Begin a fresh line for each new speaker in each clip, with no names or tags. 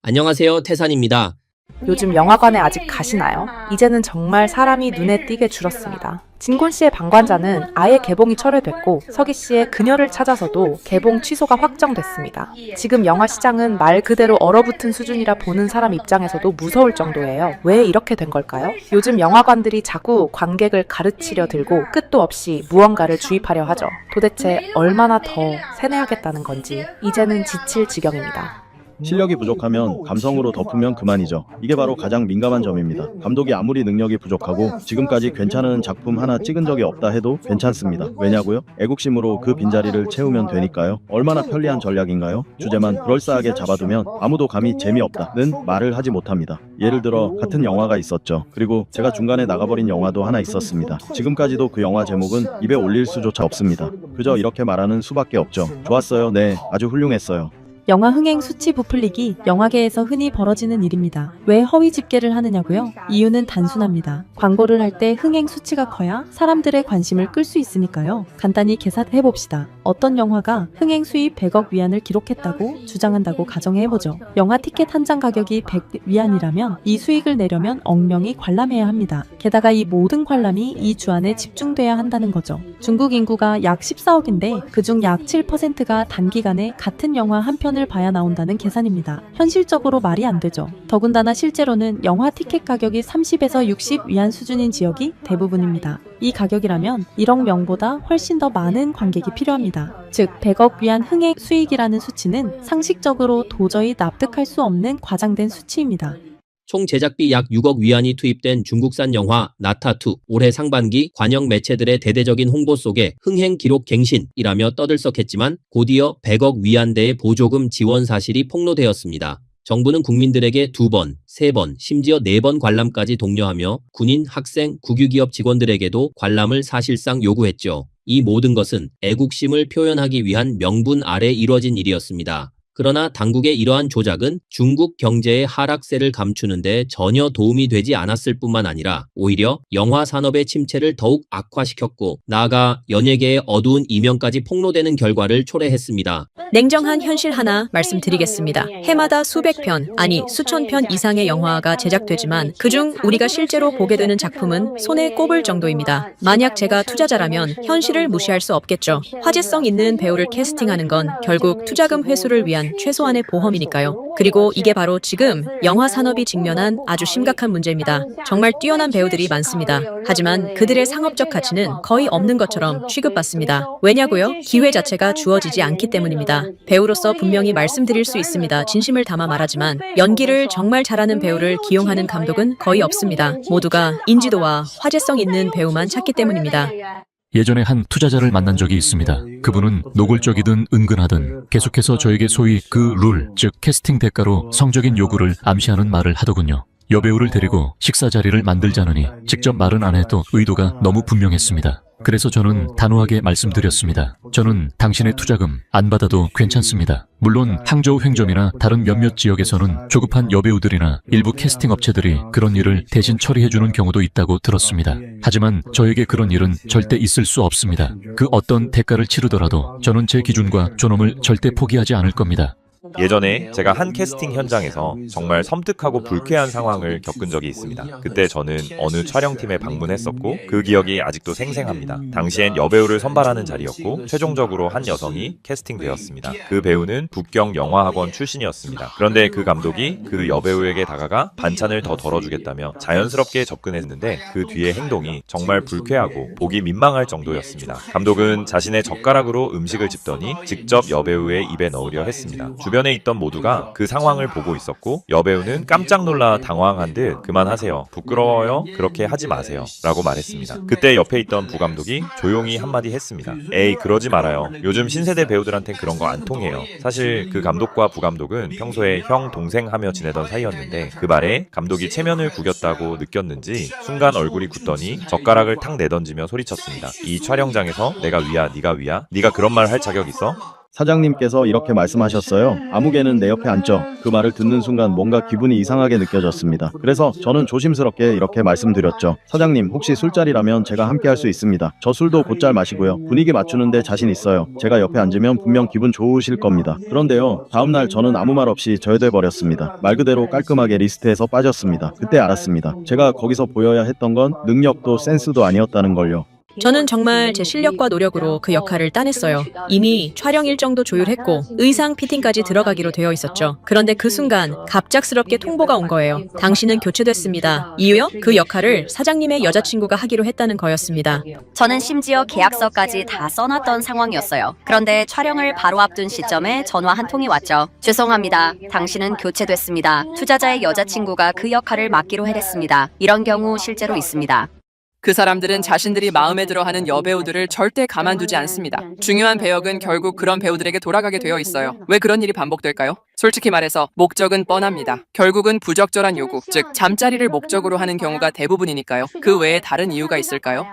안녕하세요, 태산입니다.
요즘 영화관에 아직 가시나요? 이제는 정말 사람이 눈에 띄게 줄었습니다. 진곤 씨의 방관자는 아예 개봉이 철회됐고 서기 씨의 그녀를 찾아서도 개봉 취소가 확정됐습니다. 지금 영화 시장은 말 그대로 얼어붙은 수준이라 보는 사람 입장에서도 무서울 정도예요. 왜 이렇게 된 걸까요? 요즘 영화관들이 자꾸 관객을 가르치려 들고 끝도 없이 무언가를 주입하려 하죠. 도대체 얼마나 더 세뇌하겠다는 건지 이제는 지칠 지경입니다.
실력이 부족하면 감성으로 덮으면 그만이죠. 이게 바로 가장 민감한 점입니다. 감독이 아무리 능력이 부족하고 지금까지 괜찮은 작품 하나 찍은 적이 없다 해도 괜찮습니다. 왜냐고요? 애국심으로 그 빈자리를 채우면 되니까요. 얼마나 편리한 전략인가요? 주제만 그럴싸하게 잡아두면 아무도 감히 재미없다는 말을 하지 못합니다. 예를 들어 같은 영화가 있었죠. 그리고 제가 중간에 나가버린 영화도 하나 있었습니다. 지금까지도 그 영화 제목은 입에 올릴 수조차 없습니다. 그저 이렇게 말하는 수밖에 없죠. 좋았어요. 네, 아주 훌륭했어요.
영화 흥행 수치 부풀리기, 영화계에서 흔히 벌어지는 일입니다. 왜 허위 집계를 하느냐고요? 이유는 단순합니다. 광고를 할 때 흥행 수치가 커야 사람들의 관심을 끌 수 있으니까요. 간단히 계산해봅시다. 어떤 영화가 흥행 수입 100억 위안을 기록했다고 주장한다고 가정해보죠. 영화 티켓 한 장 가격이 100 위안이라면 이 수익을 내려면 억명이 관람해야 합니다. 게다가 이 모든 관람이 이 주 안에 집중돼야 한다는 거죠. 중국 인구가 약 14억인데 그중 약 7%가 단기간에 같은 영화 한 편을 봐야 나온다는 계산입니다. 현실적으로 말이 안 되죠. 더군다나 실제로는 영화 티켓 가격이 30에서 60 위안 수준인 지역이 대부분입니다. 이 가격이라면 1억 명보다 훨씬 더 많은 관객이 필요합니다. 즉 100억 위안 흥행 수익이라는 수치는 상식적으로 도저히 납득할 수 없는 과장된 수치입니다.
총 제작비 약 6억 위안이 투입된 중국산 영화 나타2 올해 상반기 관영 매체들의 대대적인 홍보 속에 흥행 기록 갱신이라며 떠들썩했지만 곧이어 100억 위안대의 보조금 지원 사실이 폭로되었습니다. 정부는 국민들에게 2번, 3번, 심지어 4번 관람까지 독려하며 군인, 학생, 국유기업 직원들에게도 관람을 사실상 요구했죠. 이 모든 것은 애국심을 표현하기 위한 명분 아래 이뤄진 일이었습니다. 그러나 당국의 이러한 조작은 중국 경제의 하락세를 감추는 데 전혀 도움이 되지 않았을 뿐만 아니라 오히려 영화 산업의 침체를 더욱 악화시켰고 나아가 연예계의 어두운 이면까지 폭로되는 결과를 초래했습니다.
냉정한 현실 하나 말씀드리겠습니다. 해마다 수백 편, 아니 수천 편 이상의 영화가 제작되지만 그중 우리가 실제로 보게 되는 작품은 손에 꼽을 정도입니다. 만약 제가 투자자라면 현실을 무시할 수 없겠죠. 화제성 있는 배우를 캐스팅하는 건 결국 투자금 회수를 위한 최소한의 보험이니까요. 그리고 이게 바로 지금 영화 산업이 직면한 아주 심각한 문제입니다. 정말 뛰어난 배우들이 많습니다. 하지만 그들의 상업적 가치는 거의 없는 것처럼 취급받습니다. 왜냐고요? 기회 자체가 주어지지 않기 때문입니다. 배우로서 분명히 말씀드릴 수 있습니다. 진심을 담아 말하지만 연기를 정말 잘하는 배우를 기용하는 감독은 거의 없습니다. 모두가 인지도와 화제성 있는 배우만 찾기 때문입니다.
예전에 한 투자자를 만난 적이 있습니다. 그분은 노골적이든 은근하든 계속해서 저에게 소위 그 룰, 즉 캐스팅 대가로 성적인 요구를 암시하는 말을 하더군요. 여배우를 데리고 식사 자리를 만들자느니 직접 말은 안 해도 의도가 너무 분명했습니다. 그래서 저는 단호하게 말씀드렸습니다. 저는 당신의 투자금 안 받아도 괜찮습니다. 물론 항저우 횡점이나 다른 몇몇 지역에서는 조급한 여배우들이나 일부 캐스팅 업체들이 그런 일을 대신 처리해주는 경우도 있다고 들었습니다. 하지만 저에게 그런 일은 절대 있을 수 없습니다. 그 어떤 대가를 치르더라도 저는 제 기준과 존엄을 절대 포기하지 않을 겁니다.
예전에 제가 한 캐스팅 현장에서 정말 섬뜩하고 불쾌한 상황을 겪은 적이 있습니다. 그때 저는 어느 촬영팀에 방문했었고 그 기억이 아직도 생생합니다. 당시엔 여배우를 선발하는 자리였고 최종적으로 한 여성이 캐스팅되었습니다. 그 배우는 북경 영화학원 출신이었습니다. 그런데 그 감독이 그 여배우에게 다가가 반찬을 더 덜어주겠다며 자연스럽게 접근했는데 그 뒤의 행동이 정말 불쾌하고 보기 민망할 정도였습니다. 감독은 자신의 젓가락으로 음식을 집더니 직접 여배우의 입에 넣으려 했습니다. 주변에 있던 모두가 그 상황을 보고 있었고 여배우는 깜짝 놀라 당황한 듯 그만하세요. 부끄러워요. 그렇게 하지 마세요. 라고 말했습니다. 그때 옆에 있던 부감독이 조용히 한마디 했습니다. 에이 그러지 말아요. 요즘 신세대 배우들한텐 그런 거 안 통해요. 사실 그 감독과 부감독은 평소에 형 동생 하며 지내던 사이였는데 그 말에 감독이 체면을 구겼다고 느꼈는지 순간 얼굴이 굳더니 젓가락을 탁 내던지며 소리쳤습니다. 이 촬영장에서 내가 위야 네가 위야? 네가 그런 말 할 자격 있어?
사장님께서 이렇게 말씀하셨어요. 아무개는 내 옆에 앉죠. 그 말을 듣는 순간 뭔가 기분이 이상하게 느껴졌습니다. 그래서 저는 조심스럽게 이렇게 말씀드렸죠. 사장님, 혹시 술자리라면 제가 함께 할 수 있습니다. 저 술도 곧잘 마시고요. 분위기 맞추는데 자신 있어요. 제가 옆에 앉으면 분명 기분 좋으실 겁니다. 그런데요, 다음날 저는 아무 말 없이 저해돼 버렸습니다. 말 그대로 깔끔하게 리스트에서 빠졌습니다. 그때 알았습니다. 제가 거기서 보여야 했던 건 능력도 센스도 아니었다는 걸요.
저는 정말 제 실력과 노력으로 그 역할을 따냈어요. 이미 촬영 일정도 조율했고 의상 피팅까지 들어가기로 되어 있었죠. 그런데 그 순간 갑작스럽게 통보가 온 거예요. 당신은 교체됐습니다. 이유요? 그 역할을 사장님의 여자친구가 하기로 했다는 거였습니다.
저는 심지어 계약서까지 다 써놨던 상황이었어요. 그런데 촬영을 바로 앞둔 시점에 전화 한 통이 왔죠. 죄송합니다. 당신은 교체됐습니다. 투자자의 여자친구가 그 역할을 맡기로 해댔습니다. 이런 경우 실제로 있습니다.
그 사람들은 자신들이 마음에 들어하는 여배우들을 절대 가만두지 않습니다. 중요한 배역은 결국 그런 배우들에게 돌아가게 되어 있어요. 왜 그런 일이 반복될까요? 솔직히 말해서 목적은 뻔합니다. 결국은 부적절한 요구, 즉 잠자리를 목적으로 하는 경우가 대부분이니까요. 그 외에 다른 이유가 있을까요?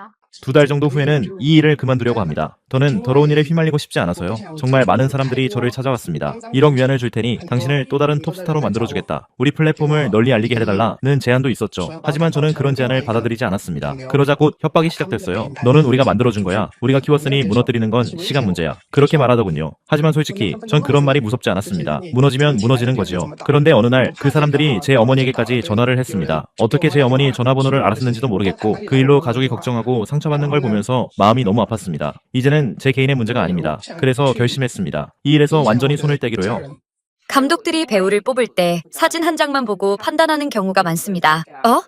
2달 정도 후에는 이 일을 그만두려고 합니다. 저는 더러운 일에 휘말리고 싶지 않아서요. 정말 많은 사람들이 저를 찾아왔습니다. 1억 위안을 줄 테니 당신을 또 다른 톱스타로 만들어주겠다. 우리 플랫폼을 널리 알리게 해달라는 제안도 있었죠. 하지만 저는 그런 제안을 받아들이지 않았습니다. 그러자 곧 협박이 시작됐어요. 너는 우리가 만들어준 거야. 우리가 키웠으니 무너뜨리는 건 시간 문제야. 그렇게 말하더군요. 하지만 솔직히 전 그런 말이 무섭지 않았습니다. 무너지면 무너지는 거지요. 그런데 어느 날 그 사람들이 제 어머니에게까지 전화를 했습니다. 어떻게 제 어머니 전화번호를 알았는지도 모르겠고 그 일로 가족이 걱정하고 상처받는 걸 보면서 마음이 너무 아팠습니다. 이제는 제 개인의 문제가 아닙니다. 그래서 결심했습니다. 이 일에서 완전히 손을 떼기로요.
감독들이 배우를 뽑을 때 사진 한 장만 보고 판단하는 경우가 많습니다.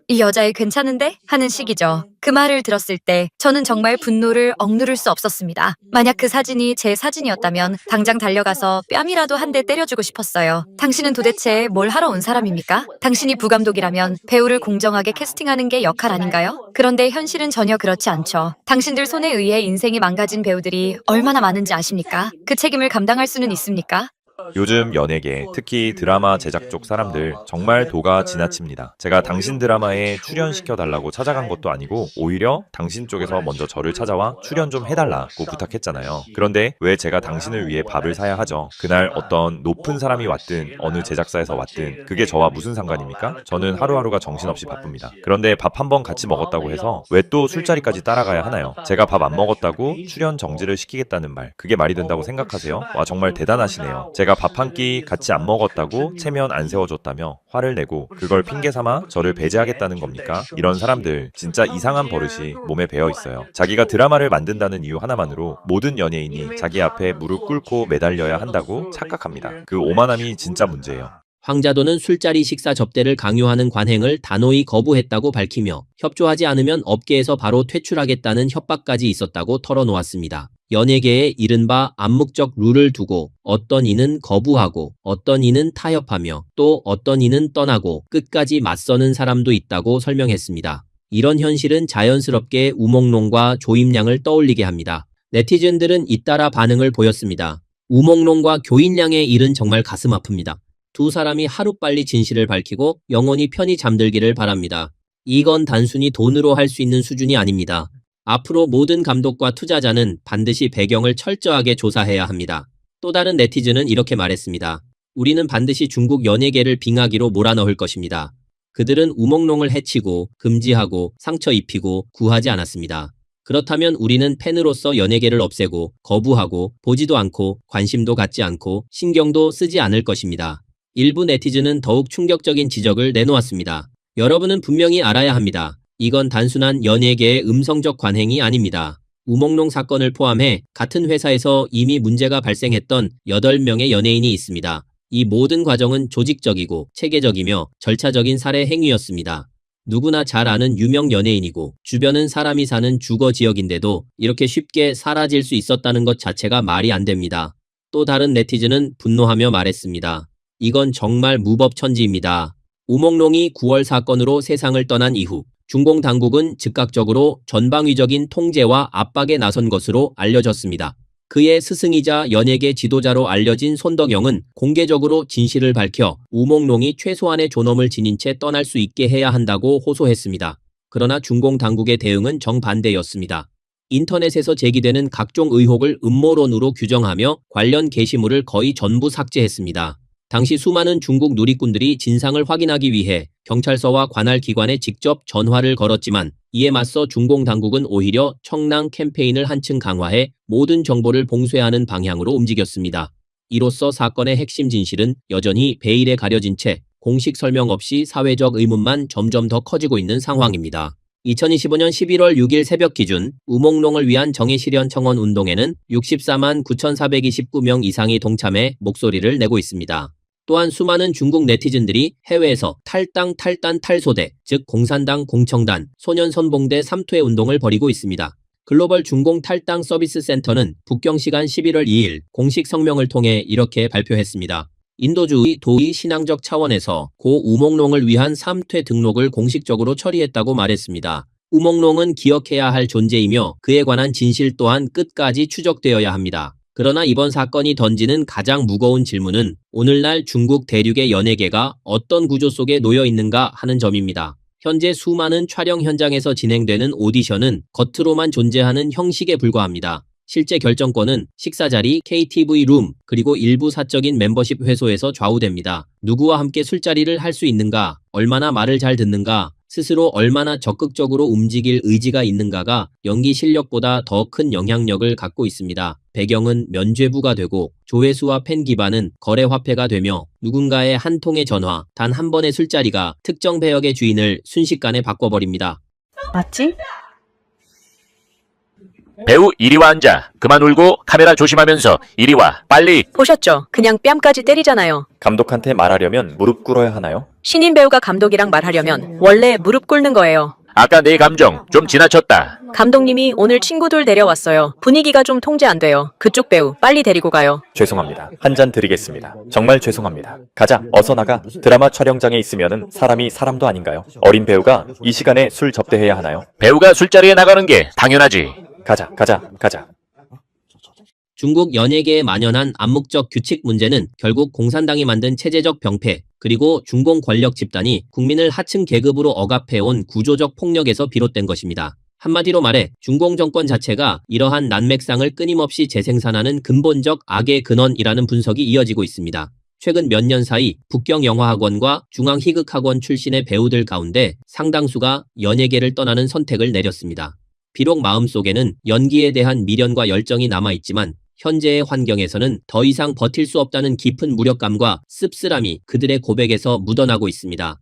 이 여자애 괜찮은데? 하는 식이죠. 그 말을 들었을 때 저는 정말 분노를 억누를 수 없었습니다. 만약 그 사진이 제 사진이었다면 당장 달려가서 뺨이라도 한 대 때려주고 싶었어요. 당신은 도대체 뭘 하러 온 사람입니까? 당신이 부감독이라면 배우를 공정하게 캐스팅하는 게 역할 아닌가요? 그런데 현실은 전혀 그렇지 않죠. 당신들 손에 의해 인생이 망가진 배우들이 얼마나 많은지 아십니까? 그 책임을 감당할 수는 있습니까?
요즘 연예계, 특히 드라마 제작 쪽 사람들 정말 도가 지나칩니다. 제가 당신 드라마에 출연시켜달라고 찾아간 것도 아니고 오히려 당신 쪽에서 먼저 저를 찾아와 출연 좀 해달라고 부탁했잖아요. 그런데 왜 제가 당신을 위해 밥을 사야 하죠? 그날 어떤 높은 사람이 왔든 어느 제작사에서 왔든 그게 저와 무슨 상관입니까? 저는 하루하루가 정신없이 바쁩니다. 그런데 밥 한 번 같이 먹었다고 해서 왜 또 술자리까지 따라가야 하나요? 제가 밥 안 먹었다고 출연 정지를 시키겠다는 말, 그게 말이 된다고 생각하세요? 와, 정말 대단하시네요. 제가 밥 한 끼 같이 안 먹었다고 체면 안 세워줬다며 화를 내고 그걸 핑계 삼아 저를 배제하겠다는 겁니까? 이런 사람들 진짜 이상한 버릇이 몸에 배어 있어요. 자기가 드라마를 만든다는 이유 하나만으로 모든 연예인이 자기 앞에 무릎 꿇고 매달려야 한다고 착각합니다. 그 오만함이 진짜 문제예요.
황자도는 술자리 식사 접대를 강요하는 관행을 단호히 거부했다고 밝히며 협조하지 않으면 업계에서 바로 퇴출하겠다는 협박까지 있었다고 털어놓았습니다. 연예계에 이른바 암묵적 룰을 두고 어떤 이는 거부하고 어떤 이는 타협하며 또 어떤 이는 떠나고 끝까지 맞서는 사람도 있다고 설명했습니다. 이런 현실은 자연스럽게 우몽롱과 조임량을 떠올리게 합니다. 네티즌들은 잇따라 반응을 보였습니다. 우몽롱과 교인량의 일은 정말 가슴 아픕니다. 두 사람이 하루빨리 진실을 밝히고 영원히 편히 잠들기를 바랍니다. 이건 단순히 돈으로 할 수 있는 수준이 아닙니다. 앞으로 모든 감독과 투자자는 반드시 배경을 철저하게 조사해야 합니다. 또 다른 네티즌은 이렇게 말했습니다. 우리는 반드시 중국 연예계를 빙하기로 몰아넣을 것입니다. 그들은 우몽롱을 해치고 금지하고 상처 입히고 구하지 않았습니다. 그렇다면 우리는 팬으로서 연예계를 없애고 거부하고 보지도 않고 관심도 갖지 않고 신경도 쓰지 않을 것입니다. 일부 네티즌은 더욱 충격적인 지적을 내놓았습니다. 여러분은 분명히 알아야 합니다. 이건 단순한 연예계의 음성적 관행이 아닙니다. 우몽롱 사건을 포함해 같은 회사에서 이미 문제가 발생했던 8명의 연예인이 있습니다. 이 모든 과정은 조직적이고 체계적이며 절차적인 살해 행위였습니다. 누구나 잘 아는 유명 연예인이고 주변은 사람이 사는 주거 지역인데도 이렇게 쉽게 사라질 수 있었다는 것 자체가 말이 안 됩니다. 또 다른 네티즌은 분노하며 말했습니다. 이건 정말 무법천지입니다. 우몽롱이 9월 사건으로 세상을 떠난 이후 중공 당국은 즉각적으로 전방위적인 통제와 압박에 나선 것으로 알려졌습니다. 그의 스승이자 연예계 지도자로 알려진 손덕영은 공개적으로 진실을 밝혀 우몽롱이 최소한의 존엄을 지닌 채 떠날 수 있게 해야 한다고 호소했습니다. 그러나 중공 당국의 대응은 정반대였습니다. 인터넷에서 제기되는 각종 의혹을 음모론으로 규정하며 관련 게시물을 거의 전부 삭제했습니다. 당시 수많은 중국 누리꾼들이 진상을 확인하기 위해 경찰서와 관할 기관에 직접 전화를 걸었지만 이에 맞서 중공 당국은 오히려 청랑 캠페인을 한층 강화해 모든 정보를 봉쇄하는 방향으로 움직였습니다. 이로써 사건의 핵심 진실은 여전히 베일에 가려진 채 공식 설명 없이 사회적 의문만 점점 더 커지고 있는 상황입니다. 2025년 11월 6일 새벽 기준 우몽롱을 위한 정의실현 청원 운동에는 64만 9,429명 이상이 동참해 목소리를 내고 있습니다. 또한 수많은 중국 네티즌들이 해외에서 탈당, 탈단, 탈소대, 즉 공산당, 공청단, 소년선봉대 3투의 운동을 벌이고 있습니다. 글로벌 중공 탈당 서비스 센터는 북경 시간 11월 2일 공식 성명을 통해 이렇게 발표했습니다. 인도주의 도의 신앙적 차원에서 고 우몽롱을 위한 3퇴 등록을 공식적으로 처리했다고 말했습니다. 우몽롱은 기억해야 할 존재이며 그에 관한 진실 또한 끝까지 추적되어야 합니다. 그러나 이번 사건이 던지는 가장 무거운 질문은 오늘날 중국 대륙의 연예계가 어떤 구조 속에 놓여 있는가 하는 점입니다. 현재 수많은 촬영 현장에서 진행되는 오디션은 겉으로만 존재하는 형식에 불과합니다. 실제 결정권은 식사자리, KTV 룸, 그리고 일부 사적인 멤버십 회소에서 좌우됩니다. 누구와 함께 술자리를 할 수 있는가, 얼마나 말을 잘 듣는가, 스스로 얼마나 적극적으로 움직일 의지가 있는가가 연기 실력보다 더 큰 영향력을 갖고 있습니다. 배경은 면죄부가 되고 조회수와 팬 기반은 거래화폐가 되며 누군가의 한 통의 전화, 단 한 번의 술자리가 특정 배역의 주인을 순식간에 바꿔버립니다.
맞지?
배우 이리 와 앉아. 그만 울고 카메라 조심하면서 이리 와. 빨리.
보셨죠? 그냥 뺨까지 때리잖아요.
감독한테 말하려면 무릎 꿇어야 하나요?
신인 배우가 감독이랑 말하려면 원래 무릎 꿇는 거예요.
아까 내 감정 좀 지나쳤다.
감독님이 오늘 친구들 데려왔어요. 분위기가 좀 통제 안 돼요. 그쪽 배우 빨리 데리고 가요.
죄송합니다. 한 잔 드리겠습니다. 정말 죄송합니다. 가자, 어서 나가. 드라마 촬영장에 있으면은 사람이 사람도 아닌가요? 어린 배우가 이 시간에 술 접대해야 하나요?
배우가 술자리에 나가는 게 당연하지.
가자, 가자, 가자.
중국 연예계에 만연한 암묵적 규칙 문제는 결국 공산당이 만든 체제적 병폐, 그리고 중공 권력 집단이 국민을 하층 계급으로 억압해온 구조적 폭력에서 비롯된 것입니다. 한마디로 말해 중공 정권 자체가 이러한 난맥상을 끊임없이 재생산하는 근본적 악의 근원이라는 분석이 이어지고 있습니다. 최근 몇 년 사이 북경 영화학원과 중앙희극학원 출신의 배우들 가운데 상당수가 연예계를 떠나는 선택을 내렸습니다. 비록 마음속에는 연기에 대한 미련과 열정이 남아있지만 현재의 환경에서는 더 이상 버틸 수 없다는 깊은 무력감과 씁쓸함이 그들의 고백에서 묻어나고 있습니다.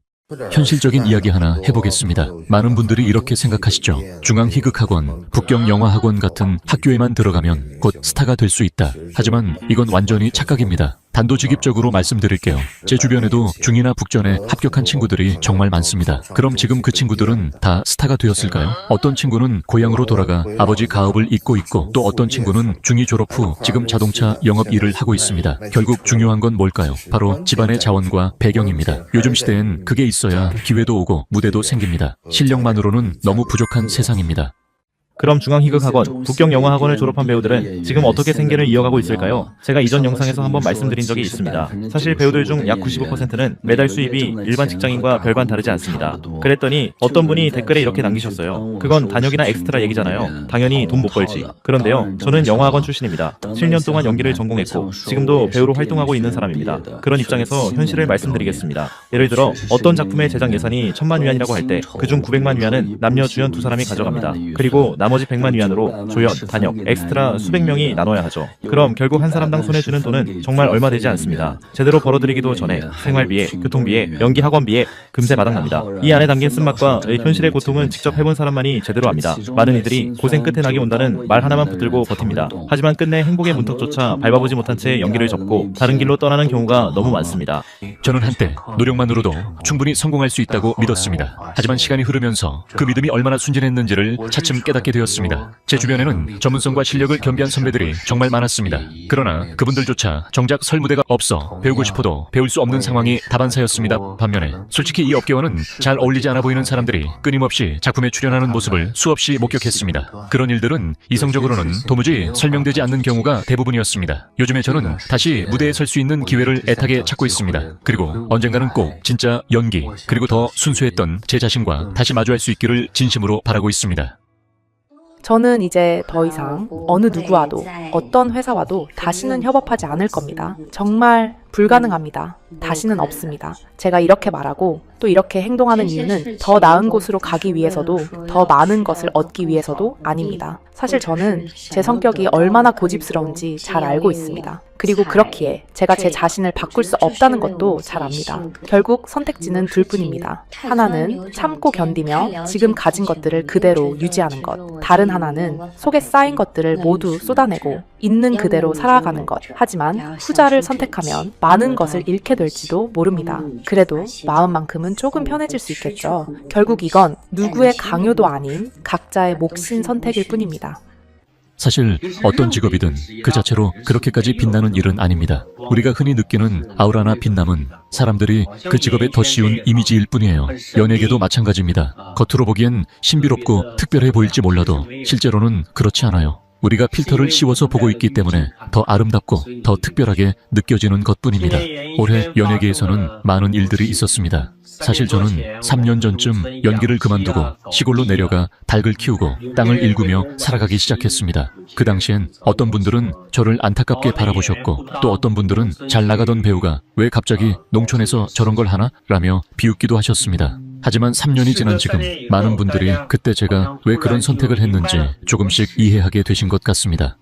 현실적인 이야기 하나 해보겠습니다. 많은 분들이 이렇게 생각하시죠. 중앙희극학원, 북경영화학원 같은 학교에만 들어가면 곧 스타가 될 수 있다. 하지만 이건 완전히 착각입니다. 단도직입적으로 말씀드릴게요. 제 주변에도 중이나 북전에 합격한 친구들이 정말 많습니다. 그럼 지금 그 친구들은 다 스타가 되었을까요? 어떤 친구는 고향으로 돌아가 아버지 가업을 잇고 있고 또 어떤 친구는 중2 졸업 후 지금 자동차 영업 일을 하고 있습니다. 결국 중요한 건 뭘까요? 바로 집안의 자원과 배경입니다. 요즘 시대엔 그게 있어야 기회도 오고 무대도 생깁니다. 실력만으로는 너무 부족한 세상입니다.
그럼 중앙희극학원, 북경영화학원을 졸업한 배우들은 지금 어떻게 생계를 이어가고 있을까요? 제가 이전 영상에서 한번 말씀드린 적이 있습니다. 사실 배우들 중 약 95%는 매달 수입이 일반 직장인과 별반 다르지 않습니다. 그랬더니 어떤 분이 댓글에 이렇게 남기셨어요. 그건 단역이나 엑스트라 얘기잖아요. 당연히 돈 못 벌지. 그런데요, 저는 영화학원 출신입니다. 7년 동안 연기를 전공했고 지금도 배우로 활동하고 있는 사람입니다. 그런 입장에서 현실을 말씀드리겠습니다. 예를 들어 어떤 작품의 제작 예산이 1000만 위안이라고 할 때 그중 900만 위안은 남녀 주연 두 사람이 가져갑니다. 그리고 나머지 100만 위안으로 조연, 단역, 엑스트라 수백 명이 나눠야 하죠. 그럼 결국 한 사람당 손에 주는 돈은 정말 얼마 되지 않습니다. 제대로 벌어들이기도 전에 생활비에, 교통비에, 연기 학원비에 금세 바닥납니다. 이 안에 담긴 쓴맛과 현실의 고통은 직접 해본 사람만이 제대로 압니다. 많은 이들이 고생 끝에 낙이 온다는 말 하나만 붙들고 버팁니다. 하지만 끝내 행복의 문턱조차 밟아보지 못한 채 연기를 접고 다른 길로 떠나는 경우가 너무 많습니다.
저는 한때 노력만으로도 충분히 성공할 수 있다고 믿었습니다. 하지만 시간이 흐르면서 그 믿음이 얼마나 순진했는지를 차츰 깨닫게 되었습니다. 제 주변에는 전문성과 실력을 겸비한 선배들이 정말 많았습니다. 그러나 그분들조차 정작 설 무대가 없어 배우고 싶어도 배울 수 없는 상황이 다반사였습니다. 반면에 솔직히 이 업계와는 잘 어울리지 않아 보이는 사람들이 끊임없이 작품에 출연하는 모습을 수없이 목격했습니다. 그런 일들은 이성적으로는 도무지 설명되지 않는 경우가 대부분이었습니다. 요즘에 저는 다시 무대에 설 수 있는 기회를 애타게 찾고 있습니다. 그리고 언젠가는 꼭 진짜 연기, 그리고 더 순수했던 제 자신과 다시 마주할 수 있기를 진심으로 바라고 있습니다.
저는 이제 더 이상 어느 누구와도 어떤 회사와도 다시는 협업하지 않을 겁니다. 정말 불가능합니다. 다시는 없습니다. 제가 이렇게 말하고 또 이렇게 행동하는 이유는 더 나은 곳으로 가기 위해서도 더 많은 것을 얻기 위해서도 아닙니다. 사실 저는 제 성격이 얼마나 고집스러운지 잘 알고 있습니다. 그리고 그렇기에 제가 제 자신을 바꿀 수 없다는 것도 잘 압니다. 결국 선택지는 둘뿐입니다. 하나는 참고 견디며 지금 가진 것들을 그대로 유지하는 것. 다른 하나는 속에 쌓인 것들을 모두 쏟아내고 있는 그대로 살아가는 것. 하지만 후자를 선택하면 많은 것을 잃게 될지도 모릅니다. 그래도 마음만큼은 조금 편해질 수 있겠죠. 결국 이건 누구의 강요도 아닌 각자의 몫인 선택일 뿐입니다.
사실 어떤 직업이든 그 자체로 그렇게까지 빛나는 일은 아닙니다. 우리가 흔히 느끼는 아우라나 빛남은 사람들이 그 직업에 더 씌운 이미지일 뿐이에요. 연예계도 마찬가지입니다. 겉으로 보기엔 신비롭고 특별해 보일지 몰라도 실제로는 그렇지 않아요. 우리가 필터를 씌워서 보고 있기 때문에 더 아름답고 더 특별하게 느껴지는 것뿐입니다. 올해 연예계에서는 많은 일들이 있었습니다. 사실 저는 3년 전쯤 연기를 그만두고 시골로 내려가 닭을 키우고 땅을 일구며 살아가기 시작했습니다. 그 당시엔 어떤 분들은 저를 안타깝게 바라보셨고 또 어떤 분들은 잘 나가던 배우가 왜 갑자기 농촌에서 저런 걸 하나? 라며 비웃기도 하셨습니다. 하지만 3년이 지난 지금 많은 분들이 그때 제가 왜 그런 선택을 했는지 조금씩 이해하게 되신 것 같습니다.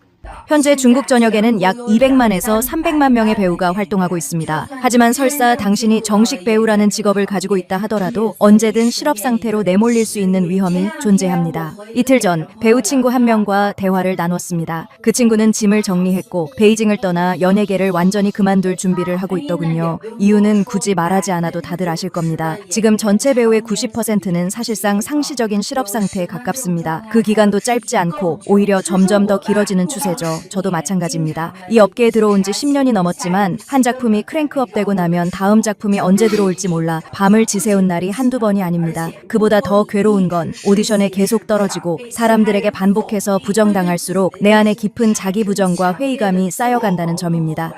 현재 중국 전역에는 약 200만에서 300만 명의 배우가 활동하고 있습니다. 하지만 설사 당신이 정식 배우라는 직업을 가지고 있다 하더라도 언제든 실업 상태로 내몰릴 수 있는 위험이 존재합니다. 이틀 전 배우 친구 한 명과 대화를 나눴습니다. 그 친구는 짐을 정리했고 베이징을 떠나 연예계를 완전히 그만둘 준비를 하고 있더군요. 이유는 굳이 말하지 않아도 다들 아실 겁니다. 지금 전체 배우의 90%는 사실상 상시적인 실업 상태에 가깝습니다. 그 기간도 짧지 않고 오히려 점점 더 길어지는 추세죠. 저도 마찬가지입니다. 이 업계에 들어온 지 10년이 넘었지만 한 작품이 크랭크업 되고 나면 다음 작품이 언제 들어올지 몰라 밤을 지새운 날이 한두 번이 아닙니다. 그보다 더 괴로운 건 오디션에 계속 떨어지고 사람들에게 반복해서 부정당할수록 내 안에 깊은 자기 부정과 회의감이 쌓여간다는 점입니다.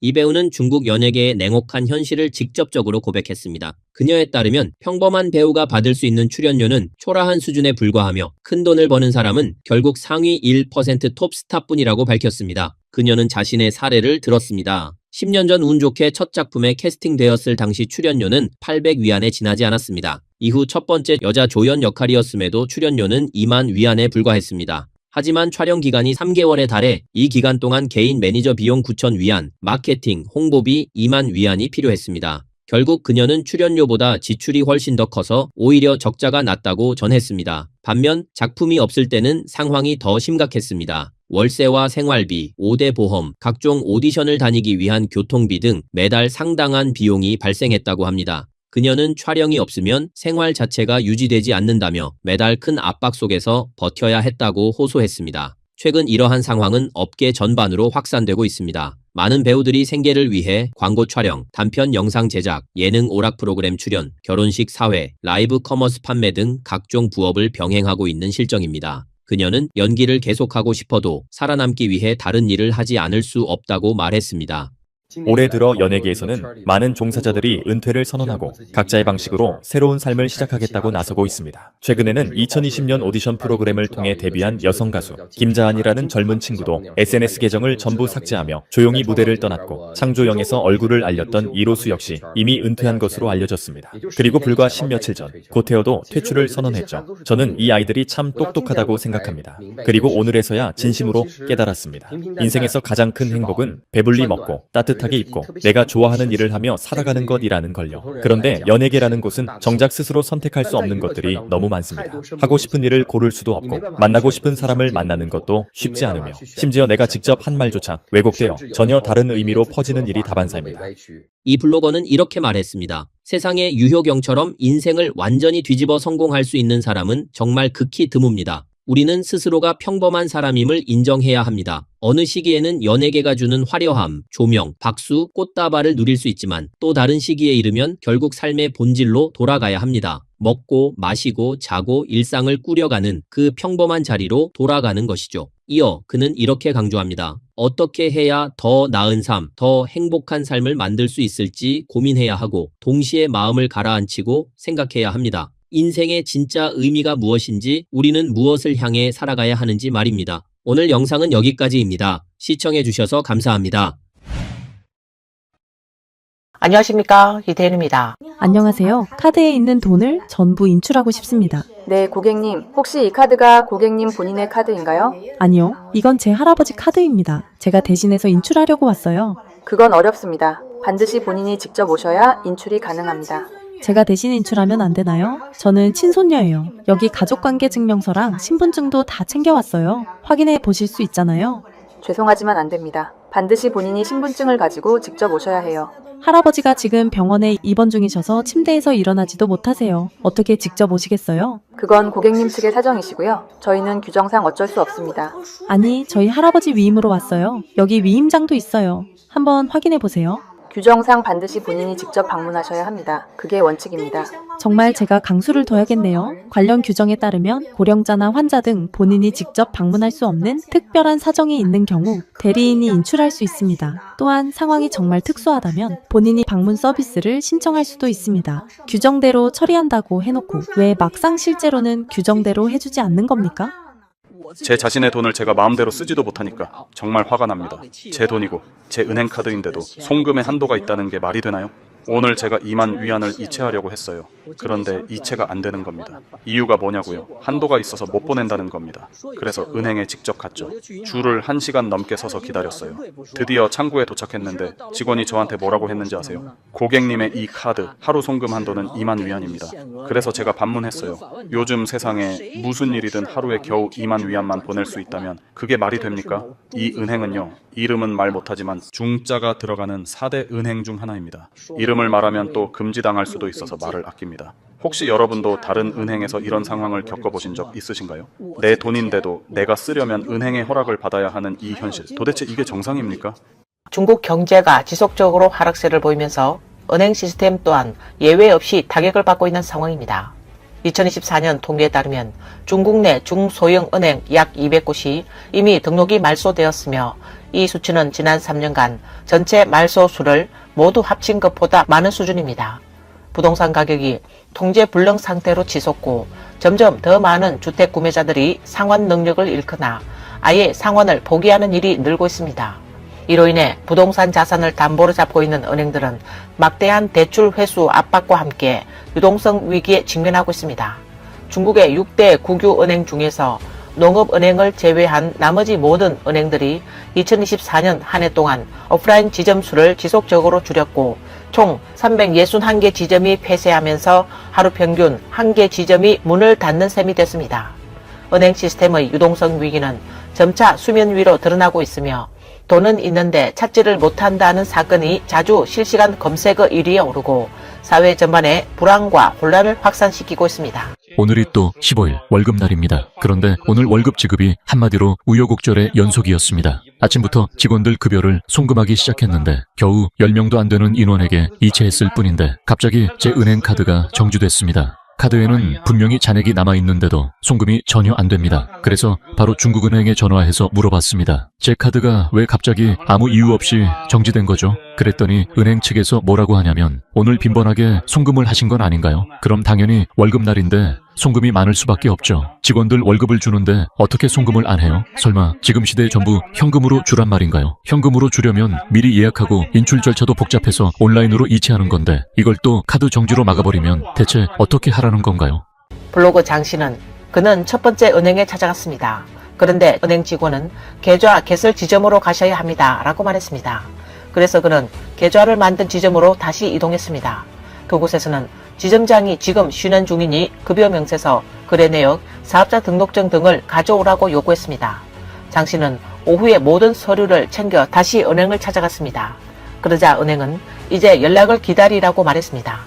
이 배우는 중국 연예계의 냉혹한 현실을 직접적으로 고백했습니다. 그녀에 따르면 평범한 배우가 받을 수 있는 출연료는 초라한 수준에 불과하며 큰돈을 버는 사람은 결국 상위 1% 톱스타뿐이라고 밝혔습니다. 그녀는 자신의 사례를 들었습니다. 10년 전 운 좋게 첫 작품에 캐스팅되었을 당시 출연료는 800위안에 지나지 않았습니다. 이후 첫 번째 여자 조연 역할이었음에도 출연료는 2만 위안에 불과했습니다. 하지만 촬영 기간이 3개월에 달해 이 기간 동안 개인 매니저 비용 9,000위안, 마케팅, 홍보비 2만 위안이 필요했습니다. 결국 그녀는 출연료보다 지출이 훨씬 더 커서 오히려 적자가 났다고 전했습니다. 반면 작품이 없을 때는 상황이 더 심각했습니다. 월세와 생활비, 5대 보험, 각종 오디션을 다니기 위한 교통비 등 매달 상당한 비용이 발생했다고 합니다. 그녀는 촬영이 없으면 생활 자체가 유지되지 않는다며 매달 큰 압박 속에서 버텨야 했다고 호소했습니다. 최근 이러한 상황은 업계 전반으로 확산되고 있습니다. 많은 배우들이 생계를 위해 광고 촬영, 단편 영상 제작, 예능 오락 프로그램 출연, 결혼식 사회, 라이브 커머스 판매 등 각종 부업을 병행하고 있는 실정입니다. 그녀는 연기를 계속하고 싶어도 살아남기 위해 다른 일을 하지 않을 수 없다고 말했습니다.
올해 들어 연예계에서는 많은 종사자들이 은퇴를 선언하고 각자의 방식으로 새로운 삶을 시작하겠다고 나서고 있습니다. 최근에는 2020년 오디션 프로그램을 통해 데뷔한 여성 가수 김자한이라는 젊은 친구도 SNS 계정을 전부 삭제하며 조용히 무대를 떠났고 창조영에서 얼굴을 알렸던 이로수 역시 이미 은퇴한 것으로 알려졌습니다. 그리고 불과 10며칠 전 고태어도 퇴출을 선언했죠. 저는 이 아이들이 참 똑똑하다고 생각합니다. 그리고 오늘에서야 진심으로 깨달았습니다. 인생에서 가장 큰 행복은 배불리 먹고 따뜻하게 입고 내가 좋아하는 일을 하며 살아가는 것이라는 걸요. 그런데 연예계라는 곳은 정작 스스로 선택할 수 없는 것들이 너무 많습니다. 하고 싶은 일을 고를 수도 없고 만나고 싶은 사람을 만나는 것도 쉽지 않으며 심지어 내가 직접 한 말조차 왜곡되어 전혀 다른 의미로 퍼지는 일이 다반사입니다.
이 블로거는 이렇게 말했습니다. 세상의 유효경처럼 인생을 완전히 뒤집어 성공할 수 있는 사람은 정말 극히 드뭅니다. 우리는 스스로가 평범한 사람임을 인정해야 합니다. 어느 시기에는 연예계가 주는 화려함, 조명, 박수, 꽃다발을 누릴 수 있지만 또 다른 시기에 이르면 결국 삶의 본질로 돌아가야 합니다. 먹고 마시고 자고 일상을 꾸려가는 그 평범한 자리로 돌아가는 것이죠. 이어 그는 이렇게 강조합니다. 어떻게 해야 더 나은 삶, 더 행복한 삶을 만들 수 있을지 고민해야 하고 동시에 마음을 가라앉히고 생각해야 합니다. 인생의 진짜 의미가 무엇인지, 우리는 무엇을 향해 살아가야 하는지 말입니다. 오늘 영상은 여기까지입니다. 시청해주셔서 감사합니다.
안녕하십니까, 이대현입니다.
안녕하세요. 카드에 있는 돈을 전부 인출하고 싶습니다.
네, 고객님. 혹시 이 카드가 고객님 본인의 카드인가요?
아니요. 이건 제 할아버지 카드입니다. 제가 대신해서 인출하려고 왔어요.
그건 어렵습니다. 반드시 본인이 직접 오셔야 인출이 가능합니다.
제가 대신 인출하면 안 되나요? 저는 친손녀예요. 여기 가족관계 증명서랑 신분증도 다 챙겨왔어요. 확인해 보실 수 있잖아요.
죄송하지만 안 됩니다. 반드시 본인이 신분증을 가지고 직접 오셔야 해요.
할아버지가 지금 병원에 입원 중이셔서 침대에서 일어나지도 못하세요. 어떻게 직접 오시겠어요?
그건 고객님 측의 사정이시고요. 저희는 규정상 어쩔 수 없습니다.
아니, 저희 할아버지 위임으로 왔어요. 여기 위임장도 있어요. 한번 확인해 보세요.
규정상 반드시 본인이 직접 방문하셔야 합니다. 그게 원칙입니다.
정말 제가 강수를 둬야겠네요. 관련 규정에 따르면 고령자나 환자 등 본인이 직접 방문할 수 없는 특별한 사정이 있는 경우 대리인이 인출할 수 있습니다. 또한 상황이 정말 특수하다면 본인이 방문 서비스를 신청할 수도 있습니다. 규정대로 처리한다고 해놓고 왜 막상 실제로는 규정대로 해주지 않는 겁니까?
제 자신의 돈을 제가 마음대로 쓰지도 못하니까 정말 화가 납니다. 제 돈이고 제 은행카드인데도 송금의 한도가 있다는 게 말이 되나요? 오늘 제가 2만 위안을 이체하려고 했어요. 그런데 이체가 안 되는 겁니다. 이유가 뭐냐고요? 한도가 있어서 못 보낸다는 겁니다. 그래서 은행에 직접 갔죠. 줄을 1시간 넘게 서서 기다렸어요. 드디어 창구에 도착했는데 직원이 저한테 뭐라고 했는지 아세요? 고객님의 이 카드 하루 송금 한도는 2만 위안입니다. 그래서 제가 반문했어요. 요즘 세상에 무슨 일이든 하루에 겨우 2만 위안만 보낼 수 있다면 그게 말이 됩니까? 이 은행은요, 이름은 말 못하지만 중자가 들어가는 4대 은행 중 하나입니다. 이름을 말하면 또 금지당할 수도 있어서 말을 아낍니다. 혹시 여러분도 다른 은행에서 이런 상황을 겪어보신 적 있으신가요? 내 돈인데도 내가 쓰려면 은행의 허락을 받아야 하는 이 현실, 도대체 이게 정상입니까?
중국 경제가 지속적으로 하락세를 보이면서 은행 시스템 또한 예외 없이 타격을 받고 있는 상황입니다. 2024년 통계에 따르면 중국 내 중소형 은행 약 200곳이 이미 등록이 말소되었으며 이 수치는 지난 3년간 전체 말소 수를 모두 합친 것보다 많은 수준입니다. 부동산 가격이 통제 불능 상태로 치솟고 점점 더 많은 주택 구매자들이 상환 능력을 잃거나 아예 상환을 포기하는 일이 늘고 있습니다. 이로 인해 부동산 자산을 담보로 잡고 있는 은행들은 막대한 대출 회수 압박과 함께 유동성 위기에 직면하고 있습니다. 중국의 6대 국유 은행 중에서 농업은행을 제외한 나머지 모든 은행들이 2024년 한 해 동안 오프라인 지점 수를 지속적으로 줄였고 총 361개 지점이 폐쇄하면서 하루 평균 1개 지점이 문을 닫는 셈이 됐습니다. 은행 시스템의 유동성 위기는 점차 수면 위로 드러나고 있으며 돈은 있는데 찾지를 못한다는 사건이 자주 실시간 검색어 1위에 오르고 사회 전반에 불안과 혼란을 확산시키고 있습니다.
오늘이 또 15일 월급날입니다. 그런데 오늘 월급 지급이 한마디로 우여곡절의 연속이었습니다. 아침부터 직원들 급여를 송금하기 시작했는데 겨우 10명도 안 되는 인원에게 이체했을 뿐인데 갑자기 제 은행 카드가 정지됐습니다. 카드에는 분명히 잔액이 남아있는데도 송금이 전혀 안 됩니다. 그래서 바로 중국은행에 전화해서 물어봤습니다. 제 카드가 왜 갑자기 아무 이유 없이 정지된 거죠? 그랬더니 은행 측에서 뭐라고 하냐면 오늘 빈번하게 송금을 하신 건 아닌가요? 그럼 당연히 월급날인데 송금이 많을 수밖에 없죠. 직원들 월급을 주는데 어떻게 송금을 안 해요? 설마 지금 시대에 전부 현금으로 주란 말인가요? 현금으로 주려면 미리 예약하고 인출 절차도 복잡해서 온라인으로 이체하는 건데 이걸 또 카드 정지로 막아버리면 대체 어떻게 하라는 건가요?
블로그 장 씨는 그는 첫 번째 은행에 찾아갔습니다. 그런데 은행 직원은 계좌 개설 지점으로 가셔야 합니다 라고 말했습니다. 그래서 그는 계좌를 만든 지점으로 다시 이동했습니다. 그곳에서는 지점장이 지금 쉬는 중이니 급여 명세서, 거래 내역, 사업자 등록증 등을 가져오라고 요구했습니다. 장 씨는 오후에 모든 서류를 챙겨 다시 은행을 찾아갔습니다. 그러자 은행은 이제 연락을 기다리라고 말했습니다.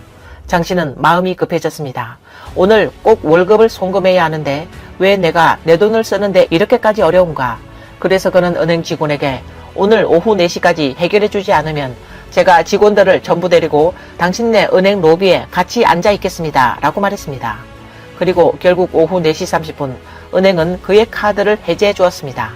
장 씨는 마음이 급해졌습니다. 오늘 꼭 월급을 송금해야 하는데 왜 내가 내 돈을 쓰는데 이렇게까지 어려운가? 그래서 그는 은행 직원에게 오늘 오후 4시까지 해결해주지 않으면 제가 직원들을 전부 데리고 당신네 은행 로비에 같이 앉아 있겠습니다 라고 말했습니다. 그리고 결국 오후 4시 30분 은행은 그의 카드를 해제해 주었습니다.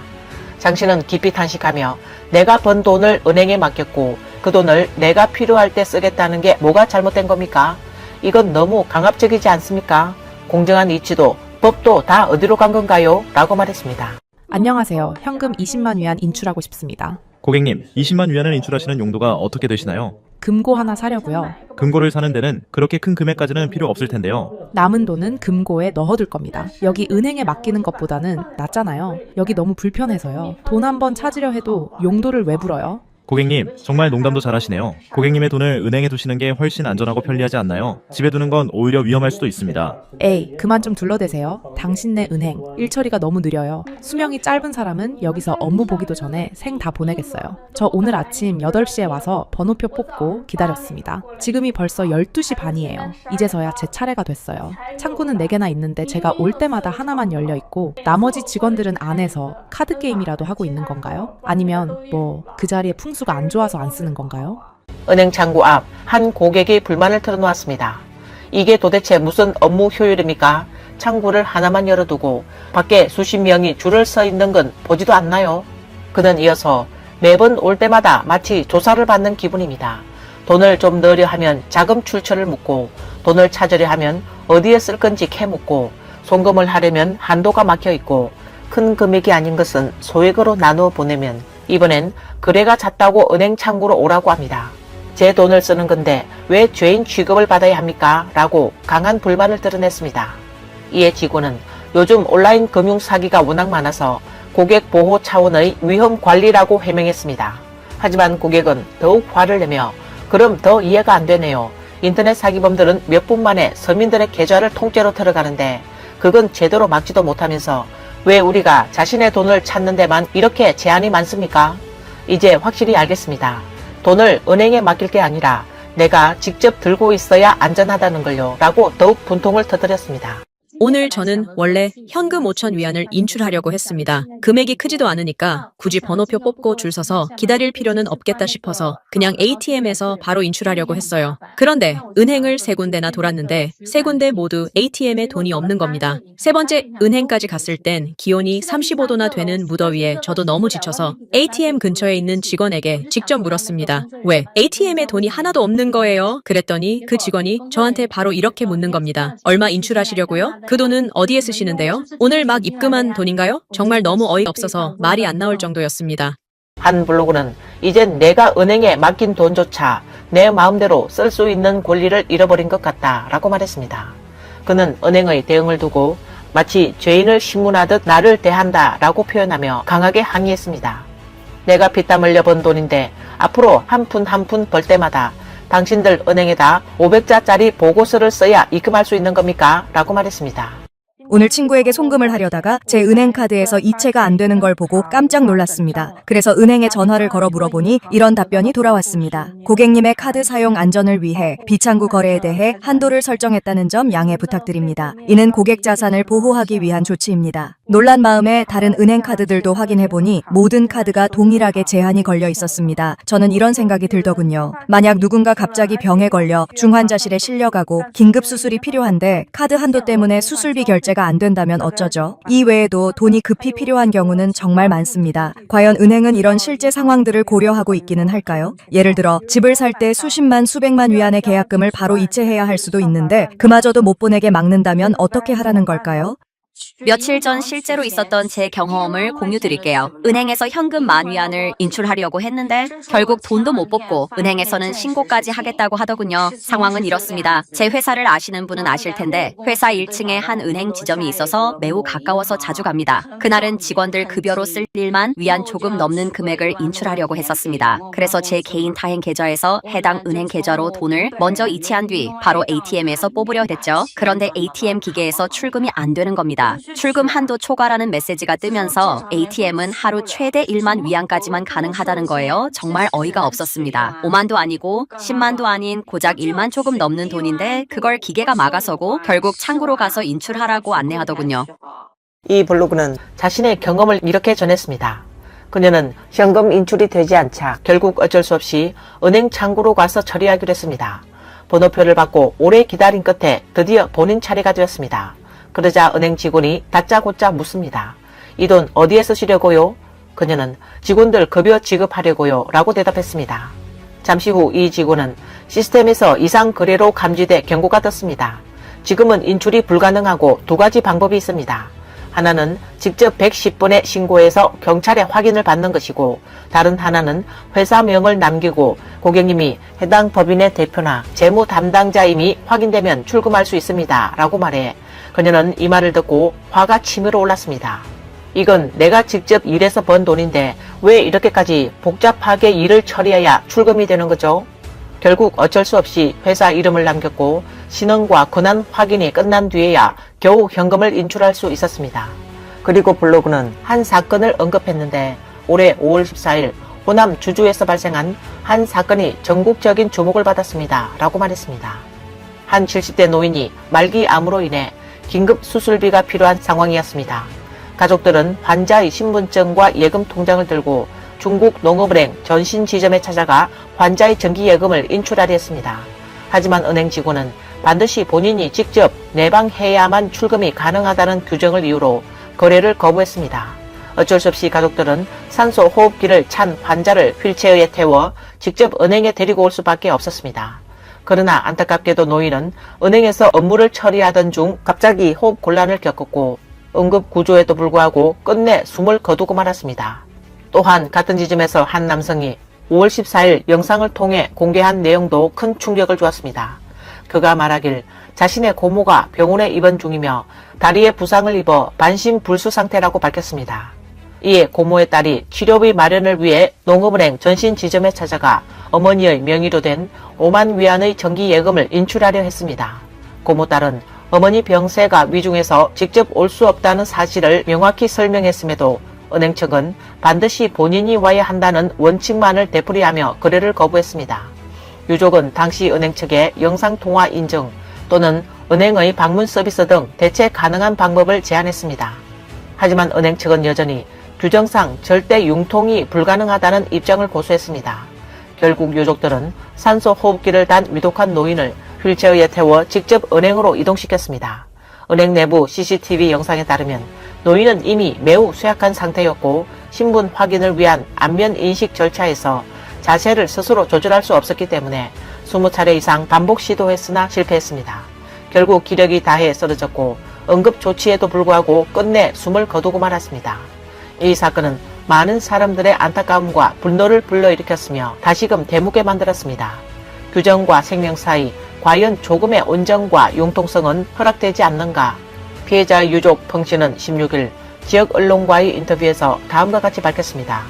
장 씨는 깊이 탄식하며 내가 번 돈을 은행에 맡겼고 그 돈을 내가 필요할 때 쓰겠다는 게 뭐가 잘못된 겁니까? 이건 너무 강압적이지 않습니까? 공정한 이치도 법도 다 어디로 간 건가요? 라고 말했습니다.
안녕하세요. 현금 20만 위안 인출하고 싶습니다.
고객님, 20만 위안을 인출하시는 용도가 어떻게 되시나요?
금고 하나 사려고요.
금고를 사는 데는 그렇게 큰 금액까지는 필요 없을 텐데요.
남은 돈은 금고에 넣어둘 겁니다. 여기 은행에 맡기는 것보다는 낫잖아요. 여기 너무 불편해서요. 돈 한 번 찾으려 해도 용도를 왜 불어요?
고객님, 정말 농담도 잘하시네요. 고객님의 돈을 은행에 두시는 게 훨씬 안전하고 편리하지 않나요? 집에 두는 건 오히려 위험할 수도 있습니다.
에이, 그만 좀 둘러대세요. 당신네 은행, 일처리가 너무 느려요. 수명이 짧은 사람은 여기서 업무 보기도 전에 생 다 보내겠어요. 저 오늘 아침 8시에 와서 번호표 뽑고 기다렸습니다. 지금이 벌써 12시 반이에요. 이제서야 제 차례가 됐어요. 창구는 4개나 있는데 제가 올 때마다 하나만 열려있고 나머지 직원들은 안에서 카드게임이라도 하고 있는 건가요? 아니면 그 자리에 풍수가 안 좋아서 안 쓰는 건가요?
은행 창구 앞 한 고객이 불만을 털어놓았습니다. 이게 도대체 무슨 업무 효율입니까? 창구를 하나만 열어두고 밖에 수십 명이 줄을 서 있는 건 보지도 않나요? 그는 이어서 매번 올 때마다 마치 조사를 받는 기분입니다. 돈을 좀 넣으려 하면 자금 출처를 묻고 돈을 찾으려 하면 어디에 쓸 건지 캐묻고 송금을 하려면 한도가 막혀 있고 큰 금액이 아닌 것은 소액으로 나누어 보내면 이번엔 거래가 잦다고 은행 창구로 오라고 합니다. 제 돈을 쓰는 건데 왜 죄인 취급을 받아야 합니까? 라고 강한 불만을 드러냈습니다. 이에 직원은 요즘 온라인 금융 사기가 워낙 많아서 고객 보호 차원의 위험 관리라고 해명했습니다. 하지만 고객은 더욱 화를 내며 그럼 더 이해가 안 되네요. 인터넷 사기범들은 몇 분 만에 서민들의 계좌를 통째로 들어가는데 그건 제대로 막지도 못하면서 왜 우리가 자신의 돈을 찾는 데만 이렇게 제한이 많습니까? 이제 확실히 알겠습니다. 돈을 은행에 맡길 게 아니라 내가 직접 들고 있어야 안전하다는 걸요. 라고 더욱 분통을 터뜨렸습니다.
오늘 저는 원래 현금 5천 위안을 인출하려고 했습니다. 금액이 크지도 않으니까 굳이 번호표 뽑고 줄 서서 기다릴 필요는 없겠다 싶어서 그냥 ATM에서 바로 인출하려고 했어요. 그런데 은행을 3군데나 돌았는데 3군데 모두 ATM에 돈이 없는 겁니다. 3번째 은행까지 갔을 땐 기온이 35도나 되는 무더위에 저도 너무 지쳐서 ATM 근처에 있는 직원에게 직접 물었습니다. 왜 ATM에 돈이 하나도 없는 거예요? 그랬더니 그 직원이 저한테 바로 이렇게 묻는 겁니다. 얼마 인출하시려고요? 그 돈은 어디에 쓰시는데요? 오늘 막 입금한 돈인가요? 정말 너무 어이가 없어서 말이 안 나올 정도였습니다.
한 블로그는 이젠 내가 은행에 맡긴 돈조차 내 마음대로 쓸 수 있는 권리를 잃어버린 것 같다 라고 말했습니다. 그는 은행의 대응을 두고 마치 죄인을 신문하듯 나를 대한다 라고 표현하며 강하게 항의했습니다. 내가 피땀 흘려 번 돈인데 앞으로 한 푼 한 푼 벌 때마다 당신들 은행에다 500자짜리 보고서를 써야 입금할 수 있는 겁니까? 라고 말했습니다.
오늘 친구에게 송금을 하려다가 제 은행카드에서 이체가 안 되는 걸 보고 깜짝 놀랐습니다. 그래서 은행에 전화를 걸어 물어보니 이런 답변이 돌아왔습니다. 고객님의 카드 사용 안전을 위해 비창구 거래에 대해 한도를 설정했다는 점 양해 부탁드립니다. 이는 고객 자산을 보호하기 위한 조치입니다. 놀란 마음에 다른 은행 카드들도 확인해보니 모든 카드가 동일하게 제한이 걸려 있었습니다. 저는 이런 생각이 들더군요. 만약 누군가 갑자기 병에 걸려 중환자실에 실려가고 긴급 수술이 필요한데 카드 한도 때문에 수술비 결제가 안 된다면 어쩌죠? 이 외에도 돈이 급히 필요한 경우는 정말 많습니다. 과연 은행은 이런 실제 상황들을 고려하고 있기는 할까요? 예를 들어 집을 살 때 수십만 수백만 위안의 계약금을 바로 이체해야 할 수도 있는데 그마저도 못 보내게 막는다면 어떻게 하라는 걸까요?
며칠 전 실제로 있었던 제 경험을 공유드릴게요. 은행에서 현금 10,000위안을 인출하려고 했는데 결국 돈도 못 뽑고 은행에서는 신고까지 하겠다고 하더군요. 상황은 이렇습니다. 제 회사를 아시는 분은 아실 텐데 회사 1층에 한 은행 지점이 있어서 매우 가까워서 자주 갑니다. 그날은 직원들 급여로 쓸 1만 위안 조금 넘는 금액을 인출하려고 했었습니다. 그래서 제 개인 타행 계좌에서 해당 은행 계좌로 돈을 먼저 이체한 뒤 바로 ATM에서 뽑으려 했죠. 그런데 ATM 기계에서 출금이 안 되는 겁니다. 출금 한도 초과라는 메시지가 뜨면서 ATM은 하루 최대 1만 위안까지만 가능하다는 거예요. 정말 어이가 없었습니다. 5만도 아니고 10만도 아닌 고작 1만 조금 넘는 돈인데 그걸 기계가 막아서고 결국 창구로 가서 인출하라고 안내하더군요.
이 블로그는 자신의 경험을 이렇게 전했습니다. 그녀는 현금 인출이 되지 않자 결국 어쩔 수 없이 은행 창구로 가서 처리하기로 했습니다. 번호표를 받고 오래 기다린 끝에 드디어 본인 차례가 되었습니다. 그러자 은행 직원이 다짜고짜 묻습니다. 이 돈 어디에 쓰시려고요? 그녀는 직원들 급여 지급하려고요 라고 대답했습니다. 잠시 후 이 직원은 시스템에서 이상 거래로 감지돼 경고가 떴습니다. 지금은 인출이 불가능하고 두 가지 방법이 있습니다. 하나는 직접 110번에 신고해서 경찰에 확인을 받는 것이고, 다른 하나는 회사명을 남기고 고객님이 해당 법인의 대표나 재무 담당자임이 확인되면 출금할 수 있습니다 라고 말해, 그녀는 이 말을 듣고 화가 치밀어 올랐습니다. 이건 내가 직접 일해서 번 돈인데 왜 이렇게까지 복잡하게 일을 처리해야 출금이 되는 거죠? 결국 어쩔 수 없이 회사 이름을 남겼고 신원과 권한 확인이 끝난 뒤에야 겨우 현금을 인출할 수 있었습니다. 그리고 블로그는 한 사건을 언급했는데 올해 5월 14일 호남 주주에서 발생한 한 사건이 전국적인 주목을 받았습니다 라고 말했습니다. 한 70대 노인이 말기 암으로 인해 긴급 수술비가 필요한 상황이었습니다. 가족들은 환자의 신분증과 예금 통장을 들고 중국 농업은행 전신 지점에 찾아가 환자의 정기예금을 인출하려 했습니다. 하지만 은행 직원은 반드시 본인이 직접 내방해야만 출금이 가능하다는 규정을 이유로 거래를 거부했습니다. 어쩔 수 없이 가족들은 산소 호흡기를 찬 환자를 휠체어에 태워 직접 은행에 데리고 올 수밖에 없었습니다. 그러나 안타깝게도 노인은 은행에서 업무를 처리하던 중 갑자기 호흡 곤란을 겪었고 응급 구조에도 불구하고 끝내 숨을 거두고 말았습니다. 또한 같은 지점에서 한 남성이 5월 14일 영상을 통해 공개한 내용도 큰 충격을 주었습니다. 그가 말하길 자신의 고모가 병원에 입원 중이며 다리에 부상을 입어 반신불수 상태라고 밝혔습니다. 이에 고모의 딸이 치료비 마련을 위해 농업은행 전신 지점에 찾아가 어머니의 명의로 된 5만 위안의 정기예금을 인출하려 했습니다. 고모 딸은 어머니 병세가 위중해서 직접 올 수 없다는 사실을 명확히 설명했음에도 은행 측은 반드시 본인이 와야 한다는 원칙만을 되풀이하며 거래를 거부했습니다. 유족은 당시 은행 측에 영상통화 인증 또는 은행의 방문 서비스 등 대체 가능한 방법을 제안했습니다. 하지만 은행 측은 여전히 규정상 절대 융통이 불가능하다는 입장을 고수했습니다. 결국 유족들은 산소 호흡기를 단 위독한 노인을 휠체어에 태워 직접 은행으로 이동시켰습니다. 은행 내부 CCTV 영상에 따르면 노인은 이미 매우 쇠약한 상태였고 신분 확인을 위한 안면 인식 절차에서 자세를 스스로 조절할 수 없었기 때문에 20차례 이상 반복 시도했으나 실패했습니다. 결국 기력이 다해 쓰러졌고 응급 조치에도 불구하고 끝내 숨을 거두고 말았습니다. 이 사건은 많은 사람들의 안타까움과 분노를 불러일으켰으며 다시금 대묻게 만들었습니다. 규정과 생명 사이 과연 조금의 온정과 융통성은 허락되지 않는가? 피해자의 유족 펑씨는 16일 지역 언론과의 인터뷰에서 다음과 같이 밝혔습니다.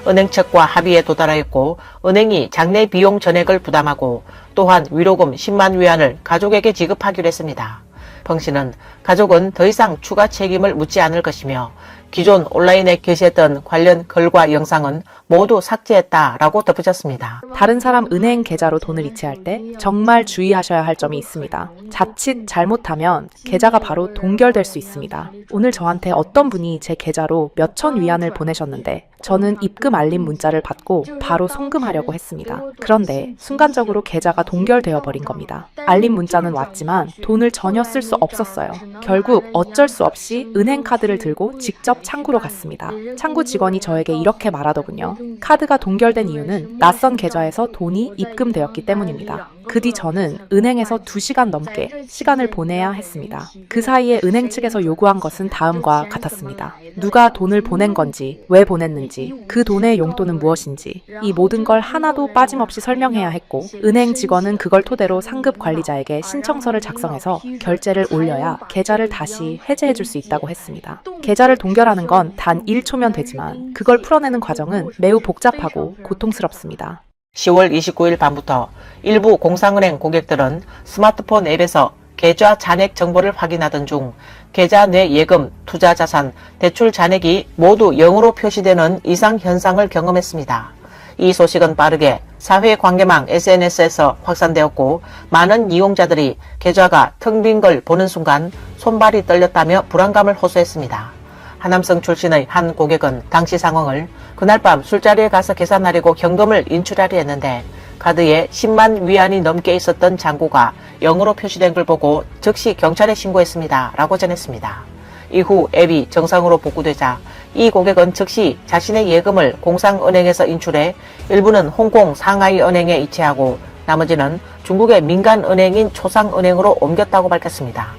은행 측과 합의에 도달하였고 은행이 장례 비용 전액을 부담하고 또한 위로금 10만 위안을 가족에게 지급하기로 했습니다. 펑씨는 가족은 더 이상 추가 책임을 묻지 않을 것이며 기존 온라인에 게시했던 관련 글과 영상은 모두 삭제했다라고 덧붙였습니다.
다른 사람 은행 계좌로 돈을 이체할 때 정말 주의하셔야 할 점이 있습니다. 자칫 잘못하면 계좌가 바로 동결될 수 있습니다. 오늘 저한테 어떤 분이 제 계좌로 몇천 위안을 보내셨는데 저는 입금 알림 문자를 받고 바로 송금하려고 했습니다. 그런데 순간적으로 계좌가 동결되어 버린 겁니다. 알림 문자는 왔지만 돈을 전혀 쓸 수 없었어요. 결국 어쩔 수 없이 은행 카드를 들고 직접 창구로 갔습니다. 창구 직원이 저에게 이렇게 말하더군요. 카드가 동결된 이유는 낯선 계좌에서 돈이 입금되었기 때문입니다. 그 뒤 저는 은행에서 2시간 넘게 시간을 보내야 했습니다. 그 사이에 은행 측에서 요구한 것은 다음과 같았습니다. 누가 돈을 보낸 건지, 왜 보냈는지, 그 돈의 용도는 무엇인지 이 모든 걸 하나도 빠짐없이 설명해야 했고 은행 직원은 그걸 토대로 상급 관리자에게 신청서를 작성해서 결제를 올려야 계좌를 다시 해제해 줄 수 있다고 했습니다. 계좌를 동결하는 건 단 1초면 되지만 그걸 풀어내는 과정은 매우 복잡하고 고통스럽습니다.
10월 29일 밤부터 일부 공상은행 고객들은 스마트폰 앱에서 계좌 잔액 정보를 확인하던 중 계좌 내 예금, 투자 자산, 대출 잔액이 모두 0으로 표시되는 이상 현상을 경험했습니다. 이 소식은 빠르게 사회관계망 SNS에서 확산되었고 많은 이용자들이 계좌가 텅 빈 걸 보는 순간 손발이 떨렸다며 불안감을 호소했습니다. 하남성 출신의 한 고객은 당시 상황을 그날 밤 술자리에 가서 계산하려고 현금을 인출하려 했는데 카드에 10만 위안이 넘게 있었던 잔고가 0으로 표시된 걸 보고 즉시 경찰에 신고했습니다 라고 전했습니다. 이후 앱이 정상으로 복구되자 이 고객은 즉시 자신의 예금을 공상은행에서 인출해 일부는 홍콩 상하이 은행에 이체하고 나머지는 중국의 민간은행인 초상은행으로 옮겼다고 밝혔습니다.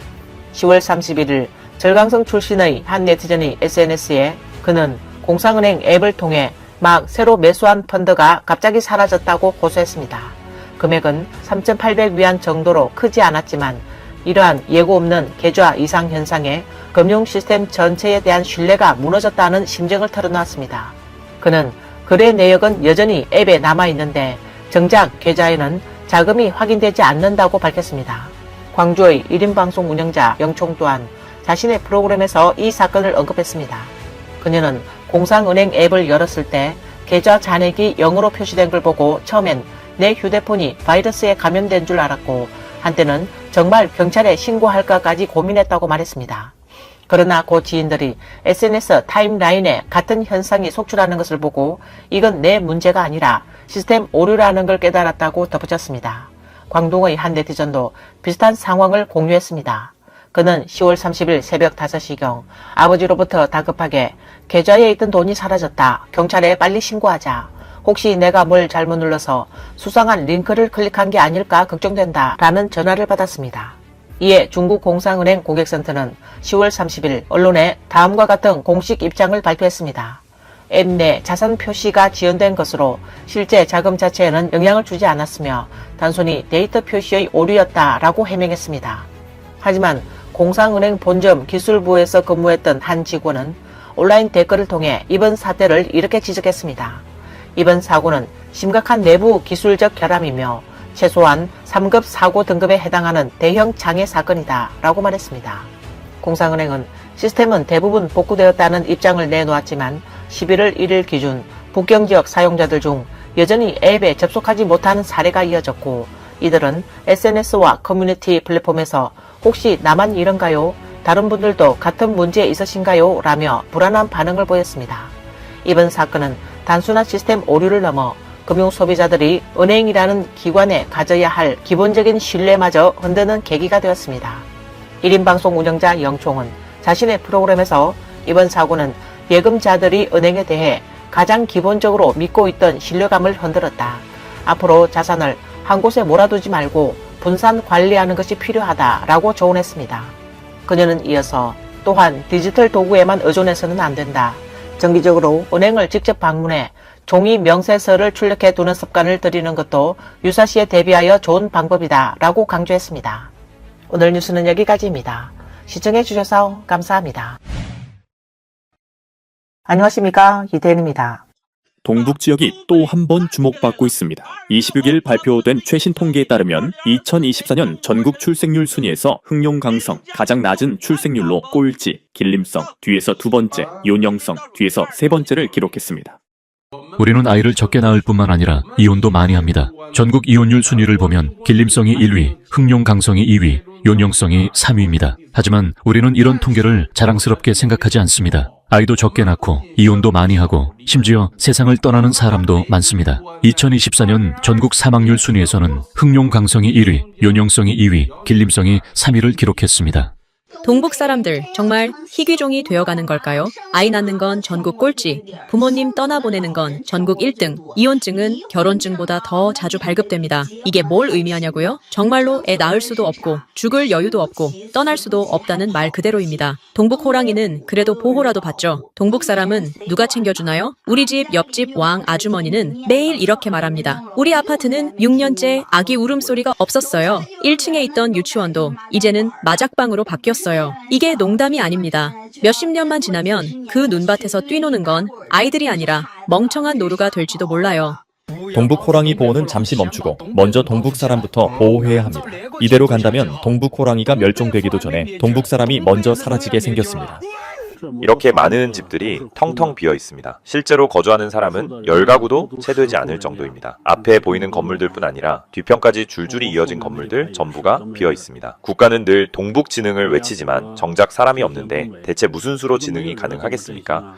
10월 31일 절강성 출신의 한 네티즌이 SNS에 그는 공상은행 앱을 통해 막 새로 매수한 펀드가 갑자기 사라졌다고 호소했습니다. 금액은 3,800위안 정도로 크지 않았지만 이러한 예고 없는 계좌 이상 현상에 금융 시스템 전체에 대한 신뢰가 무너졌다는 심정을 털어놨습니다. 그는 거래 내역은 여전히 앱에 남아있는데 정작 계좌에는 자금이 확인되지 않는다고 밝혔습니다. 광주의 1인 방송 운영자 영총 또한 자신의 프로그램에서 이 사건을 언급했습니다. 그녀는 공상은행 앱을 열었을 때 계좌 잔액이 0으로 표시된 걸 보고 처음엔 내 휴대폰이 바이러스에 감염된 줄 알았고 한때는 정말 경찰에 신고할까까지 고민했다고 말했습니다. 그러나 고 지인들이 SNS 타임라인에 같은 현상이 속출하는 것을 보고 이건 내 문제가 아니라 시스템 오류라는 걸 깨달았다고 덧붙였습니다. 광동의 한 네티즌도 비슷한 상황을 공유했습니다. 그는 10월 30일 새벽 5시경 아버지로부터 다급하게 계좌에 있던 돈이 사라졌다. 경찰에 빨리 신고하자. 혹시 내가 뭘 잘못 눌러서 수상한 링크를 클릭한 게 아닐까 걱정된다. 라는 전화를 받았습니다. 이에 중국 공상은행 고객센터는 10월 30일 언론에 다음과 같은 공식 입장을 발표했습니다. 앱 내 자산 표시가 지연된 것으로 실제 자금 자체에는 영향을 주지 않았으며 단순히 데이터 표시의 오류였다라고 해명했습니다. 하지만 공상은행 본점 기술부에서 근무했던 한 직원은 온라인 댓글을 통해 이번 사태를 이렇게 지적했습니다. 이번 사고는 심각한 내부 기술적 결함이며 최소한 3급 사고 등급에 해당하는 대형 장애 사건이다 라고 말했습니다. 공상은행은 시스템은 대부분 복구되었다는 입장을 내놓았지만 11월 1일 기준 북경지역 사용자들 중 여전히 앱에 접속하지 못하는 사례가 이어졌고 이들은 SNS와 커뮤니티 플랫폼에서 혹시 나만 이런가요? 다른 분들도 같은 문제 있으신가요? 라며 불안한 반응을 보였습니다. 이번 사건은 단순한 시스템 오류를 넘어 금융 소비자들이 은행이라는 기관에 가져야 할 기본적인 신뢰마저 흔드는 계기가 되었습니다. 1인 방송 운영자 영총은 자신의 프로그램에서 이번 사고는 예금자들이 은행에 대해 가장 기본적으로 믿고 있던 신뢰감을 흔들었다. 앞으로 자산을 한 곳에 몰아두지 말고 분산 관리하는 것이 필요하다라고 조언했습니다. 그녀는 이어서 또한 디지털 도구에만 의존해서는 안 된다. 정기적으로 은행을 직접 방문해 종이 명세서를 출력해 두는 습관을 들이는 것도 유사시에 대비하여 좋은 방법이다 라고 강조했습니다. 오늘 뉴스는 여기까지입니다. 시청해 주셔서 감사합니다. 안녕하십니까, 이태현입니다.
동북 지역이 또 한 번 주목받고 있습니다. 26일 발표된 최신 통계에 따르면 2024년 전국 출생률 순위에서 흥룡 강성 가장 낮은 출생률로 꼴찌, 길림성 뒤에서 두 번째, 요녕성 뒤에서 세 번째를 기록했습니다.
우리는 아이를 적게 낳을 뿐만 아니라 이혼도 많이 합니다. 전국 이혼율 순위를 보면 길림성이 1위, 흥룡 강성이 2위, 요녕성이 3위입니다. 하지만 우리는 이런 통계를 자랑스럽게 생각하지 않습니다. 아이도 적게 낳고 이혼도 많이 하고 심지어 세상을 떠나는 사람도 많습니다. 2024년 전국 사망률 순위에서는 흥룡 강성이 1위, 요녕성이 2위, 길림성이 3위를 기록했습니다.
동북 사람들 정말 희귀종이 되어가는 걸까요? 아이 낳는 건 전국 꼴찌, 부모님 떠나보내는 건 전국 1등, 이혼증은 결혼증보다 더 자주 발급됩니다. 이게 뭘 의미하냐고요? 정말로 애 낳을 수도 없고 죽을 여유도 없고 떠날 수도 없다는 말 그대로입니다. 동북 호랑이는 그래도 보호라도 받죠. 동북 사람은 누가 챙겨주나요? 우리 집 옆집 왕 아주머니는 매일 이렇게 말합니다. 우리 아파트는 6년째 아기 울음소리가 없었어요. 1층에 있던 유치원도 이제는 마작방으로 바뀌었어요. 이게 농담이 아닙니다. 몇십 년만 지나면 그 눈밭에서 뛰노는 건 아이들이 아니라 멍청한 노루가 될지도 몰라요.
동북 호랑이 보호는 잠시 멈추고 먼저 동북 사람부터 보호해야 합니다. 이대로 간다면 동북 호랑이가 멸종되기도 전에 동북 사람이 먼저 사라지게 생겼습니다.
이렇게 많은 집들이 텅텅 비어 있습니다. 실제로 거주하는 사람은 10가구도 채 되지 않을 정도입니다. 앞에 보이는 건물들뿐 아니라 뒤편까지 줄줄이 이어진 건물들 전부가 비어 있습니다. 국가는 늘 동북 진흥을 외치지만 정작 사람이 없는데 대체 무슨 수로 진흥이 가능하겠습니까?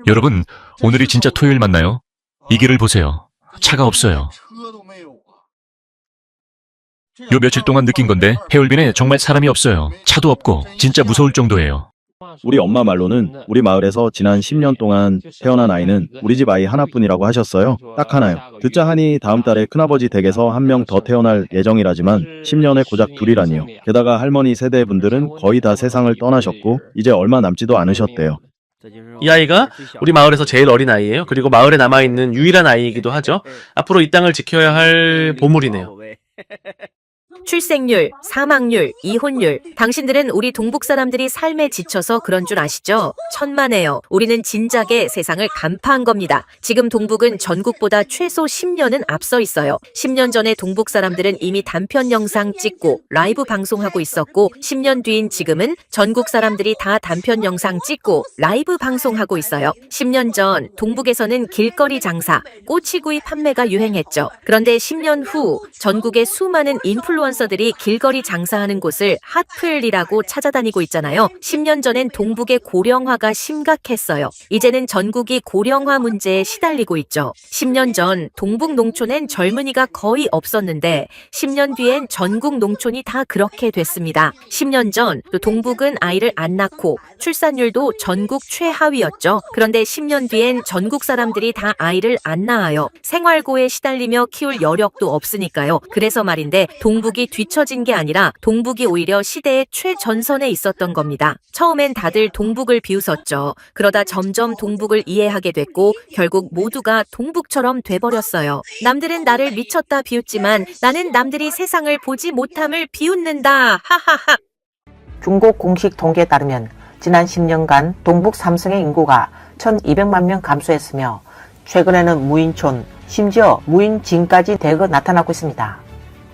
여러분, 오늘이 진짜 토요일 맞나요? 이 길을 보세요. 차가 없어요. 요 며칠 동안 느낀 건데 해올빈에 정말 사람이 없어요. 차도 없고 진짜 무서울 정도예요.
우리 엄마 말로는 우리 마을에서 지난 10년 동안 태어난 아이는 우리 집 아이 하나뿐이라고 하셨어요. 딱 하나요. 듣자 하니 다음 달에 큰아버지 댁에서 한 명 더 태어날 예정이라지만 10년에 고작 둘이라니요. 게다가 할머니 세대 분들은 거의 다 세상을 떠나셨고 이제 얼마 남지도 않으셨대요.
이 아이가 우리 마을에서 제일 어린 아이예요. 그리고 마을에 남아있는 유일한 아이이기도 하죠. 앞으로 이 땅을 지켜야 할 보물이네요.
출생률, 사망률, 이혼율. 당신들은 우리 동북 사람들이 삶에 지쳐서 그런 줄 아시죠? 천만에요. 우리는 진작에 세상을 간파한 겁니다. 지금 동북은 전국보다 최소 10년은 앞서 있어요. 10년 전에 동북 사람들은 이미 단편 영상 찍고 라이브 방송하고 있었고 10년 뒤인 지금은 전국 사람들이 다 단편 영상 찍고 라이브 방송하고 있어요. 10년 전 동북에서는 길거리 장사, 꼬치구이 판매가 유행했죠. 그런데 10년 후 전국의 수많은 인플루언서들이 길거리 장사하는 곳을 핫플이라고 찾아다니고 있잖아요. 10년 전엔 동북의 고령화가 심각했어요. 이제는 전국이 고령화 문제에 시달리고 있죠. 10년 전 동북 농촌엔 젊은이가 거의 없었는데 10년 뒤엔 전국 농촌이 다 그렇게 됐습니다. 10년 전 동북은 아이를 안 낳고 출산율도 전국 최하위였죠. 그런데 10년 뒤엔 전국 사람들이 다 아이를 안 낳아요. 생활고에 시달리며 키울 여력도 없으니까요. 그래서 말인데 동북이 뒤처진 게 아니라 동북이 오히려 시대의 최전선에 있었던 겁니다. 처음엔 다들 동북을 비웃었죠. 그러다 점점 동북을 이해하게 됐고 결국 모두가 동북처럼 돼버렸어요. 남들은 나를 미쳤다 비웃지만 나는 남들이 세상을 보지 못함을 비웃는다. 하하하.
중국 공식 통계에 따르면 지난 10년간 동북 3성의 인구가 1200만 명 감소했으며 최근에는 무인촌, 심지어 무인진까지 대거 나타나고 있습니다.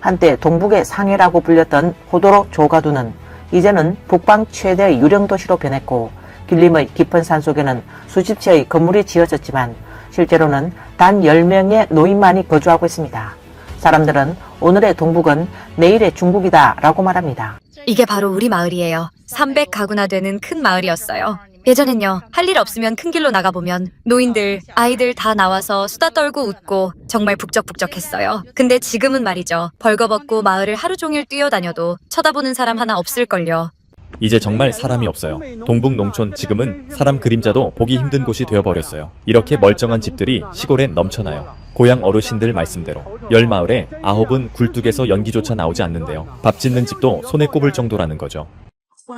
한때 동북의 상해라고 불렸던 호도로 조가두는 이제는 북방 최대 유령도시로 변했고 길림의 깊은 산속에는 수십 채의 건물이 지어졌지만 실제로는 단 10명의 노인만이 거주하고 있습니다. 사람들은 오늘의 동북은 내일의 중국이다 라고 말합니다.
이게 바로 우리 마을이에요. 300가구나 되는 큰 마을이었어요. 예전엔요, 할 일 없으면 큰 길로 나가보면 노인들, 아이들 다 나와서 수다 떨고 웃고 정말 북적북적했어요. 근데 지금은 말이죠. 벌거벗고 마을을 하루 종일 뛰어다녀도 쳐다보는 사람 하나 없을걸요.
이제 정말 사람이 없어요. 동북 농촌 지금은 사람 그림자도 보기 힘든 곳이 되어버렸어요. 이렇게 멀쩡한 집들이 시골엔 넘쳐나요. 고향 어르신들 말씀대로 10마을에 9은 굴뚝에서 연기조차 나오지 않는데요. 밥 짓는 집도 손에 꼽을 정도라는 거죠.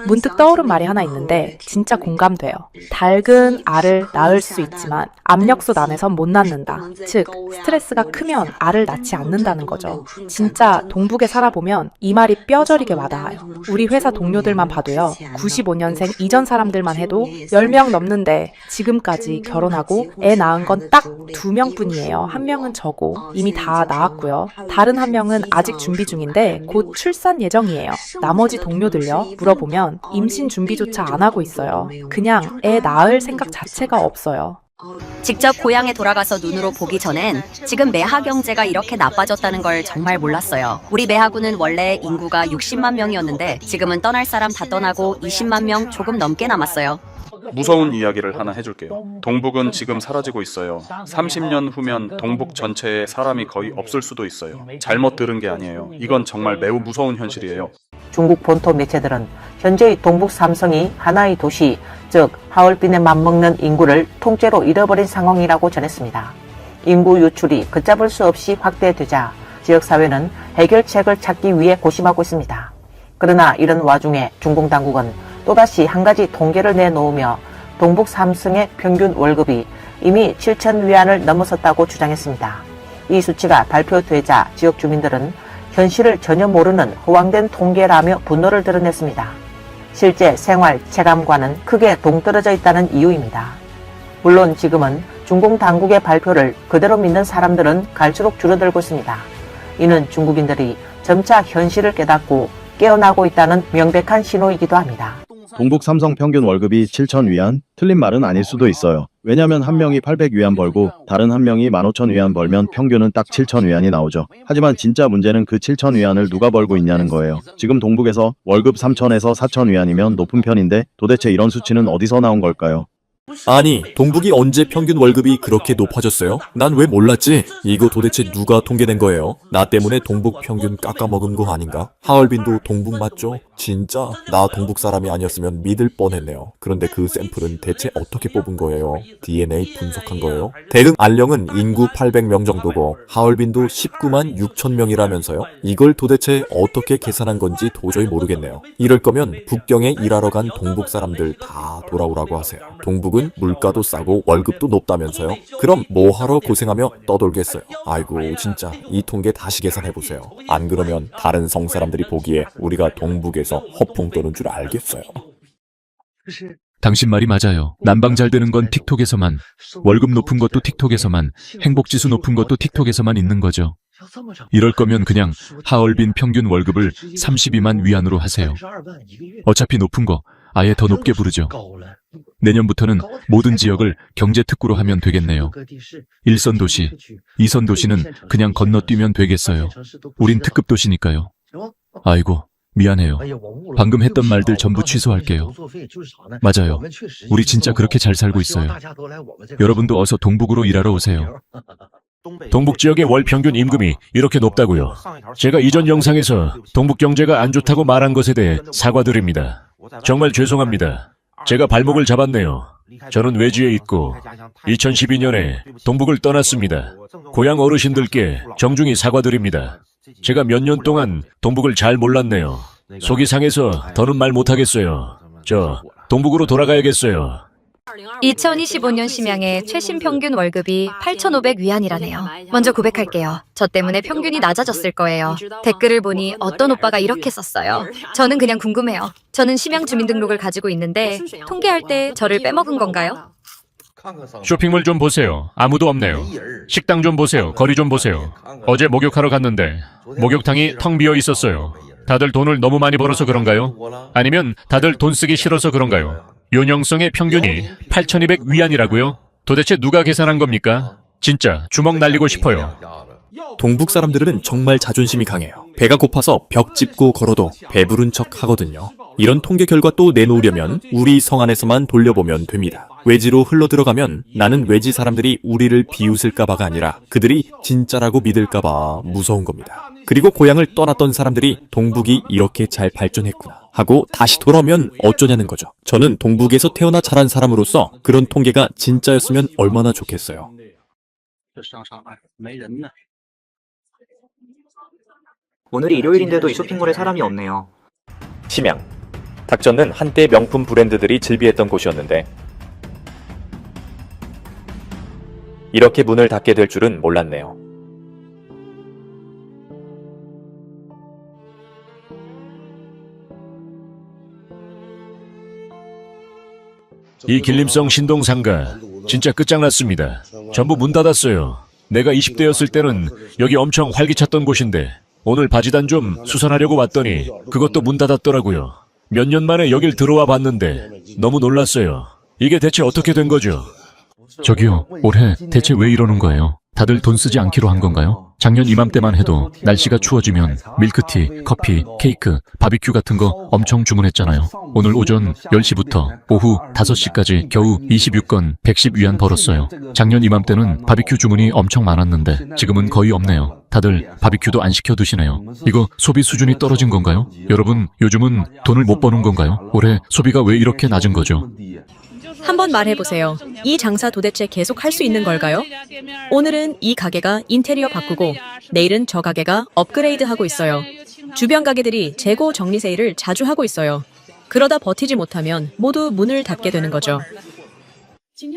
문득 떠오른 말이 하나 있는데 진짜 공감돼요. 닭은 알을 낳을 수 있지만 압력솥 안에선 못 낳는다. 즉 스트레스가 크면 알을 낳지 않는다는 거죠. 진짜 동북에 살아보면 이 말이 뼈저리게 와닿아요. 우리 회사 동료들만 봐도요. 95년생 이전 사람들만 해도 10명 넘는데 지금까지 결혼하고 애 낳은 건 딱 2명뿐이에요. 한 명은 저고 이미 다 낳았고요. 다른 한 명은 아직 준비 중인데 곧 출산 예정이에요. 나머지 동료들요. 물어보면 임신 준비조차 안 하고 있어요. 그냥 애 낳을 생각 자체가 없어요.
직접 고향에 돌아가서 눈으로 보기 전엔 지금 매하 경제가 이렇게 나빠졌다는 걸 정말 몰랐어요. 우리 매하군은 원래 인구가 60만 명이었는데 지금은 떠날 사람 다 떠나고 20만 명 조금 넘게 남았어요.
무서운 이야기를 하나 해줄게요. 동북은 지금 사라지고 있어요. 30년 후면 동북 전체에 사람이 거의 없을 수도 있어요. 잘못 들은 게 아니에요. 이건 정말 매우 무서운 현실이에요.
중국 본토 매체들은 현재의 동북 3성이 하나의 도시, 즉 하얼빈에 맞먹는 인구를 통째로 잃어버린 상황이라고 전했습니다. 인구 유출이 걷잡을 수 없이 확대되자 지역사회는 해결책을 찾기 위해 고심하고 있습니다. 그러나 이런 와중에 중국 당국은 또다시 한 가지 통계를 내놓으며 동북 3성의 평균 월급이 이미 7,000위안을 넘어섰다고 주장했습니다. 이 수치가 발표되자 지역 주민들은 현실을 전혀 모르는 허황된 통계라며 분노를 드러냈습니다. 실제 생활 체감과는 크게 동떨어져 있다는 이유입니다. 물론 지금은 중국 당국의 발표를 그대로 믿는 사람들은 갈수록 줄어들고 있습니다. 이는 중국인들이 점차 현실을 깨닫고 깨어나고 있다는 명백한 신호이기도 합니다.
동북 삼성 평균 월급이 7,000위안? 틀린 말은 아닐 수도 있어요. 왜냐면 한 명이 800위안 벌고 다른 한 명이 15,000위안 벌면 평균은 딱 7,000위안이 나오죠. 하지만 진짜 문제는 그 7,000위안을 누가 벌고 있냐는 거예요. 지금 동북에서 월급 3,000에서 4,000위안이면 높은 편인데 도대체 이런 수치는 어디서 나온 걸까요?
아니, 동북이 언제 평균 월급이 그렇게 높아졌어요? 난 왜 몰랐지? 이거 도대체 누가 통계낸 거예요? 나 때문에 동북 평균 깎아먹은 거 아닌가? 하얼빈도 동북 맞죠?
진짜 나 동북 사람이 아니었으면 믿을 뻔했네요. 그런데 그 샘플은 대체 어떻게 뽑은 거예요? DNA 분석한 거예요? 대릉 안령은 인구 800명 정도고 하얼빈도 19만 6천 명이라면서요? 이걸 도대체 어떻게 계산한 건지 도저히 모르겠네요. 이럴 거면 북경에 일하러 간 동북 사람들 다 돌아오라고 하세요. 동북은 물가도 싸고 월급도 높다면서요? 그럼 뭐하러 고생하며 떠돌겠어요? 아이고 진짜 이 통계 다시 계산해보세요. 안 그러면 다른 성 사람들이 보기에 우리가 동북에서 허풍 떠는 줄 알겠어요.
당신 말이 맞아요. 난방 잘 되는 건 틱톡에서만, 월급 높은 것도 틱톡에서만, 행복지수 높은 것도 틱톡에서만 있는 거죠. 이럴 거면 그냥 하얼빈 평균 월급을 32만 위안으로 하세요. 어차피 높은 거 아예 더 높게 부르죠. 내년부터는 모든 지역을 경제특구로 하면 되겠네요. 1선 도시, 2선 도시는 그냥 건너뛰면 되겠어요. 우린 특급 도시니까요. 아이고, 미안해요. 방금 했던 말들 전부 취소할게요. 맞아요. 우리 진짜 그렇게 잘 살고 있어요. 여러분도 어서 동북으로 일하러 오세요.
동북 지역의 월 평균 임금이 이렇게 높다고요. 제가 이전 영상에서 동북 경제가 안 좋다고 말한 것에 대해 사과드립니다. 정말 죄송합니다. 제가 발목을 잡았네요. 저는 외지에 있고 2012년에 동북을 떠났습니다. 고향 어르신들께 정중히 사과드립니다. 제가 몇 년 동안 동북을 잘 몰랐네요. 속이 상해서 더는 말 못하겠어요. 저 동북으로 돌아가야겠어요.
2025년 심양의 최신 평균 월급이 8,500위안이라네요. 먼저 고백할게요. 저 때문에 평균이 낮아졌을 거예요. 댓글을 보니 어떤 오빠가 이렇게 썼어요. 저는 그냥 궁금해요. 저는 심양 주민등록을 가지고 있는데 통계할 때 저를 빼먹은 건가요?
쇼핑몰 좀 보세요. 아무도 없네요. 식당 좀 보세요. 거리 좀 보세요. 어제 목욕하러 갔는데 목욕탕이 텅 비어 있었어요. 다들 돈을 너무 많이 벌어서 그런가요? 아니면 다들 돈 쓰기 싫어서 그런가요? 요녕성의 평균이 8,200위안이라고요? 도대체 누가 계산한 겁니까? 진짜 주먹 날리고 싶어요.
동북 사람들은 정말 자존심이 강해요. 배가 고파서 벽 짚고 걸어도 배부른 척 하거든요. 이런 통계 결과 또 내놓으려면 우리 성 안에서만 돌려보면 됩니다. 외지로 흘러들어가면 나는 외지 사람들이 우리를 비웃을까봐가 아니라 그들이 진짜라고 믿을까봐 무서운 겁니다. 그리고 고향을 떠났던 사람들이 동북이 이렇게 잘 발전했구나 하고 다시 돌아오면 어쩌냐는 거죠. 저는 동북에서 태어나 자란 사람으로서 그런 통계가 진짜였으면 얼마나 좋겠어요.
오늘이 일요일인데도 이 쇼핑몰에 사람이 없네요.
심양. 닭전은 한때 명품 브랜드들이 즐비했던 곳이었는데 이렇게 문을 닫게 될 줄은 몰랐네요.
이 길림성 신동상가 진짜 끝장났습니다. 전부 문 닫았어요. 내가 20대였을 때는 여기 엄청 활기찼던 곳인데 오늘 바지단 좀 수선하려고 왔더니 그것도 문 닫았더라고요. 몇 년 만에 여길 들어와 봤는데 너무 놀랐어요. 이게 대체 어떻게 된 거죠?
저기요, 올해 대체 왜 이러는 거예요? 다들 돈 쓰지 않기로 한 건가요? 작년 이맘때만 해도 날씨가 추워지면 밀크티, 커피, 케이크, 바비큐 같은 거 엄청 주문했잖아요. 오늘 오전 10시부터 오후 5시까지 겨우 26건 110위안 벌었어요. 작년 이맘때는 바비큐 주문이 엄청 많았는데 지금은 거의 없네요. 다들 바비큐도 안 시켜 드시네요. 이거 소비 수준이 떨어진 건가요? 여러분, 요즘은 돈을 못 버는 건가요? 올해 소비가 왜 이렇게 낮은 거죠?
한번 말해보세요. 이 장사 도대체 계속 할 수 있는 걸까요? 오늘은 이 가게가 인테리어 바꾸고 내일은 저 가게가 업그레이드 하고 있어요. 주변 가게들이 재고 정리 세일을 자주 하고 있어요. 그러다 버티지 못하면 모두 문을 닫게 되는 거죠.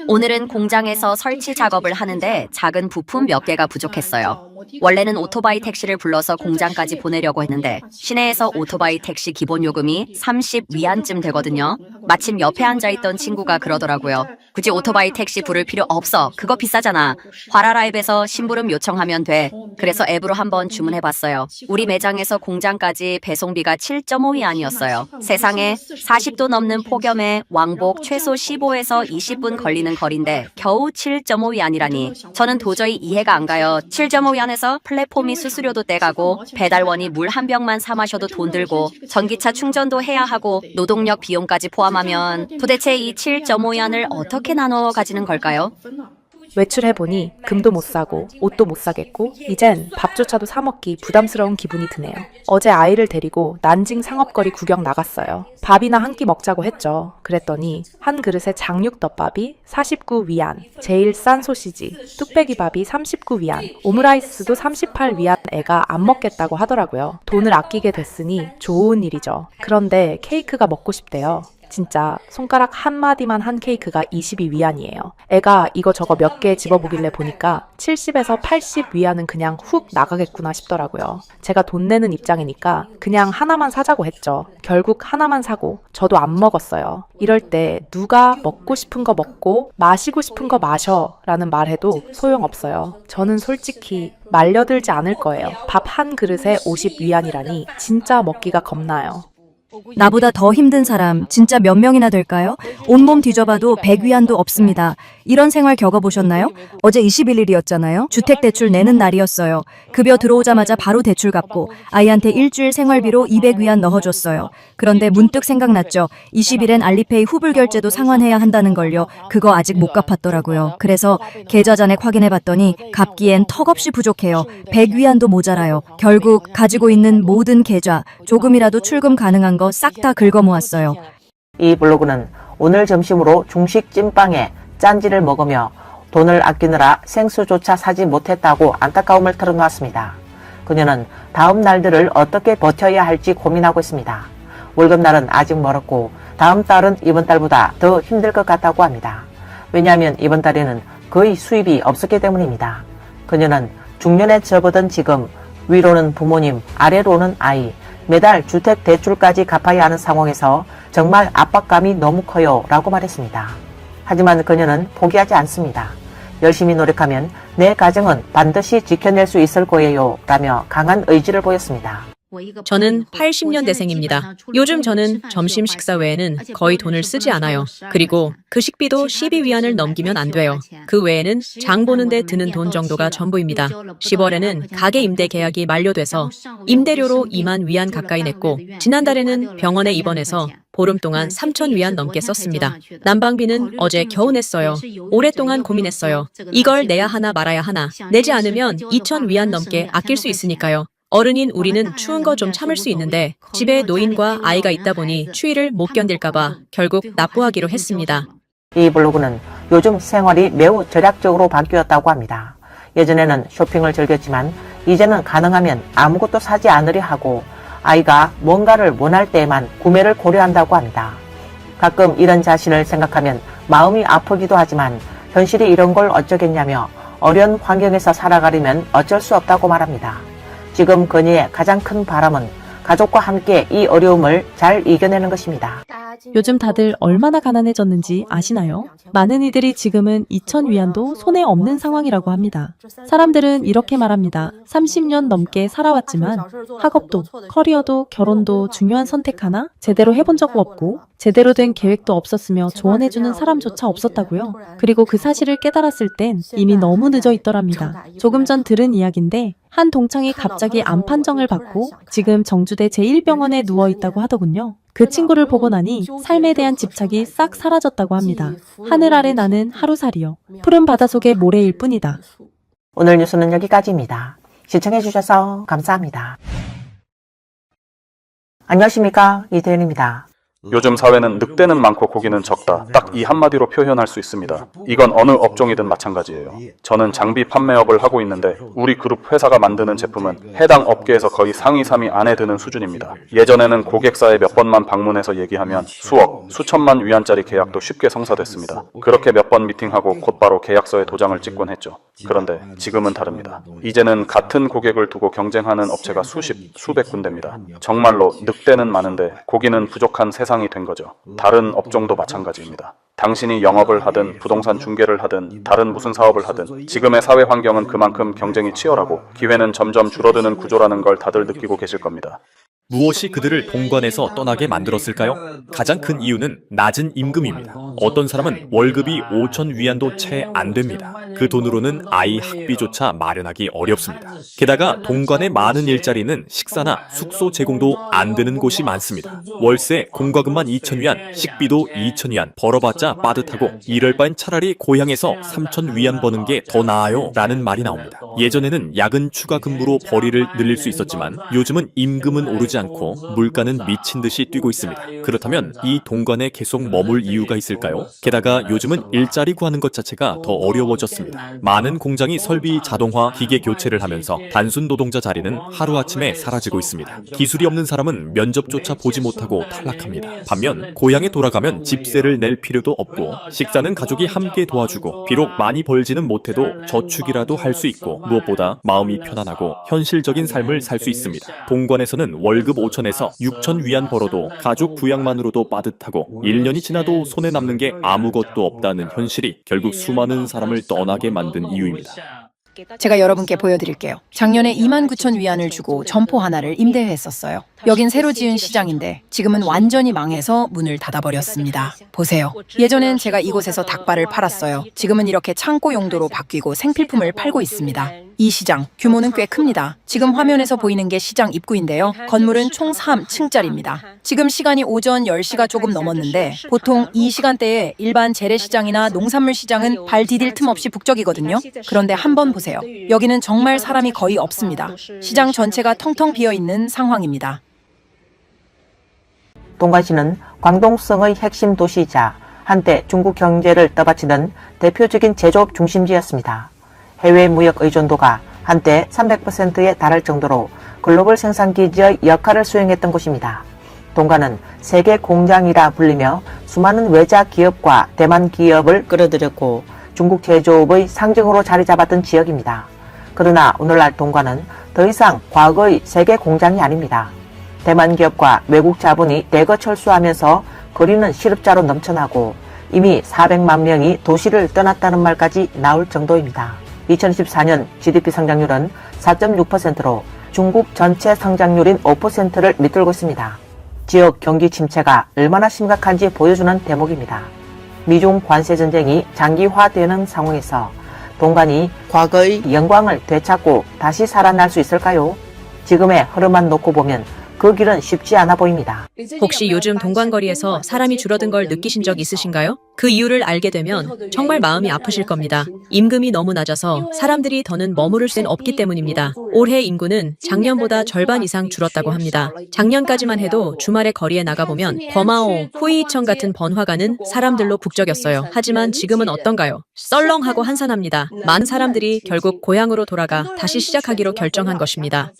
오늘은 공장에서 설치 작업을 하는데 작은 부품 몇 개가 부족했어요. 원래는 오토바이 택시를 불러서 공장까지 보내려고 했는데 시내에서 오토바이 택시 기본 요금이 30위안쯤 되거든요. 마침 옆에 앉아있던 친구가 그러더라고요. 굳이 오토바이 택시 부를 필요 없어. 그거 비싸잖아. 화라라입에서 심부름 요청하면 돼. 그래서 앱으로 한번 주문해봤어요. 우리 매장에서 공장까지 배송비가 7.5위안이었어요. 세상에 40도 넘는 폭염에 왕복 최소 15에서 20분 걸리는 거리인데 겨우 7.5위안이라니. 저는 도저히 이해가 안 가요. 7.5위안에서 플랫폼이 수수료도 떼가고 배달원이 물 한 병만 사 마셔도 돈 들고 전기차 충전도 해야 하고 노동력 비용까지 포함하면 도대체 이 7.5위안을 어떻게 나눠 가지는 걸까요?
외출해보니 금도 못 사고 옷도 못 사겠고 이젠 밥조차도 사 먹기 부담스러운 기분이 드네요. 어제 아이를 데리고 난징 상업거리 구경 나갔어요. 밥이나 한 끼 먹자고 했죠. 그랬더니 한 그릇에 장육덮밥이 49위안, 제일 싼 소시지, 뚝배기밥이 39위안, 오므라이스도 38위안 애가 안 먹겠다고 하더라고요. 돈을 아끼게 됐으니 좋은 일이죠. 그런데 케이크가 먹고 싶대요. 진짜 손가락 한 마디만 한 케이크가 22위안이에요. 애가 이거저거 몇 개 집어보길래 보니까 70에서 80위안은 그냥 훅 나가겠구나 싶더라고요. 제가 돈 내는 입장이니까 그냥 하나만 사자고 했죠. 결국 하나만 사고 저도 안 먹었어요. 이럴 때 누가 먹고 싶은 거 먹고 마시고 싶은 거 마셔 라는 말 해도 소용없어요. 저는 솔직히 말려들지 않을 거예요. 밥 한 그릇에 50위안이라니 진짜 먹기가 겁나요.
나보다 더 힘든 사람 진짜 몇 명이나 될까요? 온몸 뒤져봐도 100위안도 없습니다. 이런 생활 겪어보셨나요? 어제 21일이었잖아요. 주택대출 내는 날이었어요. 급여 들어오자마자 바로 대출 갚고 아이한테 일주일 생활비로 200위안 넣어줬어요. 그런데 문득 생각났죠. 20일엔 알리페이 후불 결제도 상환해야 한다는 걸요. 그거 아직 못 갚았더라고요. 그래서 계좌 잔액 확인해봤더니 갚기엔 턱없이 부족해요. 100위안도 모자라요. 결국 가지고 있는 모든 계좌, 조금이라도 출금 가능한 거 싹 다 긁어 모았어요.
이 블로그는 오늘 점심으로 중식 찐빵에 짠지를 먹으며 돈을 아끼느라 생수조차 사지 못했다고 안타까움을 털어놓았습니다. 그녀는 다음 날들을 어떻게 버텨야 할지 고민하고 있습니다. 월급날은 아직 멀었고 다음 달은 이번 달보다 더 힘들 것 같다고 합니다. 왜냐하면 이번 달에는 거의 수입이 없었기 때문입니다. 그녀는 중년에 접어든 지금 위로는 부모님, 아래로는 아이, 매달 주택 대출까지 갚아야 하는 상황에서 정말 압박감이 너무 커요 라고 말했습니다. 하지만 그녀는 포기하지 않습니다. 열심히 노력하면 내 가정은 반드시 지켜낼 수 있을 거예요 라며 강한 의지를 보였습니다.
저는 80년대생입니다. 요즘 저는 점심 식사 외에는 거의 돈을 쓰지 않아요. 그리고 그 식비도 12위안을 넘기면 안 돼요. 그 외에는 장 보는데 드는 돈 정도가 전부입니다. 10월에는 가게 임대 계약이 만료돼서 임대료로 2만 위안 가까이 냈고 지난달에는 병원에 입원해서 보름 동안 3,000위안 넘게 썼습니다. 난방비는 어제 겨우 냈어요. 오랫동안 고민했어요. 이걸 내야 하나 말아야 하나. 내지 않으면 2,000위안 넘게 아낄 수 있으니까요. 어른인 우리는 추운 거 좀 참을 수 있는데 집에 노인과 아이가 있다 보니 추위를 못 견딜까봐 결국 납부하기로 했습니다.
이 블로그는 요즘 생활이 매우 절약적으로 바뀌었다고 합니다. 예전에는 쇼핑을 즐겼지만 이제는 가능하면 아무것도 사지 않으려 하고 아이가 뭔가를 원할 때에만 구매를 고려한다고 합니다. 가끔 이런 자신을 생각하면 마음이 아프기도 하지만 현실이 이런 걸 어쩌겠냐며 어려운 환경에서 살아가려면 어쩔 수 없다고 말합니다. 지금 그녀의 가장 큰 바람은 가족과 함께 이 어려움을 잘 이겨내는 것입니다.
요즘 다들 얼마나 가난해졌는지 아시나요? 많은 이들이 지금은 2,000위안도 손에 없는 상황이라고 합니다. 사람들은 이렇게 말합니다. 30년 넘게 살아왔지만 학업도, 커리어도, 결혼도 중요한 선택 하나 제대로 해본 적 없고 제대로 된 계획도 없었으며 조언해주는 사람조차 없었다고요. 그리고 그 사실을 깨달았을 땐 이미 너무 늦어 있더랍니다. 조금 전 들은 이야기인데 한 동창이 갑자기 암 판정을 받고 지금 정주대 제1병원에 누워있다고 하더군요. 그 친구를 보고 나니 삶에 대한 집착이 싹 사라졌다고 합니다. 하늘 아래 나는 하루살이요. 푸른 바다 속의 모래일 뿐이다.
오늘 뉴스는 여기까지입니다. 시청해주셔서 감사합니다. 안녕하십니까, 이태현입니다.
요즘 사회는 늑대는 많고 고기는 적다. 딱 이 한마디로 표현할 수 있습니다. 이건 어느 업종이든 마찬가지예요. 저는 장비 판매업을 하고 있는데 우리 그룹 회사가 만드는 제품은 해당 업계에서 거의 상위 3위 안에 드는 수준입니다. 예전에는 고객사에 몇 번만 방문해서 얘기하면 수억, 수천만 위안짜리 계약도 쉽게 성사됐습니다. 그렇게 몇 번 미팅하고 곧바로 계약서에 도장을 찍곤 했죠. 그런데 지금은 다릅니다. 이제는 같은 고객을 두고 경쟁하는 업체가 수십, 수백 군데입니다. 정말로 늑대는 많은데 고기는 부족한 세상이 된 거죠. 다른 업종도 마찬가지입니다. 당신이 영업을 하든 부동산 중개를 하든 다른 무슨 사업을 하든 지금의 사회 환경은 그만큼 경쟁이 치열하고 기회는 점점 줄어드는 구조라는 걸 다들 느끼고 계실 겁니다.
무엇이 그들을 동관에서 떠나게 만들었을까요? 가장 큰 이유는 낮은 임금입니다. 어떤 사람은 월급이 5천 위안도 채 안 됩니다. 그 돈으로는 아이 학비조차 마련하기 어렵습니다. 게다가 동관의 많은 일자리는 식사나 숙소 제공도 안 되는 곳이 많습니다. 월세, 공과금만 2천 위안, 식비도 2천 위안, 벌어봤자 빠듯하고 이럴 바엔 차라리 고향에서 3천 위안 버는 게 더 나아요 라는 말이 나옵니다. 예전에는 야근 추가 근무로 벌이를 늘릴 수 있었지만 요즘은 임금은 오르지 않고 물가는 미친 듯이 뛰고 있습니다. 그렇다면 이 동관에 계속 머물 이유가 있을까요? 게다가 요즘은 일자리 구하는 것 자체가 더 어려워졌습니다. 많은 공장이 설비 자동화, 기계 교체를 하면서 단순 노동자 자리는 하루아침에 사라지고 있습니다. 기술이 없는 사람은 면접조차 보지 못하고 탈락합니다. 반면 고향에 돌아가면 집세를 낼 필요도 없고 식사는 가족이 함께 도와주고 비록 많이 벌지는 못해도 저축이라도 할 수 있고 무엇보다 마음이 편안하고 현실적인 삶을 살 수 있습니다. 동관에서는 월급 5천에서 6천 위안 벌어도 가족 부양만으로도 빠듯하고 1년이 지나도 손에 남는 게 아무것도 없다는 현실이 결국 수많은 사람을 떠나게 만든 이유입니다.
제가 여러분께 보여드릴게요. 작년에 29,000 위안을 주고 점포 하나를 임대했었어요. 여긴 새로 지은 시장인데 지금은 완전히 망해서 문을 닫아버렸습니다. 보세요. 예전엔 제가 이곳에서 닭발을 팔았어요. 지금은 이렇게 창고 용도로 바뀌고 생필품을 팔고 있습니다. 이 시장, 규모는 꽤 큽니다. 지금 화면에서 보이는 게 시장 입구인데요. 건물은 총 3층짜리입니다. 지금 시간이 오전 10시가 조금 넘었는데 보통 이 시간대에 일반 재래시장이나 농산물 시장은 발 디딜 틈 없이 북적이거든요. 그런데 한번 보세요. 여기는 정말 사람이 거의 없습니다. 시장 전체가 텅텅 비어있는 상황입니다.
동관시는 광동성의 핵심 도시이자 한때 중국 경제를 떠받치던 대표적인 제조업 중심지였습니다. 해외 무역 의존도가 한때 300%에 달할 정도로 글로벌 생산기지의 역할을 수행했던 곳입니다. 동관은 세계 공장이라 불리며 수많은 외자 기업과 대만 기업을 끌어들였고 중국 제조업의 상징으로 자리 잡았던 지역입니다. 그러나 오늘날 동관은 더 이상 과거의 세계 공장이 아닙니다. 대만 기업과 외국 자본이 대거 철수하면서 거리는 실업자로 넘쳐나고 이미 400만 명이 도시를 떠났다는 말까지 나올 정도입니다. 2024년 GDP 성장률은 4.6%로 중국 전체 성장률인 5%를 밑돌고 있습니다. 지역 경기 침체가 얼마나 심각한지 보여주는 대목입니다. 미중 관세 전쟁이 장기화되는 상황에서 동관이 과거의 영광을 되찾고 다시 살아날 수 있을까요? 지금의 흐름만 놓고 보면 그 길은 쉽지 않아 보입니다.
혹시 요즘 동관거리에서 사람이 줄어든 걸 느끼신 적 있으신가요? 그 이유를 알게 되면 정말 마음이 아프실 겁니다. 임금이 너무 낮아서 사람들이 더는 머무를 수는 없기 때문입니다. 올해 인구는 작년보다 절반 이상 줄었다고 합니다. 작년까지만 해도 주말에 거리에 나가보면 버마오, 후이천 같은 번화가는 사람들로 북적였어요. 하지만 지금은 어떤가요? 썰렁하고 한산합니다. 많은 사람들이 결국 고향으로 돌아가 다시 시작하기로 결정한 것입니다.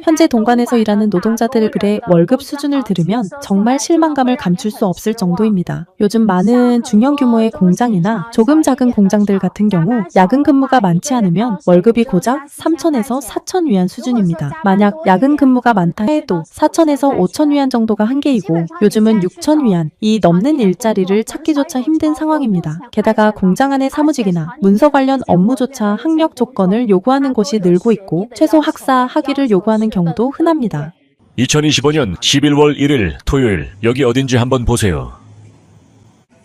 현재 동관에서 일하는 노동자들의 월급 수준을 들으면 정말 실망감을 감출 수 없을 정도입니다. 요즘 많은 중형 규모의 공장이나 조금 작은 공장들 같은 경우 야근 근무가 많지 않으면 월급이 고작 3천에서 4천 위안 수준입니다. 만약 야근 근무가 많다 해도 4천에서 5천 위안 정도가 한계이고 요즘은 6천 위안이 넘는 일자리를 찾기조차 힘든 상황입니다. 게다가 공장 안의 사무직이나 문서 관련 업무조차 학력 조건을 요구하는 곳이 늘고 있고 최소 학사, 학위를 요구하는 경우도 흔합니다.
2025년 11월 1일 토요일 여기 어딘지 한번 보세요.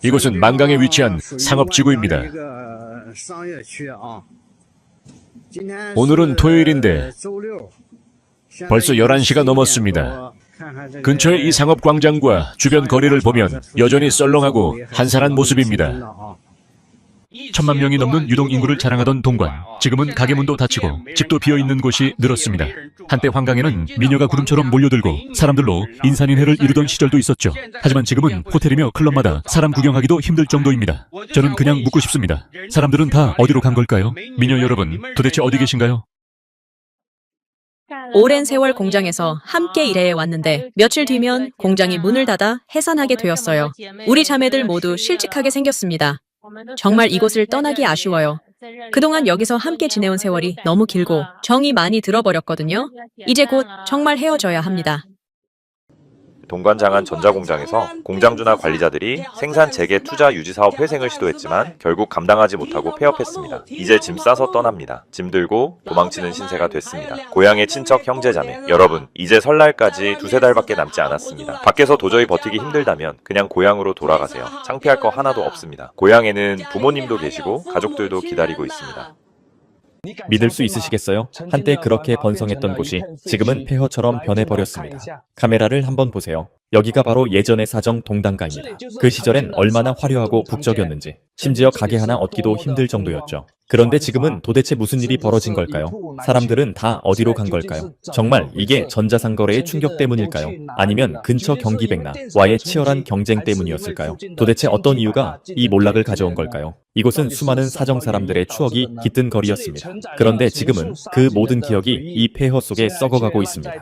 이곳은 만강에 위치한 상업지구입니다. 오늘은 토요일인데 벌써 11시가 넘었습니다. 근처의 이 상업광장과 주변 거리를 보면 여전히 썰렁하고 한산한 모습입니다. 1,000만 명이 넘는 유동 인구를 자랑하던 동관. 지금은 가게 문도 닫히고 집도 비어있는 곳이 늘었습니다. 한때 환강에는 미녀가 구름처럼 몰려들고 사람들로 인산인해를 이루던 시절도 있었죠. 하지만 지금은 호텔이며 클럽마다 사람 구경하기도 힘들 정도입니다. 저는 그냥 묻고 싶습니다. 사람들은 다 어디로 간 걸까요? 미녀 여러분, 도대체 어디 계신가요?
오랜 세월 공장에서 함께 일해 왔는데 며칠 뒤면 공장이 문을 닫아 해산하게 되었어요. 우리 자매들 모두 실직하게 생겼습니다. 정말 이곳을 떠나기 아쉬워요. 그동안 여기서 함께 지내온 세월이 너무 길고 정이 많이 들어버렸거든요. 이제 곧 정말 헤어져야 합니다.
동관장안 전자공장에서 공장주나 관리자들이 생산 재개 투자 유지 사업 회생을 시도했지만 결국 감당하지 못하고 폐업했습니다. 이제 짐 싸서 떠납니다. 짐 들고 도망치는 신세가 됐습니다. 고향의 친척 형제자매 여러분, 이제 설날까지 두세 달밖에 남지 않았습니다. 밖에서 도저히 버티기 힘들다면 그냥 고향으로 돌아가세요. 창피할 거 하나도 없습니다. 고향에는 부모님도 계시고 가족들도 기다리고 있습니다.
믿을 수 있으시겠어요? 한때 그렇게 번성했던 곳이 지금은 폐허처럼 변해버렸습니다. 카메라를 한번 보세요. 여기가 바로 예전의 사정 동단가입니다. 그 시절엔 얼마나 화려하고 북적였는지, 심지어 가게 하나 얻기도 힘들 정도였죠. 그런데 지금은 도대체 무슨 일이 벌어진 걸까요? 사람들은 다 어디로 간 걸까요? 정말 이게 전자상거래의 충격 때문일까요? 아니면 근처 경기백나와의 치열한 경쟁 때문이었을까요? 도대체 어떤 이유가 이 몰락을 가져온 걸까요? 이곳은 수많은 사정 사람들의 추억이 깃든 거리였습니다. 그런데 지금은 그 모든 기억이 이 폐허 속에 썩어가고 있습니다.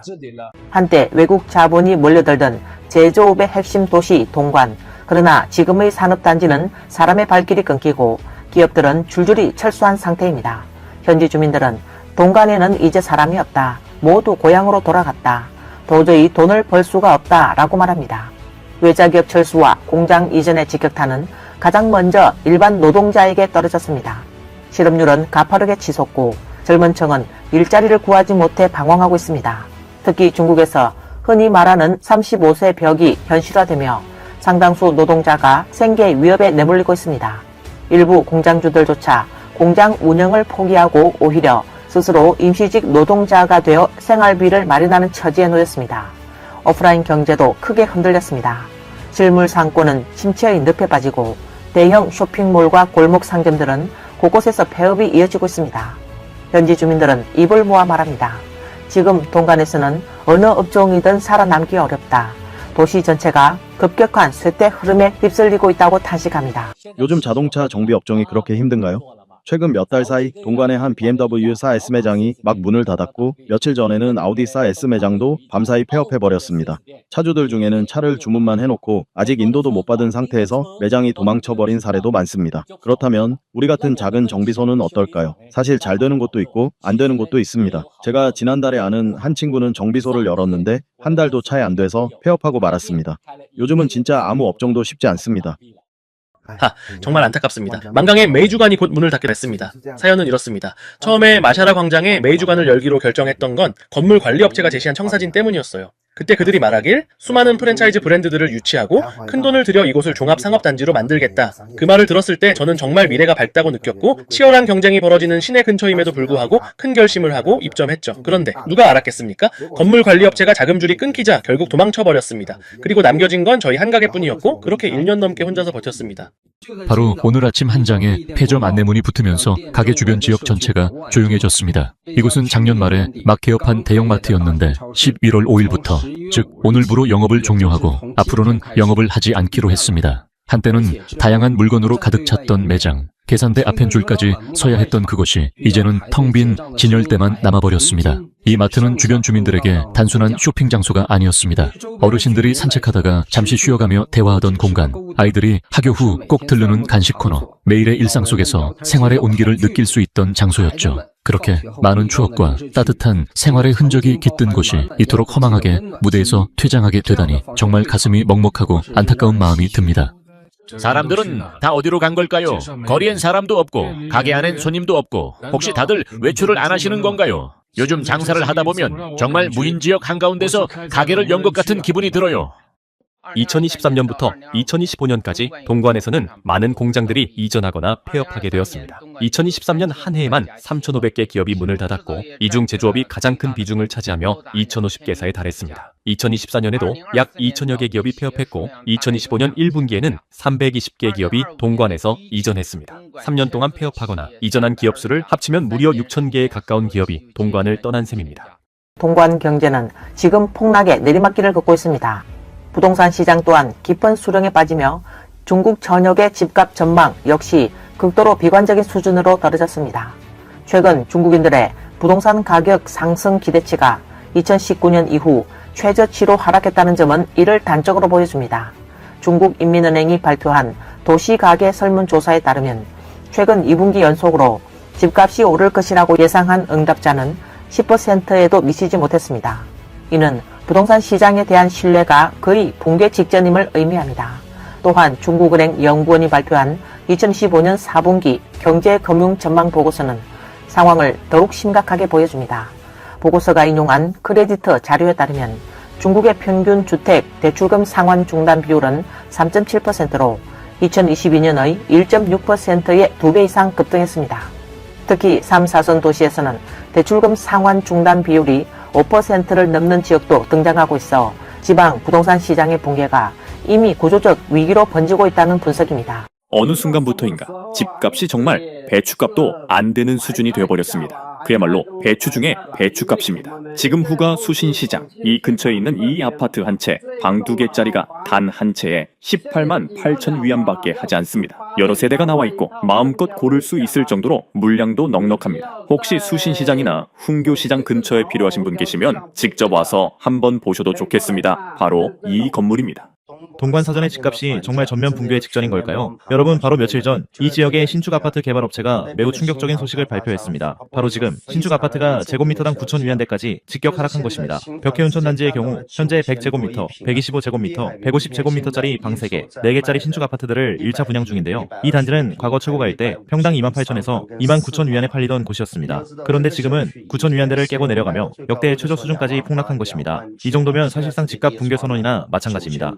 한때 외국 자본이 몰려들던 제조업의 핵심 도시 동관. 그러나 지금의 산업단지는 사람의 발길이 끊기고 기업들은 줄줄이 철수한 상태입니다. 현지 주민들은 동관에는 이제 사람이 없다. 모두 고향으로 돌아갔다. 도저히 돈을 벌 수가 없다라고 말합니다. 외자기업 철수와 공장 이전의 직격탄은 가장 먼저 일반 노동자에게 떨어졌습니다. 실업률은 가파르게 치솟고 젊은 층은 일자리를 구하지 못해 방황하고 있습니다. 특히 중국에서 흔히 말하는 35세 벽이 현실화되며 상당수 노동자가 생계 위협에 내몰리고 있습니다. 일부 공장주들조차 공장 운영을 포기하고 오히려 스스로 임시직 노동자가 되어 생활비를 마련하는 처지에 놓였습니다. 오프라인 경제도 크게 흔들렸습니다. 실물 상권은 침체의 늪에 빠지고 대형 쇼핑몰과 골목 상점들은 곳곳에서 폐업이 이어지고 있습니다. 현지 주민들은 입을 모아 말합니다. 지금 동관에서는 어느 업종이든 살아남기 어렵다. 도시 전체가 급격한 쇠퇴 흐름에 휩쓸리고 있다고 탄식합니다.
요즘 자동차 정비 업종이 그렇게 힘든가요? 최근 몇 달 사이 동관의 한 BMW사 S 매장이 막 문을 닫았고 며칠 전에는 아우디사 S 매장도 밤사이 폐업해버렸습니다. 차주들 중에는 차를 주문만 해놓고 아직 인도도 못 받은 상태에서 매장이 도망쳐버린 사례도 많습니다. 그렇다면 우리 같은 작은 정비소는 어떨까요? 사실 잘 되는 곳도 있고 안 되는 곳도 있습니다. 제가 지난달에 아는 한 친구는 정비소를 열었는데 한 달도 차에 안 돼서 폐업하고 말았습니다. 요즘은 진짜 아무 업종도 쉽지 않습니다.
정말 안타깝습니다. 만강의 메이주관이 곧 문을 닫게 됐습니다. 사연은 이렇습니다. 처음에 마샤라 광장에 메이주관을 열기로 결정했던 건 건물 관리업체가 제시한 청사진 때문이었어요. 그때 그들이 말하길 수많은 프랜차이즈 브랜드들을 유치하고 큰돈을 들여 이곳을 종합상업단지로 만들겠다. 그 말을 들었을 때 저는 정말 미래가 밝다고 느꼈고 치열한 경쟁이 벌어지는 시내 근처임에도 불구하고 큰 결심을 하고 입점했죠. 그런데 누가 알았겠습니까? 건물 관리업체가 자금줄이 끊기자 결국 도망쳐버렸습니다. 그리고 남겨진 건 저희 한 가게뿐이었고 그렇게 1년 넘게 혼자서 버텼습니다.
바로 오늘 아침 한 장에 폐점 안내문이 붙으면서 가게 주변 지역 전체가 조용해졌습니다. 이곳은 작년 말에 막 개업한 대형마트였는데 11월 5일부터 즉 오늘부로 영업을 종료하고 앞으로는 영업을 하지 않기로 했습니다. 한때는 다양한 물건으로 가득 찼던 매장, 계산대 앞엔 줄까지 서야 했던 그곳이 이제는 텅 빈 진열대만 남아버렸습니다. 이 마트는 주변 주민들에게 단순한 쇼핑 장소가 아니었습니다. 어르신들이 산책하다가 잠시 쉬어가며 대화하던 공간, 아이들이 학교 후 꼭 들르는 간식 코너, 매일의 일상 속에서 생활의 온기를 느낄 수 있던 장소였죠. 그렇게 많은 추억과 따뜻한 생활의 흔적이 깃든 곳이 이토록 허망하게 무대에서 퇴장하게 되다니 정말 가슴이 먹먹하고 안타까운 마음이 듭니다.
사람들은 다 어디로 간 걸까요? 거리엔 사람도 없고 가게 안엔 손님도 없고 혹시 다들 외출을 안 하시는 건가요? 요즘 장사를 하다 보면 정말 무인지역 한가운데서 가게를 연 것 같은 기분이 들어요.
2023년부터 2025년까지 동관에서는 많은 공장들이 이전하거나 폐업하게 되었습니다. 2023년 한 해에만 3,500개 기업이 문을 닫았고 이 중 제조업이 가장 큰 비중을 차지하며 2,050개사에 달했습니다. 2024년에도 약 2,000여 개 기업이 폐업했고 2025년 1분기에는 320개 기업이 동관에서 이전했습니다. 3년 동안 폐업하거나 이전한 기업 수를 합치면 무려 6,000개에 가까운 기업이 동관을 떠난 셈입니다.
동관 경제는 지금 폭락의 내리막길을 걷고 있습니다. 부동산 시장 또한 깊은 수렁에 빠지며 중국 전역의 집값 전망 역시 극도로 비관적인 수준으로 떨어졌습니다. 최근 중국인들의 부동산 가격 상승 기대치가 2019년 이후 최저치로 하락했다는 점은 이를 단적으로 보여줍니다. 중국인민은행이 발표한 도시가계 설문조사에 따르면 최근 2분기 연속으로 집값이 오를 것이라고 예상한 응답자는 10%에도 미치지 못했습니다. 이는 부동산 시장에 대한 신뢰가 거의 붕괴 직전임을 의미합니다. 또한 중국은행 연구원이 발표한 2015년 4분기 경제금융 전망 보고서는 상황을 더욱 심각하게 보여줍니다. 보고서가 인용한 크레디터 자료에 따르면 중국의 평균 주택 대출금 상환 중단 비율은 3.7%로 2022년의 1.6%의 2배 이상 급등했습니다. 특히 3, 4선 도시에서는 대출금 상환 중단 비율이 5%를 넘는 지역도 등장하고 있어 지방 부동산 시장의 붕괴가 이미 구조적 위기로 번지고 있다는 분석입니다.
어느 순간부터인가 집값이 정말 배추값도 안 되는 수준이 되어버렸습니다. 그야말로 배추 중에 배추값입니다. 지금 후가 수신시장, 이 근처에 있는 이 아파트 한 채, 방 2개짜리가 단 한 채에 18만 8천 위안밖에 하지 않습니다. 여러 세대가 나와 있고 마음껏 고를 수 있을 정도로 물량도 넉넉합니다. 혹시 수신시장이나 훈교시장 근처에 필요하신 분 계시면 직접 와서 한번 보셔도 좋겠습니다. 바로 이 건물입니다.
동관사전의 집값이 정말 전면 붕괴의 직전인 걸까요? 여러분, 바로 며칠 전 이 지역의 신축 아파트 개발 업체가 매우 충격적인 소식을 발표했습니다. 바로 지금 신축 아파트가 제곱미터당 9,000위안대까지 직격 하락한 것입니다. 벽해운천 단지의 경우 현재 100제곱미터, 125제곱미터, 150제곱미터짜리 방 3개, 4개짜리 신축 아파트들을 1차 분양 중인데요. 이 단지는 과거 최고가일 때 평당 28,000에서 29,000위안에 팔리던 곳이었습니다. 그런데 지금은 9,000위안대를 깨고 내려가며 역대 최저 수준까지 폭락한 것입니다. 이 정도면 사실상 집값 붕괴 선언이나 마찬가지입니다.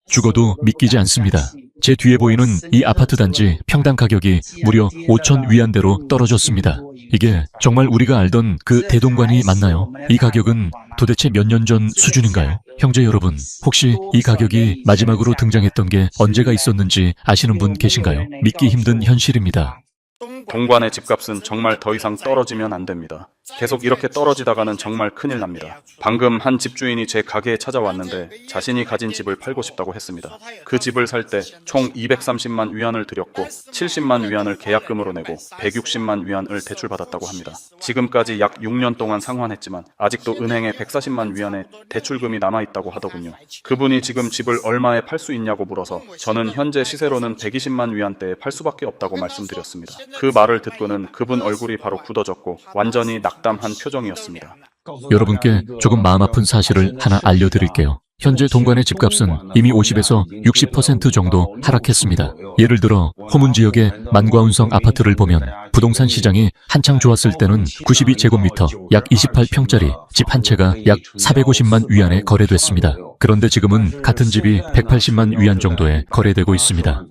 죽어도 믿기지 않습니다. 제 뒤에 보이는 이 아파트 단지 평당 가격이 무려 5,000위안대로 떨어졌습니다. 이게 정말 우리가 알던 그 대동관이 맞나요? 이 가격은 도대체 몇 년 전 수준인가요? 형제 여러분, 혹시 이 가격이 마지막으로 등장했던 게 언제가 있었는지 아시는 분 계신가요? 믿기 힘든 현실입니다.
동관의 집값은 정말 더 이상 떨어지면 안 됩니다. 계속 이렇게 떨어지다가는 정말 큰일 납니다. 방금 한 집주인이 제 가게에 찾아왔는데 자신이 가진 집을 팔고 싶다고 했습니다. 그 집을 살 때 총 230만 위안을 들였고 70만 위안을 계약금으로 내고 160만 위안을 대출받았다고 합니다. 지금까지 약 6년 동안 상환했지만 아직도 은행에 140만 위안의 대출금이 남아있다고 하더군요. 그분이 지금 집을 얼마에 팔 수 있냐고 물어서 저는 현재 시세로는 120만 위안대에 팔 수밖에 없다고 말씀드렸습니다. 그 말을 듣고는 그분 얼굴이 바로 굳어졌고 완전히 낙담한 표정이었습니다.
여러분께 조금 마음 아픈 사실을 하나 알려드릴게요. 현재 동관의 집값은 이미 50에서 60% 정도 하락했습니다. 예를 들어 호문 지역의 만과운성 아파트를 보면 부동산 시장이 한창 좋았을 때는 92제곱미터 약 28평짜리 집 한 채가 약 450만 위안에 거래됐습니다. 그런데 지금은 같은 집이 180만 위안 정도에 거래되고 있습니다.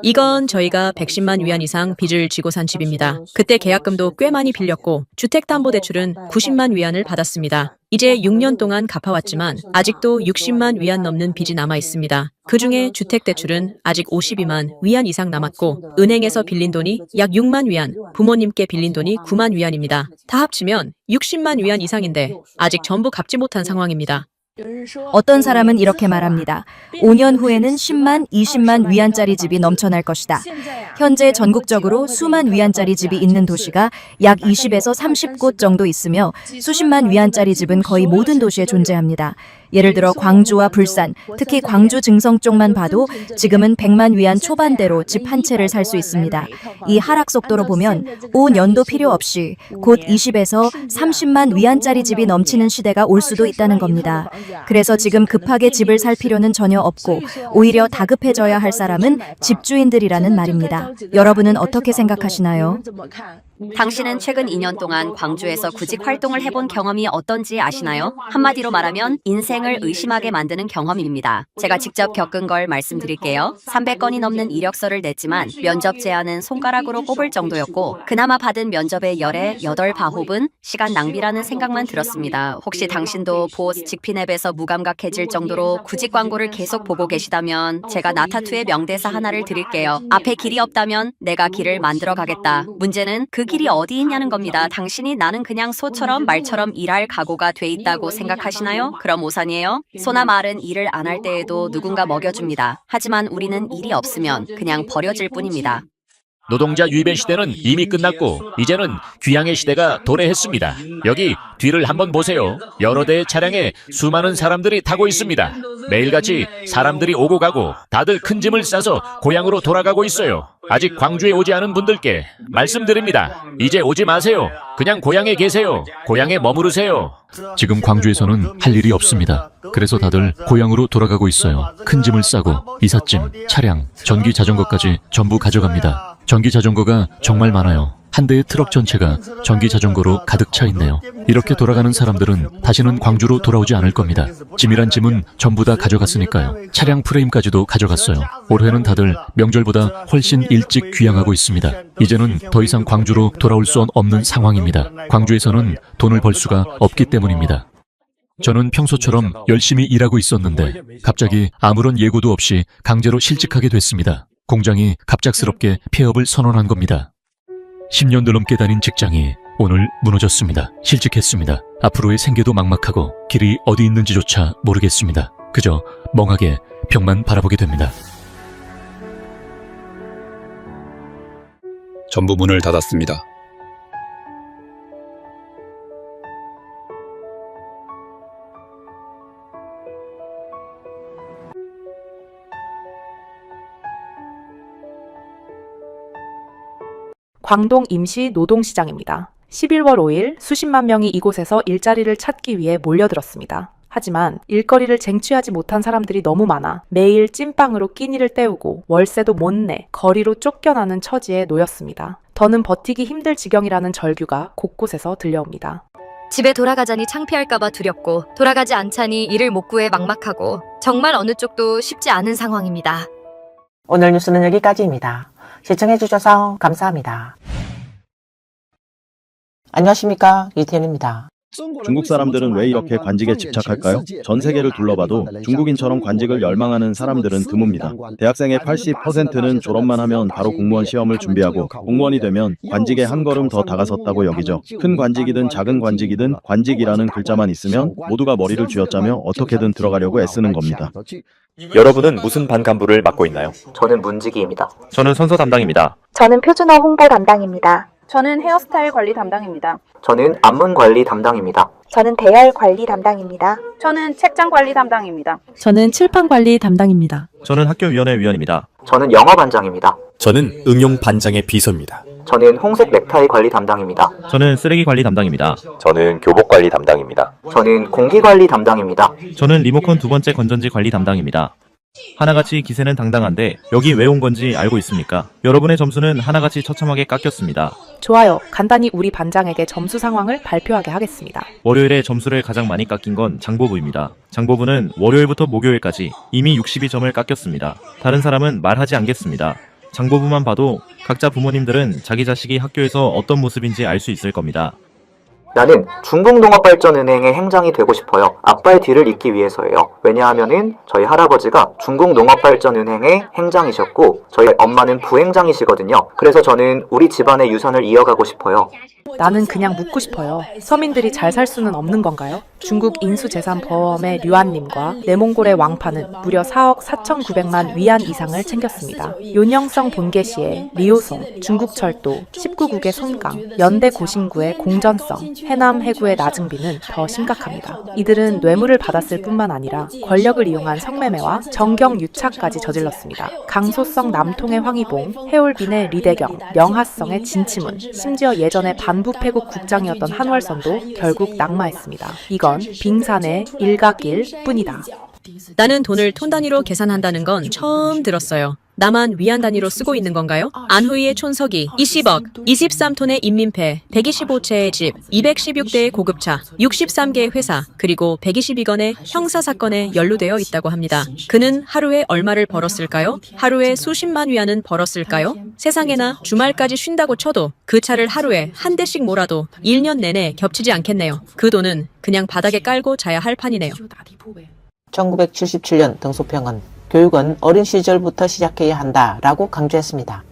이건 저희가 110만 위안 이상 빚을 지고 산 집입니다. 그때 계약금도 꽤 많이 빌렸고 주택담보대출은 90만 위안을 받았습니다. 이제 6년 동안 갚아왔지만 아직도 60만 위안 넘는 빚이 남아 있습니다. 그중에 주택대출은 아직 52만 위안 이상 남았고 은행에서 빌린 돈이 약 6만 위안, 부모님께 빌린 돈이 9만 위안입니다. 다 합치면 60만 위안 이상인데 아직 전부 갚지 못한 상황입니다.
어떤 사람은 이렇게 말합니다. 5년 후에는 10만, 20만 위안짜리 집이 넘쳐날 것이다. 현재 전국적으로 수만 위안짜리 집이 있는 도시가 약 20에서 30곳 정도 있으며 수십만 위안짜리 집은 거의 모든 도시에 존재합니다. 예를 들어 광주와 불산, 특히 광주 증성 쪽만 봐도 지금은 100만 위안 초반대로 집 한 채를 살 수 있습니다. 이 하락 속도로 보면 5년도 필요 없이 곧 20에서 30만 위안짜리 집이 넘치는 시대가 올 수도 있다는 겁니다. 그래서 지금 급하게 집을 살 필요는 전혀 없고 오히려 다급해져야 할 사람은 집주인들이라는 말입니다. 여러분은 어떻게 생각하시나요?
당신은 최근 2년 동안 광주에서 구직 활동을 해본 경험이 어떤지 아시나요? 한마디로 말하면 인생을 의심하게 만드는 경험입니다. 제가 직접 겪은 걸 말씀드릴게요. 300건이 넘는 이력서를 냈지만 면접 제안은 손가락으로 꼽을 정도였고 그나마 받은 면접의 열에 8바홉은 시간 낭비라는 생각만 들었습니다. 혹시 당신도 보스 직핀 앱에서 무감각해질 정도로 구직 광고를 계속 보고 계시다면 제가 나타투의 명대사 하나를 드릴게요. 앞에 길이 없다면 내가 길을 만들어 가겠다. 문제는 그 길이 어디 있냐는 겁니다. 당신이 나는 그냥 소처럼 말처럼 일할 각오가 돼 있다고 생각하시나요? 그럼 오산이에요. 소나 말은 일을 안 할 때에도 누군가 먹여줍니다. 하지만 우리는 일이 없으면 그냥 버려질 뿐입니다.
노동자 유입의 시대는 이미 끝났고 이제는 귀향의 시대가 도래했습니다. 여기 뒤를 한번 보세요. 여러 대의 차량에 수많은 사람들이 타고 있습니다. 매일같이 사람들이 오고 가고 다들 큰 짐을 싸서 고향으로 돌아가고 있어요. 아직 광주에 오지 않은 분들께 말씀드립니다. 이제 오지 마세요. 그냥 고향에 계세요. 고향에 머무르세요.
지금 광주에서는 할 일이 없습니다. 그래서 다들 고향으로 돌아가고 있어요. 큰 짐을 싸고 이삿짐, 차량, 전기 자전거까지 전부 가져갑니다. 전기 자전거가 정말 많아요. 한 대의 트럭 전체가 전기 자전거로 가득 차 있네요. 이렇게 돌아가는 사람들은 다시는 광주로 돌아오지 않을 겁니다. 짐이란 짐은 전부 다 가져갔으니까요. 차량 프레임까지도 가져갔어요. 올해는 다들 명절보다 훨씬 일찍 귀향하고 있습니다. 이제는 더 이상 광주로 돌아올 수 없는 상황입니다. 광주에서는 돈을 벌 수가 없기 때문입니다. 저는 평소처럼 열심히 일하고 있었는데 갑자기 아무런 예고도 없이 강제로 실직하게 됐습니다. 공장이 갑작스럽게 폐업을 선언한 겁니다. 10년도 넘게 다닌 직장이 오늘 무너졌습니다. 실직했습니다. 앞으로의 생계도 막막하고 길이 어디 있는지조차 모르겠습니다. 그저 멍하게 벽만 바라보게 됩니다.
전부 문을 닫았습니다.
광동 임시 노동시장입니다. 11월 5일 수십만 명이 이곳에서 일자리를 찾기 위해 몰려들었습니다. 하지만 일거리를 쟁취하지 못한 사람들이 너무 많아 매일 찐빵으로 끼니를 때우고 월세도 못 내 거리로 쫓겨나는 처지에 놓였습니다. 더는 버티기 힘들 지경이라는 절규가 곳곳에서 들려옵니다.
집에 돌아가자니 창피할까봐 두렵고 돌아가지 않자니 일을 못 구해 막막하고 정말 어느 쪽도 쉽지 않은 상황입니다.
오늘 뉴스는 여기까지입니다. 시청해주셔서 감사합니다. 안녕하십니까, 이태현입니다.
중국 사람들은 왜 이렇게 관직에 집착할까요? 전 세계를 둘러봐도 중국인처럼 관직을 열망하는 사람들은 드뭅니다. 대학생의 80%는 졸업만 하면 바로 공무원 시험을 준비하고 공무원이 되면 관직에 한 걸음 더 다가섰다고 여기죠. 큰 관직이든 작은 관직이든 관직이라는 글자만 있으면 모두가 머리를 쥐어짜며 어떻게든 들어가려고 애쓰는 겁니다.
여러분은 무슨 반 간부를 맡고 있나요?
저는 문지기입니다.
저는 선서 담당입니다.
저는 표준어 홍보 담당입니다.
저는 헤어스타일 관리 담당입니다.
저는 안문 관리 담당입니다.
저는 대열 관리 담당입니다.
저는 책장 관리 담당입니다.
저는 칠판 관리 담당입니다.
저는 학교위원회 위원입니다.
저는 영어반장입니다.
저는 응용 반장의 비서입니다.
저는 홍색 넥타이 관리 담당입니다.
저는 쓰레기 관리 담당입니다.
저는 교복 관리 담당입니다.
저는 공기 관리 담당입니다.
저는 리모컨 두 번째 건전지 관리 담당입니다. 하나같이 기세는 당당한데 여기 왜 온 건지 알고 있습니까? 여러분의 점수는 하나같이 처참하게 깎였습니다.
좋아요. 간단히 우리 반장에게 점수 상황을 발표하게 하겠습니다.
월요일에 점수를 가장 많이 깎인 건 장보부입니다. 장보부는 월요일부터 목요일까지 이미 62점을 깎였습니다. 다른 사람은 말하지 않겠습니다. 장보부만 봐도 각자 부모님들은 자기 자식이 학교에서 어떤 모습인지 알 수 있을 겁니다.
나는 중국농업발전은행의 행장이 되고 싶어요. 아빠의 뒤를 잇기 위해서예요. 왜냐하면은 저희 할아버지가 중국농업발전은행의 행장이셨고 저희 엄마는 부행장이시거든요. 그래서 저는 우리 집안의 유산을 이어가고 싶어요.
나는 그냥 묻고 싶어요. 서민들이 잘 살 수는 없는 건가요? 중국 인수재산보험의 류안님과 내몽골의 왕파는 무려 4억 4,900만 위안 이상을 챙겼습니다. 윤영성 본계시의 리오송, 중국철도, 19국의 손강, 연대 고신구의 공전성, 해남 해구의 나증비는 더 심각합니다. 이들은 뇌물을 받았을 뿐만 아니라 권력을 이용한 성매매와 정경 유착까지 저질렀습니다. 강소성 남통의 황희봉, 해올빈의 리대경, 영하성의 진치문, 심지어 예전에 반부패국 국장이었던 한월선도 결국 낙마했습니다. 이건 빙산의 일각일 뿐이다.
나는 돈을 톤 단위로 계산한다는 건 처음 들었어요. 나만 위안 단위로 쓰고 있는 건가요? 안후이의 촌석이 20억, 23톤의 인민폐, 125채의 집, 216대의 고급차, 63개의 회사, 그리고 122건의 형사사건에 연루되어 있다고 합니다. 그는 하루에 얼마를 벌었을까요? 하루에 수십만 위안은 벌었을까요? 세상에나 주말까지 쉰다고 쳐도 그 차를 하루에 한 대씩 몰아도 1년 내내 겹치지 않겠네요. 그 돈은 그냥 바닥에 깔고 자야 할 판이네요.
1977년 등소평은 교육은 어린 시절부터 시작해야 한다라고 강조했습니다.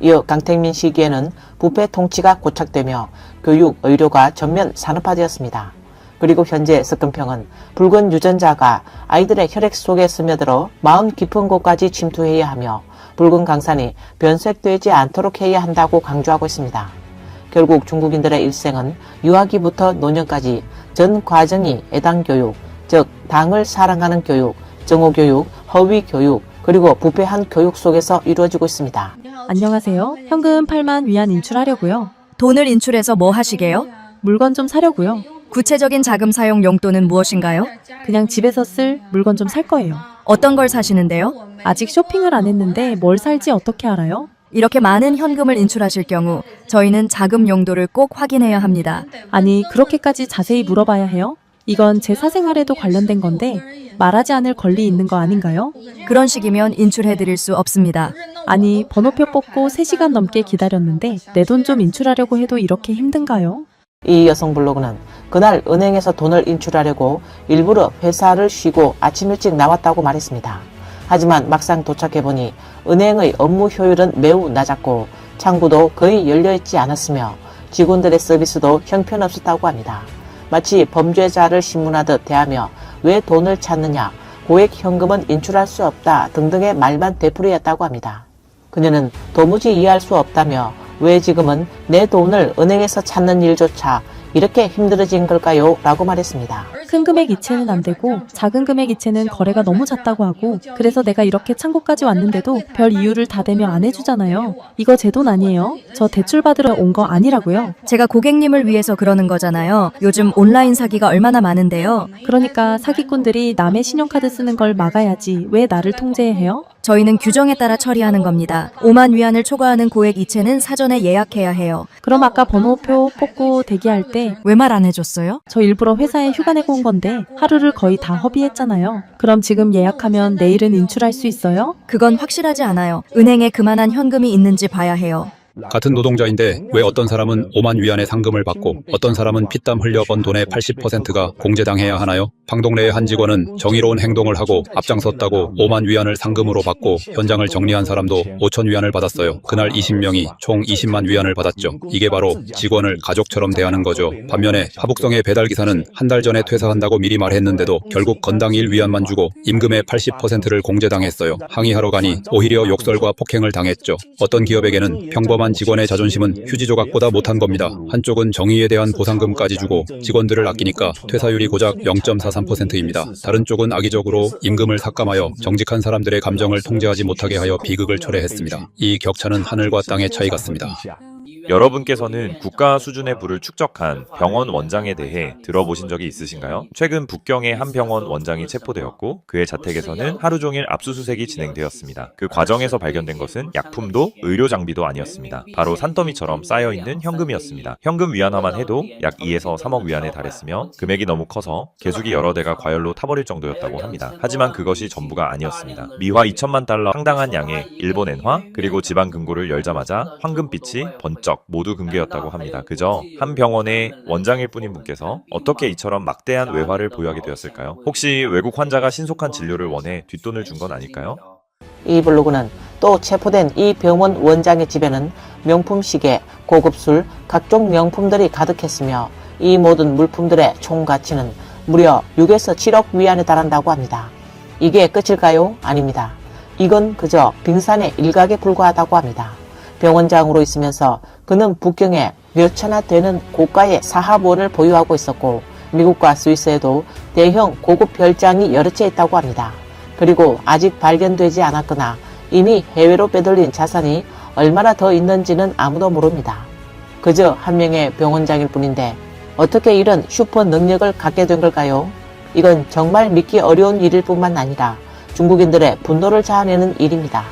이어 강택민 시기에는 부패 통치가 고착되며 교육, 의료가 전면 산업화되었습니다. 그리고 현재 석금평은 붉은 유전자가 아이들의 혈액 속에 스며들어 마음 깊은 곳까지 침투해야 하며 붉은 강산이 변색되지 않도록 해야 한다고 강조하고 있습니다. 결국 중국인들의 일생은 유아기부터 노년까지 전 과정이 애당교육, 즉 당을 사랑하는 교육, 정오교육, 허위교육, 그리고 부패한 교육 속에서 이루어지고 있습니다.
안녕하세요. 현금 8만 위안 인출하려고요.
돈을 인출해서 뭐 하시게요?
물건 좀 사려고요.
구체적인 자금 사용 용도는 무엇인가요?
그냥 집에서 쓸 물건 좀 살 거예요.
어떤 걸 사시는데요?
아직 쇼핑을 안 했는데 뭘 살지 어떻게 알아요?
이렇게 많은 현금을 인출하실 경우 저희는 자금 용도를 꼭 확인해야 합니다.
아니, 그렇게까지 자세히 물어봐야 해요? 이건 제 사생활에도 관련된 건데 말하지 않을 권리 있는 거 아닌가요?
그런 식이면 인출해드릴 수 없습니다.
아니, 번호표 뽑고 3시간 넘게 기다렸는데 내 돈 좀 인출하려고 해도 이렇게 힘든가요?
이 여성 블로그는 그날 은행에서 돈을 인출하려고 일부러 회사를 쉬고 아침 일찍 나왔다고 말했습니다. 하지만 막상 도착해보니 은행의 업무 효율은 매우 낮았고 창구도 거의 열려있지 않았으며 직원들의 서비스도 형편없었다고 합니다. 마치 범죄자를 신문하듯 대하며 왜 돈을 찾느냐, 고액 현금은 인출할 수 없다 등등의 말만 되풀이했다고 합니다. 그녀는 도무지 이해할 수 없다며 왜 지금은 내 돈을 은행에서 찾는 일조차 이렇게 힘들어진 걸까요? 라고 말했습니다.
큰 금액 이체는 안 되고 작은 금액 이체는 거래가 너무 잦다고 하고 그래서 내가 이렇게 창고까지 왔는데도 별 이유를 다 대며 안 해주잖아요. 이거 제 돈 아니에요? 저 대출 받으러 온 거 아니라고요.
제가 고객님을 위해서 그러는 거잖아요. 요즘 온라인 사기가 얼마나 많은데요.
그러니까 사기꾼들이 남의 신용카드 쓰는 걸 막아야지 왜 나를 통제해요?
저희는 규정에 따라 처리하는 겁니다. 5만 위안을 초과하는 고액 이체는 사전에 예약해야 해요.
그럼 아까 번호표 뽑고 대기할 때
왜 말 안 해줬어요?
저 일부러 회사에 휴가 내고 온 건데 하루를 거의 다 허비했잖아요. 그럼 지금 예약하면 내일은 인출할 수 있어요?
그건 확실하지 않아요. 은행에 그만한 현금이 있는지 봐야 해요.
같은 노동자인데 왜 어떤 사람은 5만 위안의 상금을 받고 어떤 사람은 피땀 흘려 번 돈의 80%가 공제당해야 하나요? 방동래의 한 직원은 정의로운 행동을 하고 앞장섰다고 5만 위안을 상금으로 받고 현장을 정리한 사람도 5천 위안을 받았어요. 그날 20명이 총 20만 위안을 받았죠. 이게 바로 직원을 가족처럼 대하는 거죠. 반면에 화북성의 배달기사는 한 달 전에 퇴사한다고 미리 말했는데도 결국 건당 1위안만 주고 임금의 80%를 공제당했어요. 항의하러 가니 오히려 욕설과 폭행을 당했죠. 어떤 기업에게는 평범한 직원의 자존심은 휴지 조각보다 못한 겁니다. 한쪽은 정의에 대한 보상금까지 주고 직원들을 아끼니까 퇴사율이 고작 0.43%입니다. 다른 쪽은 악의적으로 임금을 삭감하여 정직한 사람들의 감정을 통제하지 못하게 하여 비극을 초래했습니다. 이 격차는 하늘과 땅의 차이 같습니다.
여러분께서는 국가 수준의 부를 축적한 병원 원장에 대해 들어보신 적이 있으신가요? 최근 북경의 한 병원 원장이 체포되었고 그의 자택에서는 하루 종일 압수수색이 진행되었습니다. 그 과정에서 발견된 것은 약품도 의료 장비도 아니었습니다. 바로 산더미처럼 쌓여있는 현금이었습니다. 현금 위안화만 해도 약 2에서 3억 위안에 달했으며 금액이 너무 커서 개수기 여러 대가 과열로 타버릴 정도였다고 합니다. 하지만 그것이 전부가 아니었습니다. 미화 2천만 달러 상당한 양의 일본 엔화 그리고 지방 금고를 열자마자 황금빛이 번쩍 모두 금괴였다고 합니다. 그저 한 병원의 원장일 뿐인 분께서 어떻게 이처럼 막대한 외화를 보유하게 되었을까요? 혹시 외국 환자가 신속한 진료를 원해 뒷돈을 준 건 아닐까요?
이 블로그는 또 체포된 이 병원 원장의 집에는 명품 시계, 고급 술, 각종 명품들이 가득했으며 이 모든 물품들의 총 가치는 무려 6에서 7억 위안에 달한다고 합니다. 이게 끝일까요? 아닙니다. 이건 그저 빙산의 일각에 불과하다고 합니다. 병원장으로 있으면서 그는 북경에 몇천나 되는 고가의 사하보를 보유하고 있었고 미국과 스위스에도 대형 고급 별장이 여러 채 있다고 합니다. 그리고 아직 발견되지 않았거나 이미 해외로 빼돌린 자산이 얼마나 더 있는지는 아무도 모릅니다. 그저 한 명의 병원장일 뿐인데 어떻게 이런 슈퍼 능력을 갖게 된 걸까요? 이건 정말 믿기 어려운 일일 뿐만 아니라 중국인들의 분노를 자아내는 일입니다.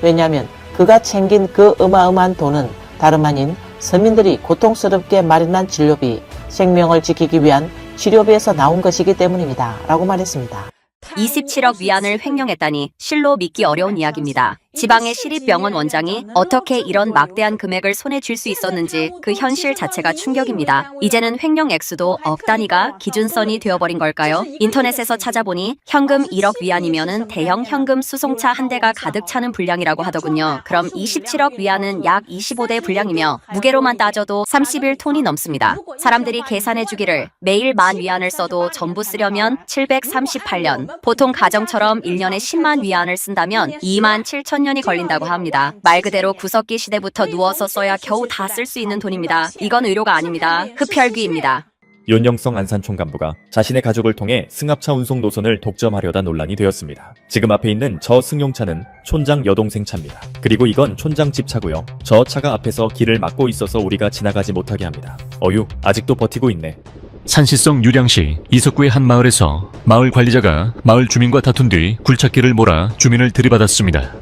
왜냐하면 그가 챙긴 그 어마어마한 돈은 다름 아닌 서민들이 고통스럽게 마련한 진료비, 생명을 지키기 위한 치료비에서 나온 것이기 때문입니다. 라고 말했습니다.
27억 위안을 횡령했다니 실로 믿기 어려운 이야기입니다. 지방의 시립병원 원장이 어떻게 이런 막대한 금액을 손에 쥘 수 있었는지 그 현실 자체가 충격입니다. 이제는 횡령 액수도 억 단위가 기준선이 되어버린 걸까요? 인터넷에서 찾아보니 현금 1억 위안이면은 대형 현금 수송차 한 대가 가득 차는 분량이라고 하더군요. 그럼 27억 위안은 약 25대 분량이며 무게로만 따져도 31톤이 넘습니다. 사람들이 계산해주기를 매일 10,000 위안을 써도 전부 쓰려면 738년, 보통 가정처럼 1년에 10만 위안을 쓴다면 27,000년이 걸린다고 합니다. 말 그대로 구석기 시대부터 누워서 써야 겨우 다 쓸 수 있는 돈입니다. 이건 의료가 아닙니다. 흡혈귀입니다.
윤영성 안산 총간부가 자신의 가족을 통해 승합차 운송 노선을 독점하려다 논란이 되었습니다. 지금 앞에 있는 저 승용차는 촌장 여동생 차입니다. 그리고 이건 촌장 집 차고요. 저 차가 앞에서 길을 막고 있어서 우리가 지나가지 못하게 합니다. 어휴, 아직도 버티고 있네.
산시성 유량시 이석구의 한 마을에서 마을 관리자가 마을 주민과 다툰 뒤 굴착기를 몰아 주민을 들이받았습니다.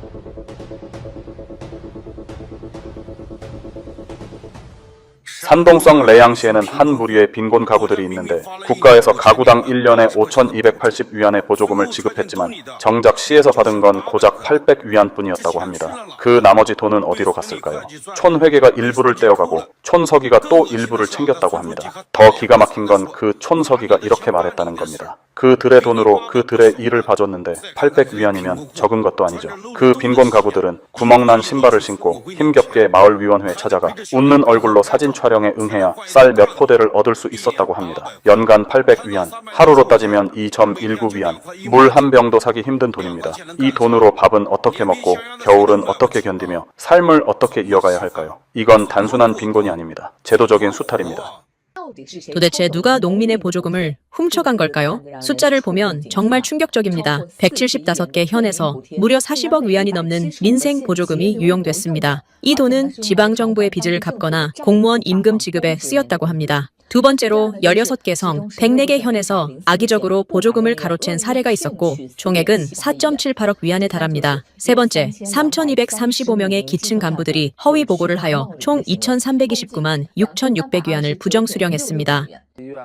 산동성 레양시에는 한 무리의 빈곤 가구들이 있는데 국가에서 가구당 1년에 5,280위안의 보조금을 지급했지만 정작 시에서 받은 건 고작 800위안 뿐이었다고 합니다. 그 나머지 돈은 어디로 갔을까요? 촌회계가 일부를 떼어가고 촌서기가 또 일부를 챙겼다고 합니다. 더 기가 막힌 건 그 촌서기가 이렇게 말했다는 겁니다. 그들의 돈으로 그들의 일을 봐줬는데 800위안이면 적은 것도 아니죠. 그 빈곤 가구들은 구멍난 신발을 신고 힘겹게 마을위원회에 찾아가 웃는 얼굴로 사진 촬영에 응해야 쌀 몇 포대를 얻을 수 있었다고 합니다. 연간 800위안, 하루로 따지면 2.19위안, 물 한 병도 사기 힘든 돈입니다. 이 돈으로 밥은 어떻게 먹고 겨울은 어떻게 견디며 삶을 어떻게 이어가야 할까요? 이건 단순한 빈곤이 아닙니다. 제도적인 수탈입니다.
도대체 누가 농민의 보조금을 훔쳐간 걸까요? 숫자를 보면 정말 충격적입니다. 175개 현에서 무려 40억 위안이 넘는 민생 보조금이 유용됐습니다. 이 돈은 지방정부의 빚을 갚거나 공무원 임금 지급에 쓰였다고 합니다. 두 번째로 16개 성 104개 현에서 악의적으로 보조금을 가로챈 사례가 있었고 총액은 4.78억 위안에 달합니다. 세 번째, 3,235명의 기층 간부들이 허위 보고를 하여 총 2,329만 6,600위안을 부정 수령했습니다.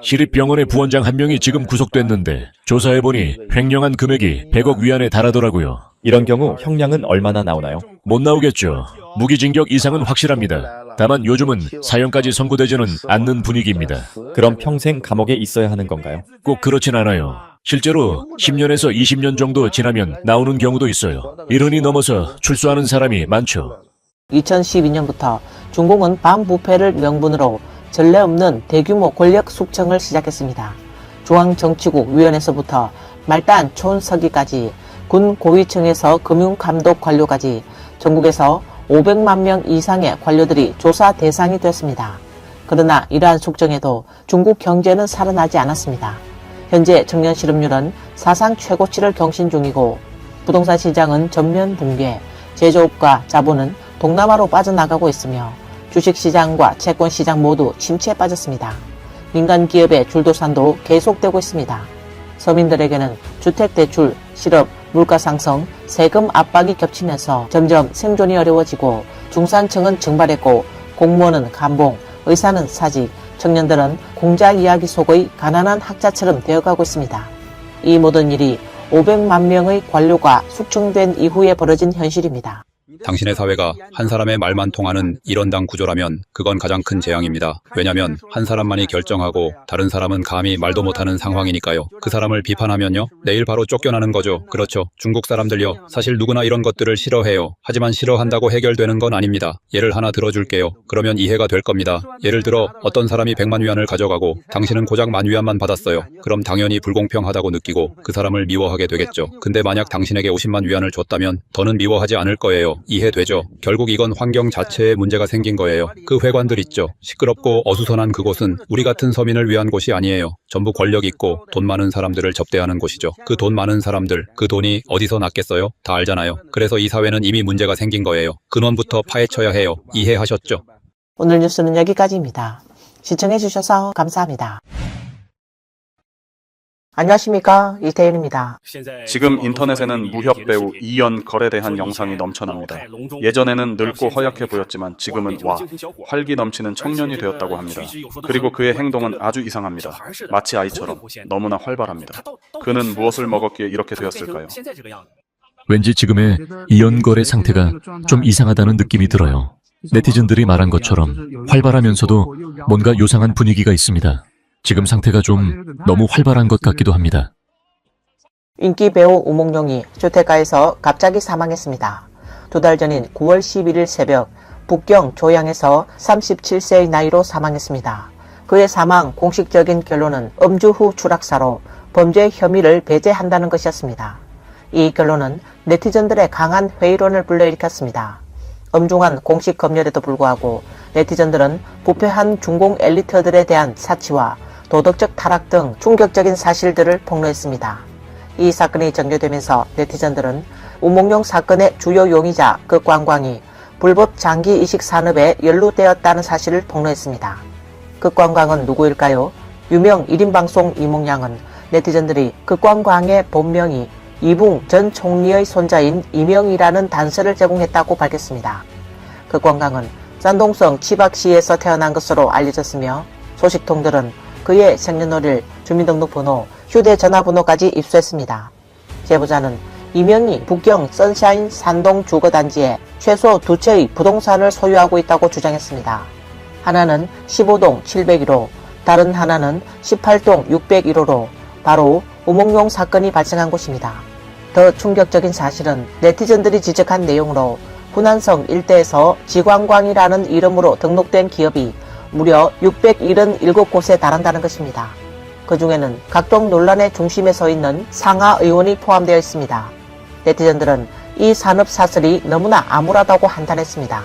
시립병원의 부원장 한 명이 지금 구속됐는데 조사해보니 횡령한 금액이 100억 위안에 달하더라고요.
이런 경우 형량은 얼마나 나오나요?
못 나오겠죠. 무기징역 이상은 확실합니다. 다만 요즘은 사형까지 선고되지는 않는 분위기입니다.
그럼 평생 감옥에 있어야 하는 건가요?
꼭 그렇진 않아요. 실제로 10년에서 20년 정도 지나면 나오는 경우도 있어요. 70이 넘어서 출소하는 사람이 많죠.
2012년부터 중공은 반부패를 명분으로 전례 없는 대규모 권력 숙청을 시작했습니다. 중앙정치국 위원회에서부터 말단 촌서기까지 군 고위층에서 금융감독 관료까지 전국에서 500만 명 이상의 관료들이 조사 대상이 됐습니다. 그러나 이러한 숙청에도 중국 경제는 살아나지 않았습니다. 현재 청년 실업률은 사상 최고치를 경신 중이고 부동산 시장은 전면 붕괴, 제조업과 자본은 동남아로 빠져나가고 있으며 주식시장과 채권시장 모두 침체에 빠졌습니다. 민간 기업의 줄도산도 계속되고 있습니다. 서민들에게는 주택대출, 실업, 물가상승, 세금 압박이 겹치면서 점점 생존이 어려워지고 중산층은 증발했고 공무원은 감봉, 의사는 사직, 청년들은 공자 이야기 속의 가난한 학자처럼 되어가고 있습니다. 이 모든 일이 500만 명의 관료가 숙청된 이후에 벌어진 현실입니다.
당신의 사회가 한 사람의 말만 통하는 일원당 구조라면 그건 가장 큰 재앙입니다. 왜냐면 한 사람만이 결정하고 다른 사람은 감히 말도 못하는 상황이니까요. 그 사람을 비판하면요, 내일 바로 쫓겨나는 거죠. 그렇죠. 중국 사람들요, 사실 누구나 이런 것들을 싫어해요. 하지만 싫어한다고 해결되는 건 아닙니다. 예를 하나 들어줄게요. 그러면 이해가 될 겁니다. 예를 들어 어떤 사람이 100만 위안을 가져가고 당신은 고작 10,000 위안만 받았어요. 그럼 당연히 불공평하다고 느끼고 그 사람을 미워하게 되겠죠. 근데 만약 당신에게 500,000 위안을 줬다면 더는 미워하지 않을 거예요. 이해되죠? 결국 이건 환경 자체에 문제가 생긴 거예요. 그 회관들 있죠? 시끄럽고 어수선한 그곳은 우리 같은 서민을 위한 곳이 아니에요. 전부 권력 있고 돈 많은 사람들을 접대하는 곳이죠. 그 돈 많은 사람들, 그 돈이 어디서 났겠어요? 다 알잖아요. 그래서 이 사회는 이미 문제가 생긴 거예요. 근원부터 파헤쳐야 해요. 이해하셨죠?
오늘 뉴스는 여기까지입니다. 시청해주셔서 감사합니다. 안녕하십니까, 이태윤입니다.
지금 인터넷에는 무협 배우 이연 걸에 대한 영상이 넘쳐납니다. 예전에는 늙고 허약해 보였지만 지금은 활기 넘치는 청년이 되었다고 합니다. 그리고 그의 행동은 아주 이상합니다. 마치 아이처럼 너무나 활발합니다. 그는 무엇을 먹었기에 이렇게 되었을까요?
왠지 지금의 이연걸의 상태가 좀 이상하다는 느낌이 들어요. 네티즌들이 말한 것처럼 활발하면서도 뭔가 요상한 분위기가 있습니다. 지금 상태가 좀 너무 활발한 것 같기도 합니다.
인기 배우 우몽룡이 주택가에서 갑자기 사망했습니다. 2달 전인 9월 11일 새벽 북경 조양에서 37세의 나이로 사망했습니다. 그의 사망 공식적인 결론은 음주 후 추락사로 범죄 혐의를 배제한다는 것이었습니다. 이 결론은 네티즌들의 강한 회의론을 불러일으켰습니다. 엄중한 공식 검열에도 불구하고 네티즌들은 부패한 중공 엘리트들에 대한 사치와 도덕적 타락 등 충격적인 사실들을 폭로했습니다. 이 사건이 전개되면서 네티즌들은 우몽룡 사건의 주요 용의자 극광광이 불법 장기 이식 산업에 연루되었다는 사실을 폭로했습니다. 극광광은 누구일까요? 유명 1인 방송 이몽량은 네티즌들이 극광광의 본명이 이붕 전 총리의 손자인 이명이라는 단서를 제공했다고 밝혔습니다. 극광광은山동성 치박시에서 태어난 것으로 알려졌으며 소식통들은 그의 생년월일, 주민등록번호, 휴대전화번호까지 입수했습니다. 제보자는 이명이 북경 선샤인 산동 주거단지에 최소 2채의 부동산을 소유하고 있다고 주장했습니다. 하나는 15동 701호, 다른 하나는 18동 601호로 바로 우몽룡 사건이 발생한 곳입니다. 더 충격적인 사실은 네티즌들이 지적한 내용으로 분안성 일대에서 지광광이라는 이름으로 등록된 기업이 무려 677곳에 달한다는 것입니다. 그 중에는 각종 논란의 중심에 서 있는 상하 의원이 포함되어 있습니다. 네티즌들은 이 산업 사슬이 너무나 암울하다고 한탄했습니다.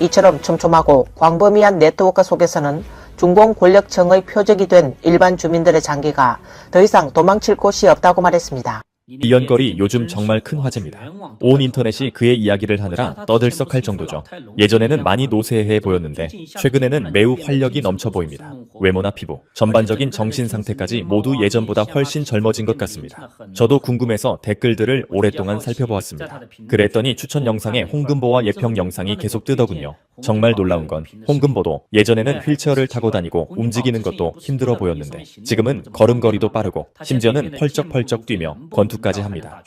이처럼 촘촘하고 광범위한 네트워크 속에서는 중공 권력층의 표적이 된 일반 주민들의 장기가 더 이상 도망칠 곳이 없다고 말했습니다.
이 연거리 요즘 정말 큰 화제입니다. 온 인터넷이 그의 이야기를 하느라 떠들썩할 정도죠. 예전에는 많이 노쇠해 보였는데 최근에는 매우 활력이 넘쳐 보입니다. 외모나 피부, 전반적인 정신 상태까지 모두 예전보다 훨씬 젊어진 것 같습니다. 저도 궁금해서 댓글들을 오랫동안 살펴보았습니다. 그랬더니 추천 영상에 홍금보와 예평 영상이 계속 뜨더군요. 정말 놀라운 건 홍금보도 예전에는 휠체어를 타고 다니고 움직이는 것도 힘들어 보였는데 지금은 걸음걸이도 빠르고 심지어는 펄쩍펄쩍 뛰며 권투까지 합니다.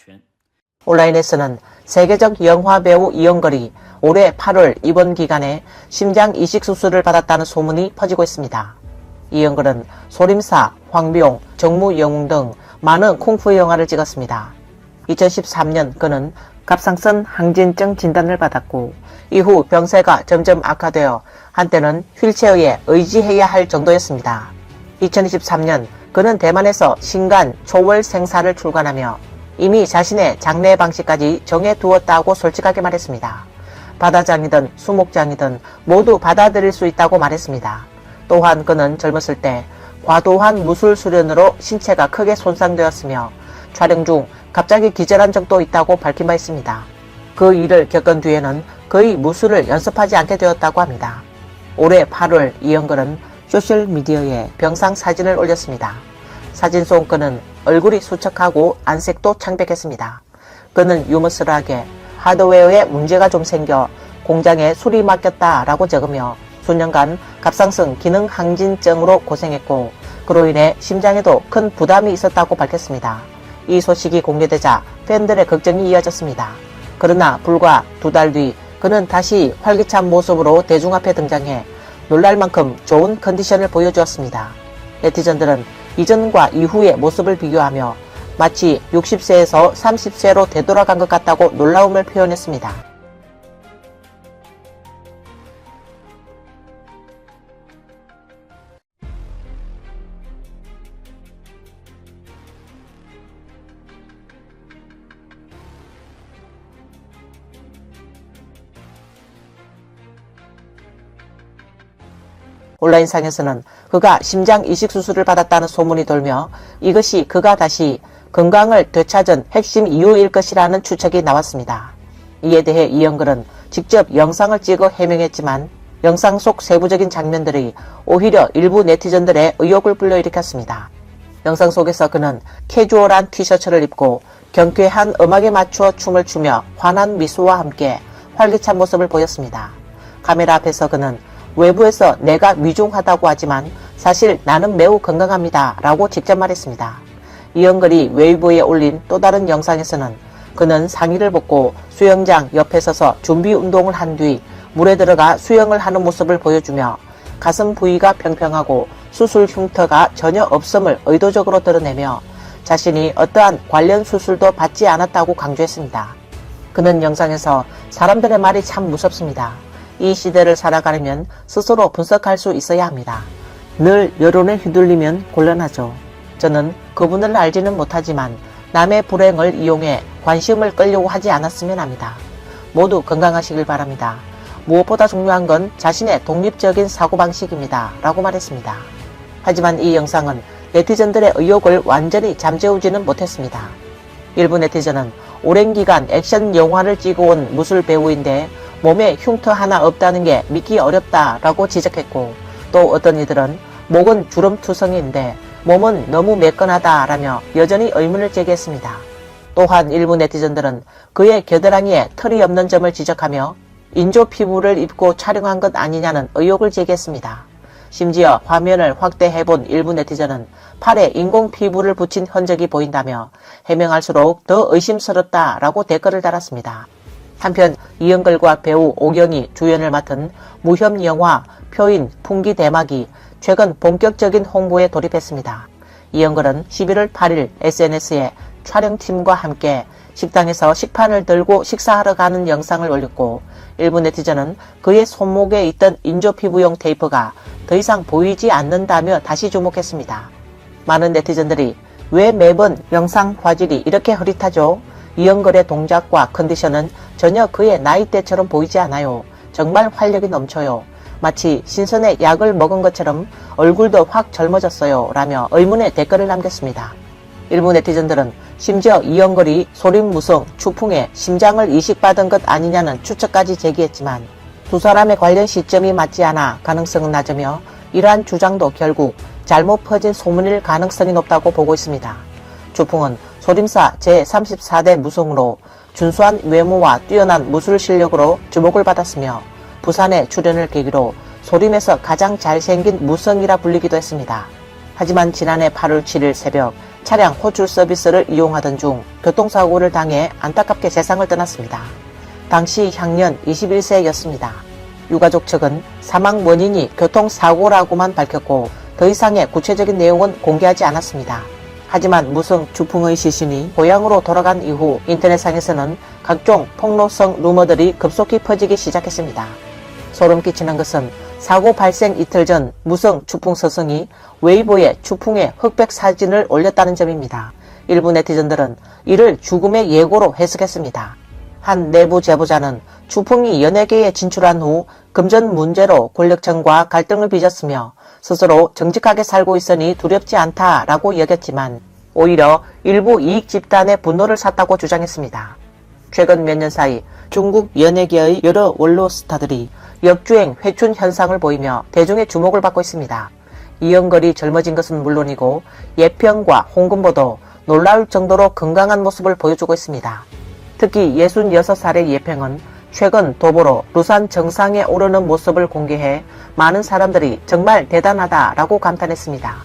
온라인에서는 세계적 영화 배우 이영걸이 올해 8월 입원 기간에 심장 이식 수술을 받았다는 소문이 퍼지고 있습니다. 이영걸은 소림사, 황비용, 정무영웅 등 많은 쿵푸 영화를 찍었습니다. 2013년 그는 갑상선 항진증 진단을 받았고 이후 병세가 점점 악화되어 한때는 휠체어에 의지해야 할 정도였습니다. 2023년 그는 대만에서 신간 초월 생사를 출간하며 이미 자신의 장례 방식까지 정해두었다고 솔직하게 말했습니다. 바다장이든 수목장이든 모두 받아들일 수 있다고 말했습니다. 또한 그는 젊었을 때 과도한 무술 수련으로 신체가 크게 손상되었으며 촬영 중 갑자기 기절한 적도 있다고 밝힌 바 있습니다. 그 일을 겪은 뒤에는 거의 무술을 연습하지 않게 되었다고 합니다. 올해 8월 이영걸은 소셜미디어에 병상 사진을 올렸습니다. 사진 속 그는 얼굴이 수척하고 안색도 창백했습니다. 그는 유머스하게 하드웨어에 문제가 좀 생겨 공장에 수리 맡겼다라고 적으며 수년간 갑상선 기능 항진증으로 고생했고 그로 인해 심장에도 큰 부담이 있었다고 밝혔습니다. 이 소식이 공개되자 팬들의 걱정이 이어졌습니다. 그러나 불과 2달 뒤 그는 다시 활기찬 모습으로 대중 앞에 등장해 놀랄 만큼 좋은 컨디션을 보여주었습니다. 네티즌들은 이전과 이후의 모습을 비교하며 마치 60세에서 30세로 되돌아간 것 같다고 놀라움을 표현했습니다. 온라인상에서는 그가 심장 이식 수술을 받았다는 소문이 돌며 이것이 그가 다시 건강을 되찾은 핵심 이유일 것이라는 추측이 나왔습니다. 이에 대해 이영걸은 직접 영상을 찍어 해명했지만 영상 속 세부적인 장면들이 오히려 일부 네티즌들의 의혹을 불러일으켰습니다. 영상 속에서 그는 캐주얼한 티셔츠를 입고 경쾌한 음악에 맞추어 춤을 추며 환한 미소와 함께 활기찬 모습을 보였습니다. 카메라 앞에서 그는 외부에서 내가 위중하다고 하지만 사실 나는 매우 건강합니다 라고 직접 말했습니다. 이영걸이 웨이브에 올린 또 다른 영상에서는 그는 상의를 벗고 수영장 옆에 서서 준비 운동을 한 뒤 물에 들어가 수영을 하는 모습을 보여주며 가슴 부위가 평평하고 수술 흉터가 전혀 없음을 의도적으로 드러내며 자신이 어떠한 관련 수술도 받지 않았다고 강조했습니다. 그는 영상에서 사람들의 말이 참 무섭습니다. 이 시대를 살아가려면 스스로 분석할 수 있어야 합니다. 늘 여론에 휘둘리면 곤란하죠. 저는 그분을 알지는 못하지만 남의 불행을 이용해 관심을 끌려고 하지 않았으면 합니다. 모두 건강하시길 바랍니다. 무엇보다 중요한 건 자신의 독립적인 사고방식입니다. 라고 말했습니다. 하지만 이 영상은 네티즌들의 의혹을 완전히 잠재우지는 못했습니다. 일부 네티즌은 오랜 기간 액션 영화를 찍어온 무술 배우인데 몸에 흉터 하나 없다는 게 믿기 어렵다라고 지적했고, 또 어떤 이들은 목은 주름투성이인데 몸은 너무 매끈하다라며 여전히 의문을 제기했습니다. 또한 일부 네티즌들은 그의 겨드랑이에 털이 없는 점을 지적하며 인조 피부를 입고 촬영한 것 아니냐는 의혹을 제기했습니다. 심지어 화면을 확대해본 일부 네티즌은 팔에 인공 피부를 붙인 흔적이 보인다며 해명할수록 더 의심스럽다라고 댓글을 달았습니다. 한편 이영걸과 배우 오경이 주연을 맡은 무협 영화 표인 풍기 대막이 최근 본격적인 홍보에 돌입했습니다. 이영걸은 11월 8일 SNS에 촬영팀과 함께 식당에서 식판을 들고 식사하러 가는 영상을 올렸고, 일부 네티즌은 그의 손목에 있던 인조 피부용 테이프가 더 이상 보이지 않는다며 다시 주목했습니다. 많은 네티즌들이 왜 매번 영상 화질이 이렇게 흐릿하죠? 이영걸의 동작과 컨디션은 전혀 그의 나이대처럼 보이지 않아요. 정말 활력이 넘쳐요. 마치 신선의 약을 먹은 것처럼 얼굴도 확 젊어졌어요. 라며 의문의 댓글을 남겼습니다. 일부 네티즌들은 심지어 이영걸이 소림무성 추풍에 심장을 이식받은 것 아니냐는 추측까지 제기했지만 두 사람의 관련 시점이 맞지 않아 가능성은 낮으며 이러한 주장도 결국 잘못 퍼진 소문일 가능성이 높다고 보고 있습니다. 추풍은 소림사 제34대 무성으로 준수한 외모와 뛰어난 무술 실력으로 주목을 받았으며 부산에 출연을 계기로 소림에서 가장 잘생긴 무성이라 불리기도 했습니다. 하지만 지난해 8월 7일 새벽 차량 호출 서비스를 이용하던 중 교통사고를 당해 안타깝게 세상을 떠났습니다. 당시 향년 21세였습니다. 유가족 측은 사망 원인이 교통사고라고만 밝혔고 더 이상의 구체적인 내용은 공개하지 않았습니다. 하지만 무성 추풍의 시신이 고향으로 돌아간 이후 인터넷상에서는 각종 폭로성 루머들이 급속히 퍼지기 시작했습니다. 소름 끼치는 것은 사고 발생 이틀 전 무성 추풍 서성이 웨이보에 추풍의 흑백 사진을 올렸다는 점입니다. 일부 네티즌들은 이를 죽음의 예고로 해석했습니다. 한 내부 제보자는 추풍이 연예계에 진출한 후 금전 문제로 권력층과 갈등을 빚었으며 스스로 정직하게 살고 있으니 두렵지 않다라고 여겼지만 오히려 일부 이익 집단의 분노를 샀다고 주장했습니다. 최근 몇 년 사이 중국 연예계의 여러 원로 스타들이 역주행 회춘 현상을 보이며 대중의 주목을 받고 있습니다. 이영걸이 젊어진 것은 물론이고 예평과 홍금보도 놀라울 정도로 건강한 모습을 보여주고 있습니다. 특히 66살의 예평은 최근 도보로 루산 정상에 오르는 모습을 공개해 많은 사람들이 정말 대단하다라고 감탄했습니다.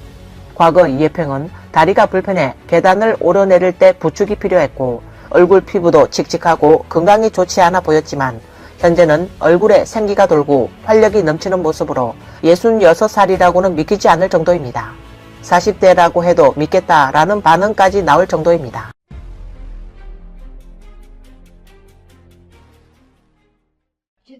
과거 예평은 다리가 불편해 계단을 오르내릴 때 부축이 필요했고 얼굴 피부도 칙칙하고 건강이 좋지 않아 보였지만 현재는 얼굴에 생기가 돌고 활력이 넘치는 모습으로 66살이라고는 믿기지 않을 정도입니다. 40대라고 해도 믿겠다라는 반응까지 나올 정도입니다.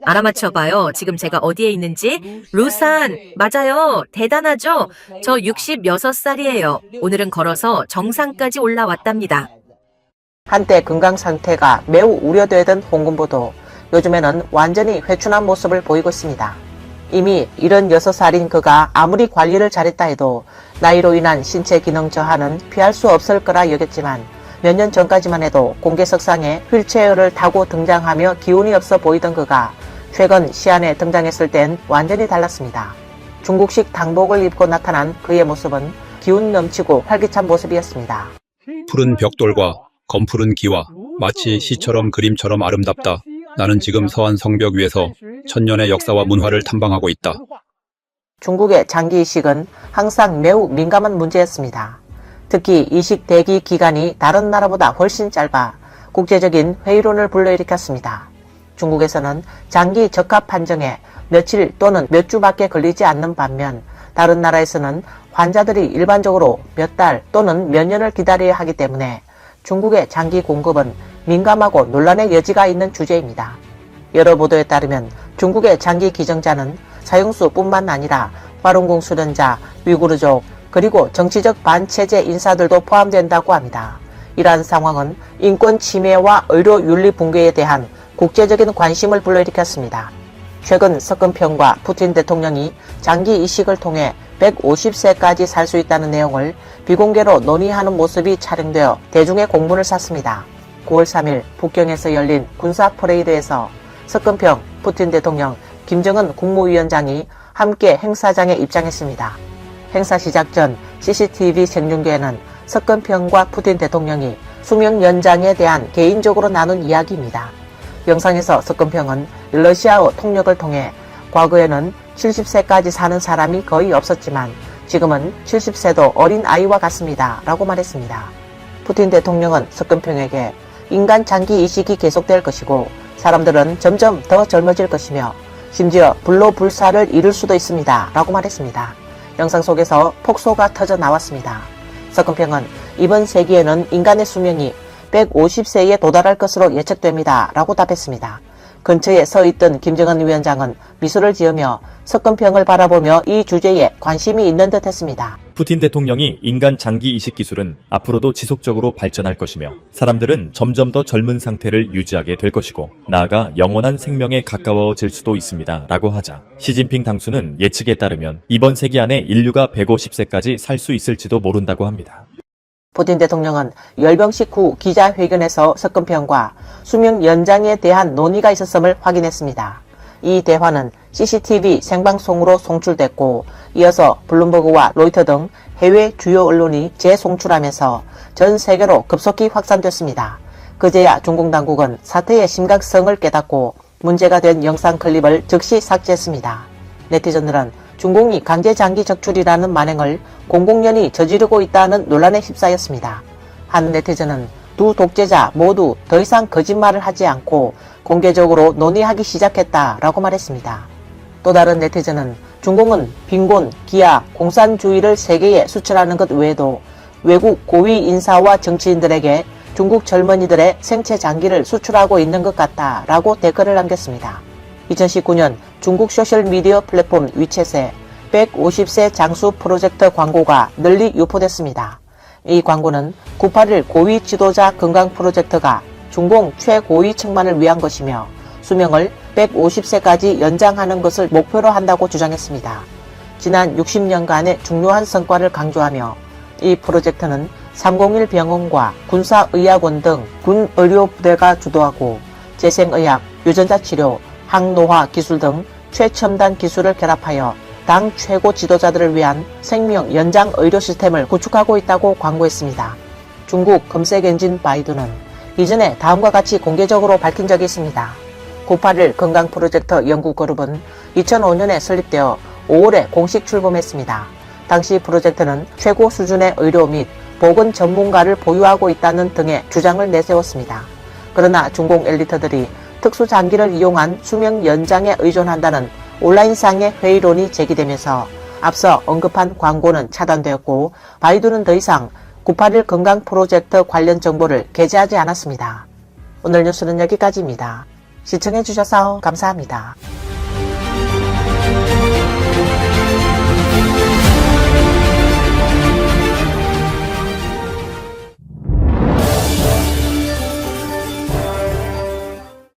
알아맞혀봐요. 지금 제가 어디에 있는지. 루산. 맞아요. 대단하죠? 저 66살이에요. 오늘은 걸어서 정상까지 올라왔답니다.
한때 건강 상태가 매우 우려되던 홍금보도 요즘에는 완전히 회춘한 모습을 보이고 있습니다. 이미 76살인 그가 아무리 관리를 잘했다 해도 나이로 인한 신체 기능 저하는 피할 수 없을 거라 여겼지만 몇 년 전까지만 해도 공개석상에 휠체어를 타고 등장하며 기운이 없어 보이던 그가 최근 시안에 등장했을 땐 완전히 달랐습니다. 중국식 당복을 입고 나타난 그의 모습은 기운 넘치고 활기찬 모습이었습니다.
푸른 벽돌과 검푸른 기와 마치 시처럼 그림처럼 아름답다. 나는 지금 서한 성벽 위에서 천년의 역사와 문화를 탐방하고 있다.
중국의 장기 이식은 항상 매우 민감한 문제였습니다. 특히 이식 대기 기간이 다른 나라보다 훨씬 짧아 국제적인 회의론을 불러일으켰습니다. 중국에서는 장기 적합 판정에 며칠 또는 몇 주밖에 걸리지 않는 반면 다른 나라에서는 환자들이 일반적으로 몇 달 또는 몇 년을 기다려야 하기 때문에 중국의 장기 공급은 민감하고 논란의 여지가 있는 주제입니다. 여러 보도에 따르면 중국의 장기 기증자는 사형수뿐만 아니라 파룬궁 수련자, 위구르족, 그리고 정치적 반체제 인사들도 포함된다고 합니다. 이러한 상황은 인권 침해와 의료 윤리 붕괴에 대한 국제적인 관심을 불러일으켰습니다. 최근 석근평과 푸틴 대통령이 장기 이식을 통해 150세까지 살 수 있다는 내용을 비공개로 논의하는 모습이 촬영되어 대중의 공분을 샀습니다. 9월 3일 북경에서 열린 군사 퍼레이드에서 석근평 푸틴 대통령, 김정은 국무위원장이 함께 행사장에 입장했습니다. 행사 시작 전 CCTV 생중계에는 석근평과 푸틴 대통령이 수명 연장에 대한 개인적으로 나눈 이야기입니다. 영상에서 석근평은 러시아어 통역을 통해 과거에는 70세까지 사는 사람이 거의 없었지만 지금은 70세도 어린 아이와 같습니다. 라고 말했습니다. 푸틴 대통령은 석근평에게 인간 장기 이식이 계속될 것이고 사람들은 점점 더 젊어질 것이며 심지어 불로불사를 이룰 수도 있습니다. 라고 말했습니다. 영상 속에서 폭소가 터져 나왔습니다. 석근평은 이번 세기에는 인간의 수명이 150세에 도달할 것으로 예측됩니다. 라고 답했습니다. 근처에 서 있던 김정은 위원장은 미소를 지으며 석근평을 바라보며 이 주제에 관심이 있는 듯 했습니다.
푸틴 대통령이 인간 장기 이식 기술은 앞으로도 지속적으로 발전할 것이며 사람들은 점점 더 젊은 상태를 유지하게 될 것이고 나아가 영원한 생명에 가까워질 수도 있습니다. 라고 하자 시진핑 당수는 예측에 따르면 이번 세기 안에 인류가 150세까지 살 수 있을지도 모른다고 합니다.
푸틴 대통령은 열병식 후 기자회견에서 석근평과 수명 연장에 대한 논의가 있었음을 확인했습니다. 이 대화는 CCTV 생방송으로 송출됐고 이어서 블룸버그와 로이터 등 해외 주요 언론이 재송출하면서 전 세계로 급속히 확산됐습니다. 그제야 중국 당국은 사태의 심각성을 깨닫고 문제가 된 영상 클립을 즉시 삭제했습니다. 네티즌들은 중공이 강제 장기 적출이라는 만행을 공공연히 저지르고 있다는 논란에 휩싸였습니다. 한 네티즌은 두 독재자 모두 더 이상 거짓말을 하지 않고 공개적으로 논의하기 시작했다라고 말했습니다. 또 다른 네티즌은 중공은 빈곤, 기아, 공산주의를 세계에 수출하는 것 외에도 외국 고위 인사와 정치인들에게 중국 젊은이들의 생체 장기를 수출하고 있는 것 같다라고 댓글을 남겼습니다. 2019년 중국 소셜미디어 플랫폼 위챗에 150세 장수 프로젝트 광고가 널리 유포됐습니다. 이 광고는 981 고위 지도자 건강 프로젝트가 중공 최고위층만을 위한 것이며 수명을 150세까지 연장하는 것을 목표로 한다고 주장했습니다. 지난 60년간의 중요한 성과를 강조하며 이 프로젝트는 301 병원과 군사의학원 등 군의료부대가 주도하고 재생의학, 유전자치료, 항노화 기술 등 최첨단 기술을 결합하여 당 최고 지도자들을 위한 생명 연장 의료 시스템을 구축하고 있다고 광고했습니다. 중국 검색 엔진 바이두는 이전에 다음과 같이 공개적으로 밝힌 적이 있습니다. 981 건강 프로젝트 연구그룹은 2005년에 설립되어 5월에 공식 출범했습니다. 당시 프로젝트는 최고 수준의 의료 및 보건 전문가를 보유하고 있다는 등의 주장을 내세웠습니다. 그러나 중공 엘리트들이 특수장기를 이용한 수명 연장에 의존한다는 온라인상의 회의론이 제기되면서 앞서 언급한 광고는 차단되었고 바이두는 더 이상 981 건강 프로젝트 관련 정보를 게재하지 않았습니다. 오늘 뉴스는 여기까지입니다. 시청해주셔서 감사합니다.